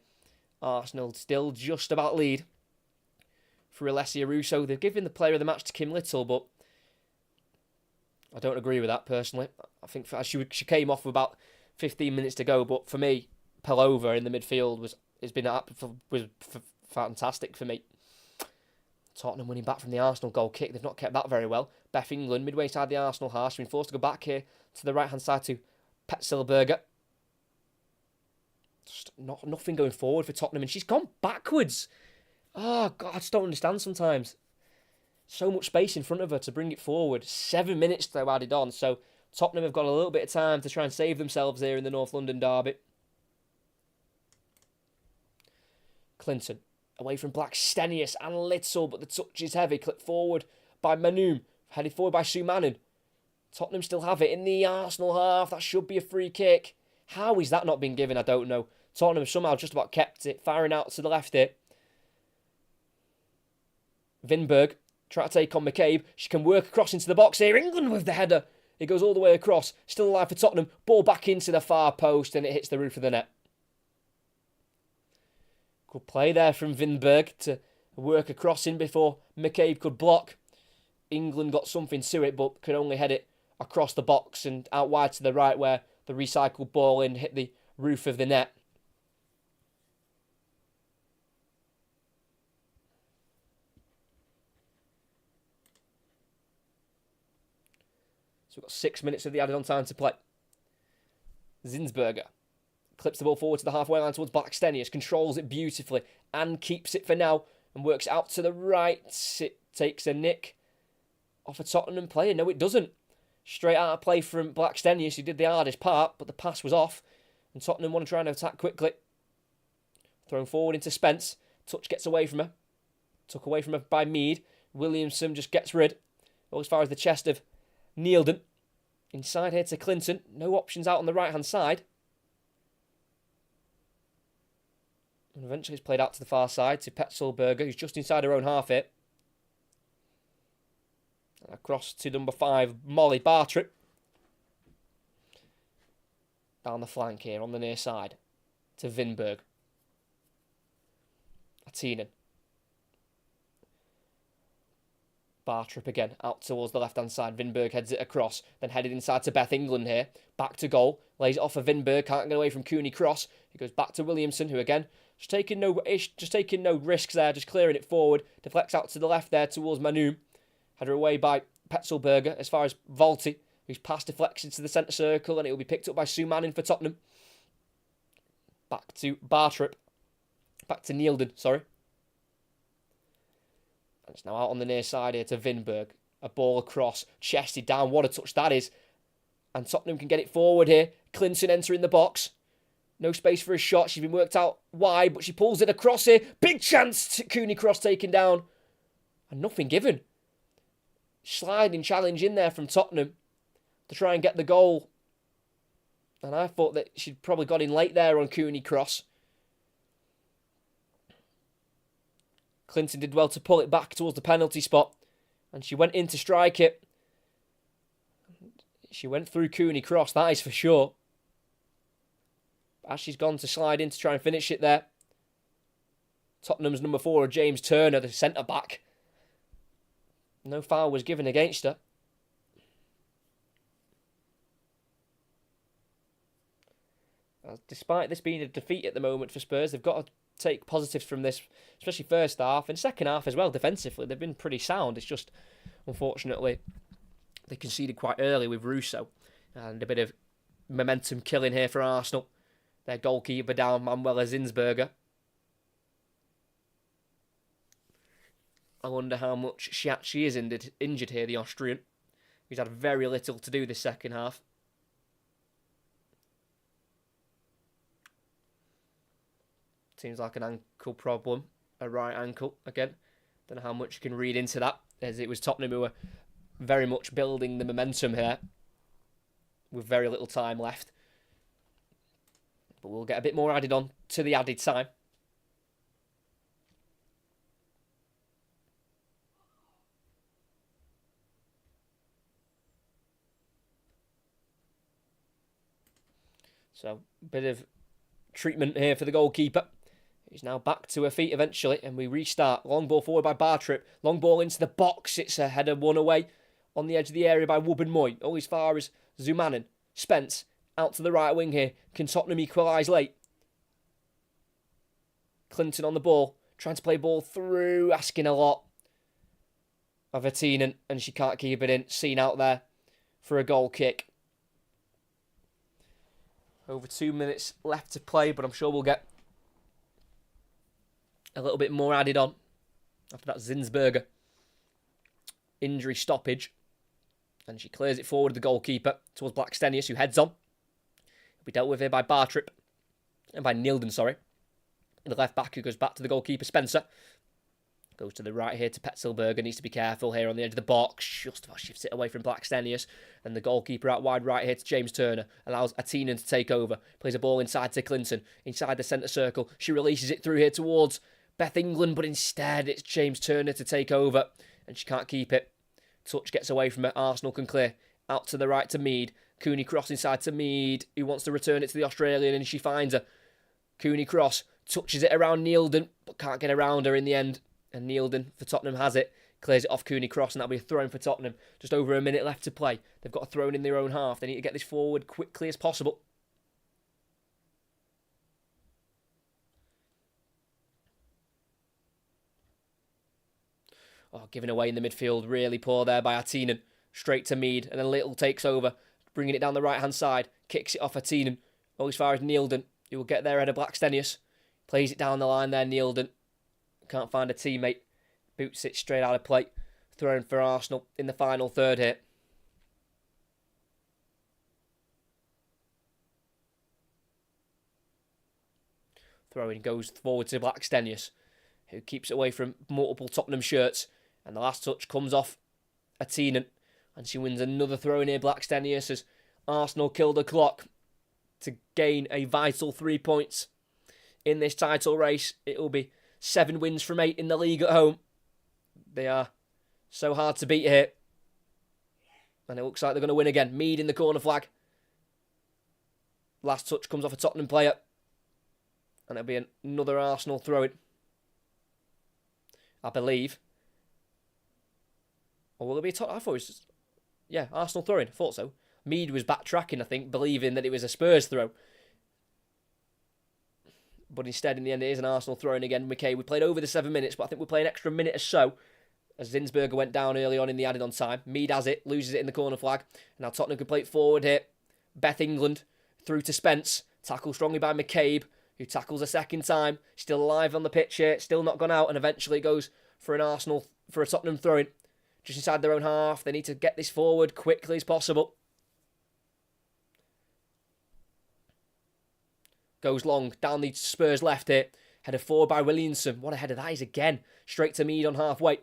Arsenal still just about lead for Alessia Russo. They've given the player of the match to Kim Little, but I don't agree with that personally. I think she came off with about 15 minutes to go, but for me, Pelova in the midfield was fantastic for me. Tottenham winning back from the Arsenal goal kick. They've not kept that very well. Beth England, midway side the Arsenal half. She's been forced to go back here to the right-hand side to Petzelberger. Just nothing going forward for Tottenham, and she's gone backwards. Oh, God, I just don't understand sometimes. So much space in front of her to bring it forward. 7 minutes, though, added on. So Tottenham have got a little bit of time to try and save themselves here in the North London derby. Clinton. Away from Blackstenius and Little, but the touch is heavy. Clipped forward by Manoom. Headed forward by Sue Manning. Tottenham still have it in the Arsenal half. That should be a free kick. How is that not been given? I don't know. Tottenham have somehow just about kept it. Firing out to the left here. Vinberg. Try to take on McCabe. She can work across into the box here. England with the header. It goes all the way across. Still alive for Tottenham. Ball back into the far post and it hits the roof of the net. Good play there from Vinberg to work across in before McCabe could block. England got something to it, but could only head it across the box and out wide to the right where the recycled ball in hit the roof of the net. So we've got 6 minutes of the added on time to play. Zinsberger clips the ball forward to the halfway line towards Blackstenius, controls it beautifully and keeps it for now and works out to the right. It takes a nick off a Tottenham player. No, it doesn't. Straight out of play from Blackstenius, who did the hardest part, but the pass was off and Tottenham want to try and attack quickly. Thrown forward into Spence. Touch gets away from her. Took away from her by Mead. Williamson just gets rid. All as far as the chest of Nielden. Inside here to Clinton. No options out on the right-hand side. And eventually it's played out to the far side to Petzelberger, who's just inside her own half here. And across to number 5, Molly Bartrip. Down the flank here on the near side to Vinberg. Atinen. Bartrip again, out towards the left-hand side. Vinberg heads it across, then headed inside to Beth England here. Back to goal, lays it off for Vinberg, can't get away from Cooney Cross. He goes back to Williamson, who again, just taking no risks there, just clearing it forward. Deflects out to the left there towards Manoom. Had her away by Petzelberger as far as Volti, whose pass deflects into the centre circle, and it will be picked up by Sue Manning for Tottenham. Back to Bartrip. Back to Nielden, sorry. And it's now out on the near side here to Vinberg. A ball across, chested down. What a touch that is. And Tottenham can get it forward here. Clinton entering the box. No space for a shot. She's been worked out wide, but she pulls it across here. Big chance to Cooney Cross taken down. And nothing given. Sliding challenge in there from Tottenham to try and get the goal. And I thought that she'd probably got in late there on Cooney Cross. Clinton did well to pull it back towards the penalty spot. And she went in to strike it. She went through Cooney Cross, that is for sure. As she's gone to slide in to try and finish it there. Tottenham's number 4, James Turner, the centre-back. No foul was given against her. Despite this being a defeat at the moment for Spurs, they've got to take positives from this, especially first half and second half as well. Defensively, they've been pretty sound. It's just, unfortunately, they conceded quite early with Russo, and a bit of momentum killing here for Arsenal. Their goalkeeper down, Manuel Zinsberger. I wonder how much she actually is injured here, the Austrian. He's had very little to do this second half. Seems like an ankle problem, a right ankle again. Don't know how much you can read into that, as it was Tottenham who were very much building the momentum here with very little time left. But we'll get a bit more added on to the added time. So, a bit of treatment here for the goalkeeper. He's now back to her feet eventually, and we restart. Long ball forward by Bartrip. Long ball into the box. It's a header one away on the edge of the area by Wubben-Moy. All as far as Zumanin. Spence out to the right wing here. Can Tottenham equalise late? Clinton on the ball. Trying to play ball through. Asking a lot of Attinen, and she can't keep it in. Seen out there for a goal kick. Over 2 minutes left to play, but I'm sure we'll get a little bit more added on after that Zinsberger injury stoppage. And she clears it forward, the goalkeeper, towards Blackstenius, who heads on. It'll be dealt with here by Bartrip. And by Nilden, sorry. And the left back, who goes back to the goalkeeper, Spencer. Goes to the right here to Petzelberger. Needs to be careful here on the edge of the box. Just about shifts it away from Blackstenius. And the goalkeeper out wide right here to James Turner. Allows Attinen to take over. Plays a ball inside to Clinton. Inside the centre circle. She releases it through here towards Beth England. But instead it's James Turner to take over. And she can't keep it. Touch gets away from it. Arsenal can clear. Out to the right to Mead. Cooney cross inside to Mead. Who wants to return it to the Australian. And she finds her. Cooney cross. Touches it around Nilden. But can't get around her in the end. And Nilden for Tottenham has it. Clears it off Cooney Cross, and that'll be a throw-in for Tottenham. Just over a minute left to play. They've got a throw-in in their own half. They need to get this forward quickly as possible. Oh, giving away in the midfield. Really poor there by Attinen. Straight to Mead, and then Little takes over. Bringing it down the right-hand side. Kicks it off Attinen. All as far as Nilden. He will get there ahead of Blackstenius. Plays it down the line there, Nilden. Can't find a teammate. Boots it straight out of play. Thrown for Arsenal in the final third here. Throwing goes forward to Blackstenius, who keeps it away from multiple Tottenham shirts. And the last touch comes off Attinen. And she wins another throw in here, Blackstenius, as Arsenal kill the clock to gain a vital 3 points in this title race. It will be 7 wins from 8 in the league at home. They are so hard to beat here. And it looks like they're going to win again. Mead in the corner flag. Last touch comes off a Tottenham player. And it'll be another Arsenal throw-in, I believe. Or will it be a Tottenham? I thought it was just... Yeah, Arsenal throw-in. I thought so. Mead was backtracking, I think, believing that it was a Spurs throw. But instead, in the end, it is an Arsenal throw-in again. McKay, we played over the 7 minutes, but I think we'll play an extra minute or so, as Zinsberger went down early on in the added-on time. Mead has it, loses it in the corner flag. And now Tottenham can play it forward here. Beth England through to Spence. Tackled strongly by McCabe, who tackles a second time. Still alive on the pitch here, still not gone out, and eventually goes for a Tottenham throw-in. Just inside their own half. They need to get this forward quickly as possible. Goes long, down the Spurs left here. Header forward by Williamson. What a header that is again. Straight to Mead on halfway.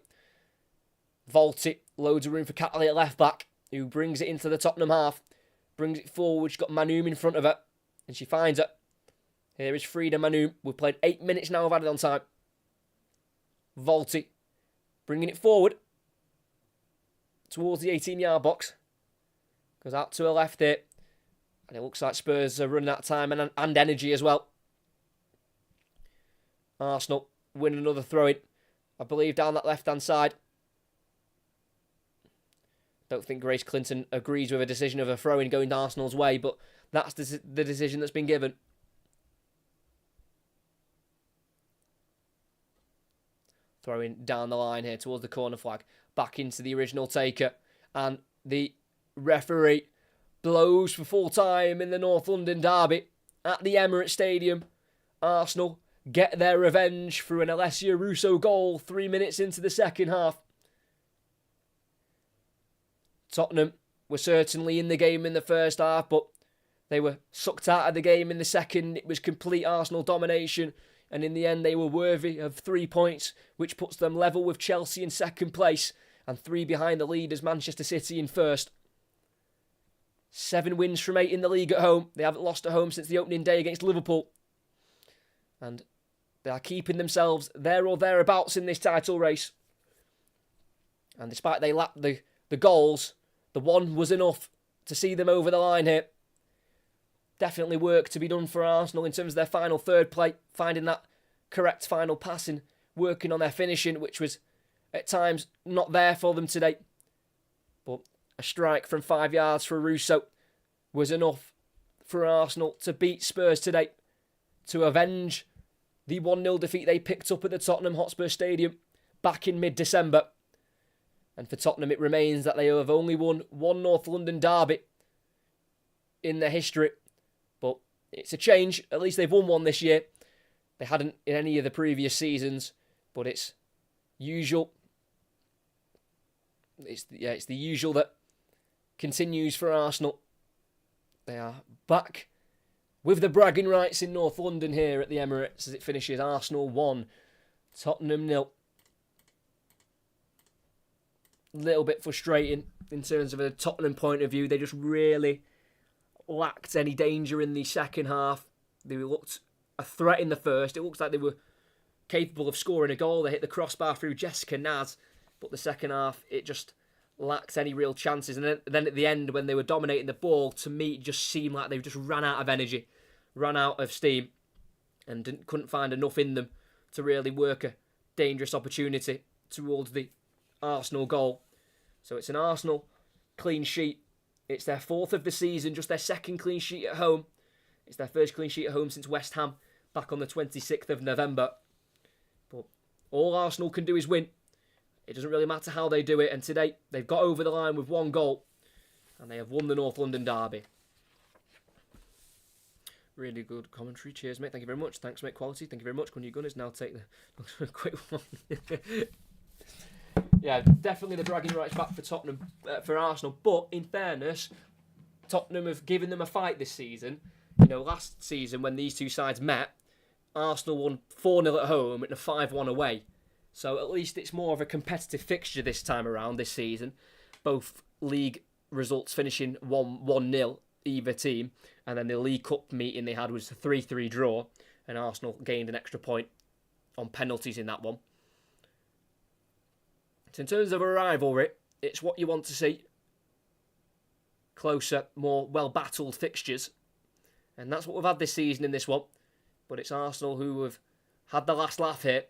Vault it. Loads of room for Catley at left back, who brings it into the Tottenham half. Brings it forward. She's got Manoom in front of her. And she finds it. Here is Frida Manoom. We've played 8 minutes now of added on time. Vaulty. Bringing it forward. Towards the 18-yard box. Goes out to her left here. And it looks like Spurs are running out of time and energy as well. Arsenal win another throw-in, I believe, down that left-hand side. Don't think Grace Clinton agrees with a decision of a throw-in going Arsenal's way, but that's the decision that's been given. Throwing down the line here towards the corner flag. Back into the original taker. And the referee blows for full time in the North London derby at the Emirates Stadium. Arsenal get their revenge through an Alessio Russo goal 3 minutes into the second half. Tottenham were certainly in the game in the first half, but they were sucked out of the game in the second. It was complete Arsenal domination, and in the end they were worthy of 3 points, which puts them level with Chelsea in second place and 3 behind the leaders Manchester City in first. 7 wins from 8 in the league at home. They haven't lost at home since the opening day against Liverpool. And they are keeping themselves there or thereabouts in this title race. And despite they lacked the goals, the one was enough to see them over the line here. Definitely work to be done for Arsenal in terms of their final third play, finding that correct final passing, working on their finishing, which was at times not there for them today. But a strike from 5 yards for Russo was enough for Arsenal to beat Spurs today, to avenge the 1-0 defeat they picked up at the Tottenham Hotspur Stadium back in mid-December. And for Tottenham, it remains that they have only won one North London derby in their history. But it's a change. At least they've won one this year. They hadn't in any of the previous seasons, but it's usual. It's the usual that continues for Arsenal. They are back with the bragging rights in North London here at the Emirates as it finishes Arsenal 1, Tottenham 0. Little bit frustrating in terms of a Tottenham point of view. They just really lacked any danger in the second half. They looked a threat in the first. It looks like they were capable of scoring a goal. They hit the crossbar through Jessica Naz, but the second half, it just lacked any real chances. And then at the end, when they were dominating the ball, to me, it just seemed like they just ran out of energy, ran out of steam, and couldn't find enough in them to really work a dangerous opportunity towards the Arsenal goal. So it's an Arsenal clean sheet. It's their 4th of the season, just their 2nd clean sheet at home. It's their 1st clean sheet at home since West Ham back on the 26th of November. But all Arsenal can do is win. It doesn't really matter how they do it. And today, they've got over the line with 1 goal. And they have won the North London derby. Really good commentary. Cheers, mate. Thank you very much. Thanks, mate. Quality. Thank you very much. Can you Gunners now take the quick one? Yeah, definitely the bragging rights back for Tottenham, for Arsenal. But in fairness, Tottenham have given them a fight this season. You know, last season when these two sides met, Arsenal won 4-0 at home and a 5-1 away. So at least it's more of a competitive fixture this time around this season. Both league results finishing 1-0 either team. And then the League Cup meeting they had was a 3-3 draw. And Arsenal gained an extra point on penalties in that one. So in terms of a rivalry, it's what you want to see. Closer, more well-battled fixtures. And that's what we've had this season in this one. But it's Arsenal who have had the last laugh here.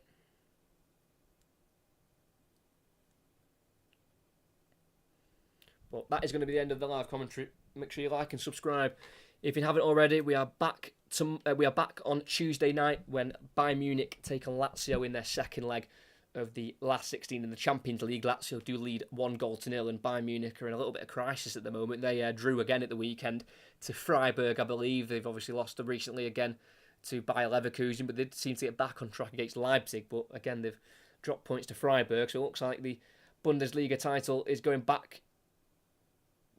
But that is going to be the end of the live commentary. Make sure you like and subscribe if you haven't already. We are back on Tuesday night when Bayern Munich take on Lazio in their second leg of the last 16 in the Champions League. Lazio do lead 1-0, and Bayern Munich are in a little bit of crisis at the moment. They drew again at the weekend to Freiburg, I believe. They've obviously lost recently again to Bayer Leverkusen, but they seem to get back on track against Leipzig. But again, they've dropped points to Freiburg, so it looks like the Bundesliga title is going back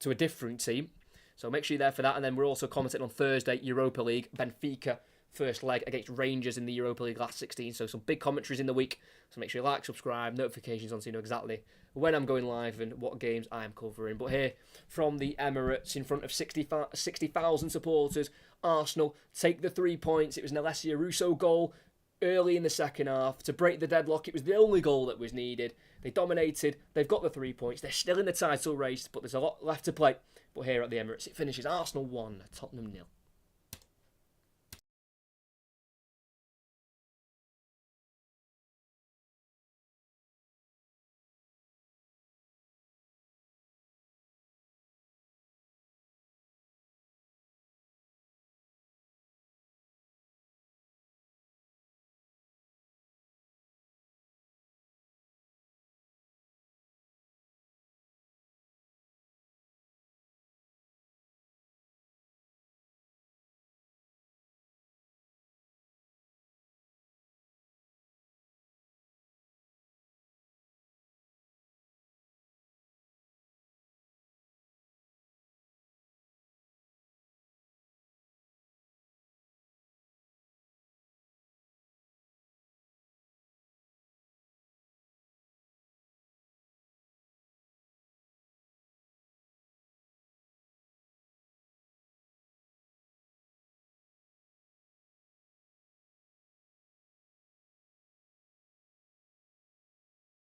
to a different team. So make sure you're there for that. And then we're also commenting on Thursday, Europa League, Benfica, first leg against Rangers in the Europa League last 16. So some big commentaries in the week. So make sure you like, subscribe, notifications on so you know exactly when I'm going live and what games I am covering. But here from the Emirates in front of 60,000 supporters, Arsenal take the 3 points. It was an Alessio Russo goal early in the second half to break the deadlock. It was the only goal that was needed. They dominated. They've got the 3 points. They're still in the title race, but there's a lot left to play. But here at the Emirates, it finishes Arsenal 1, Tottenham 0.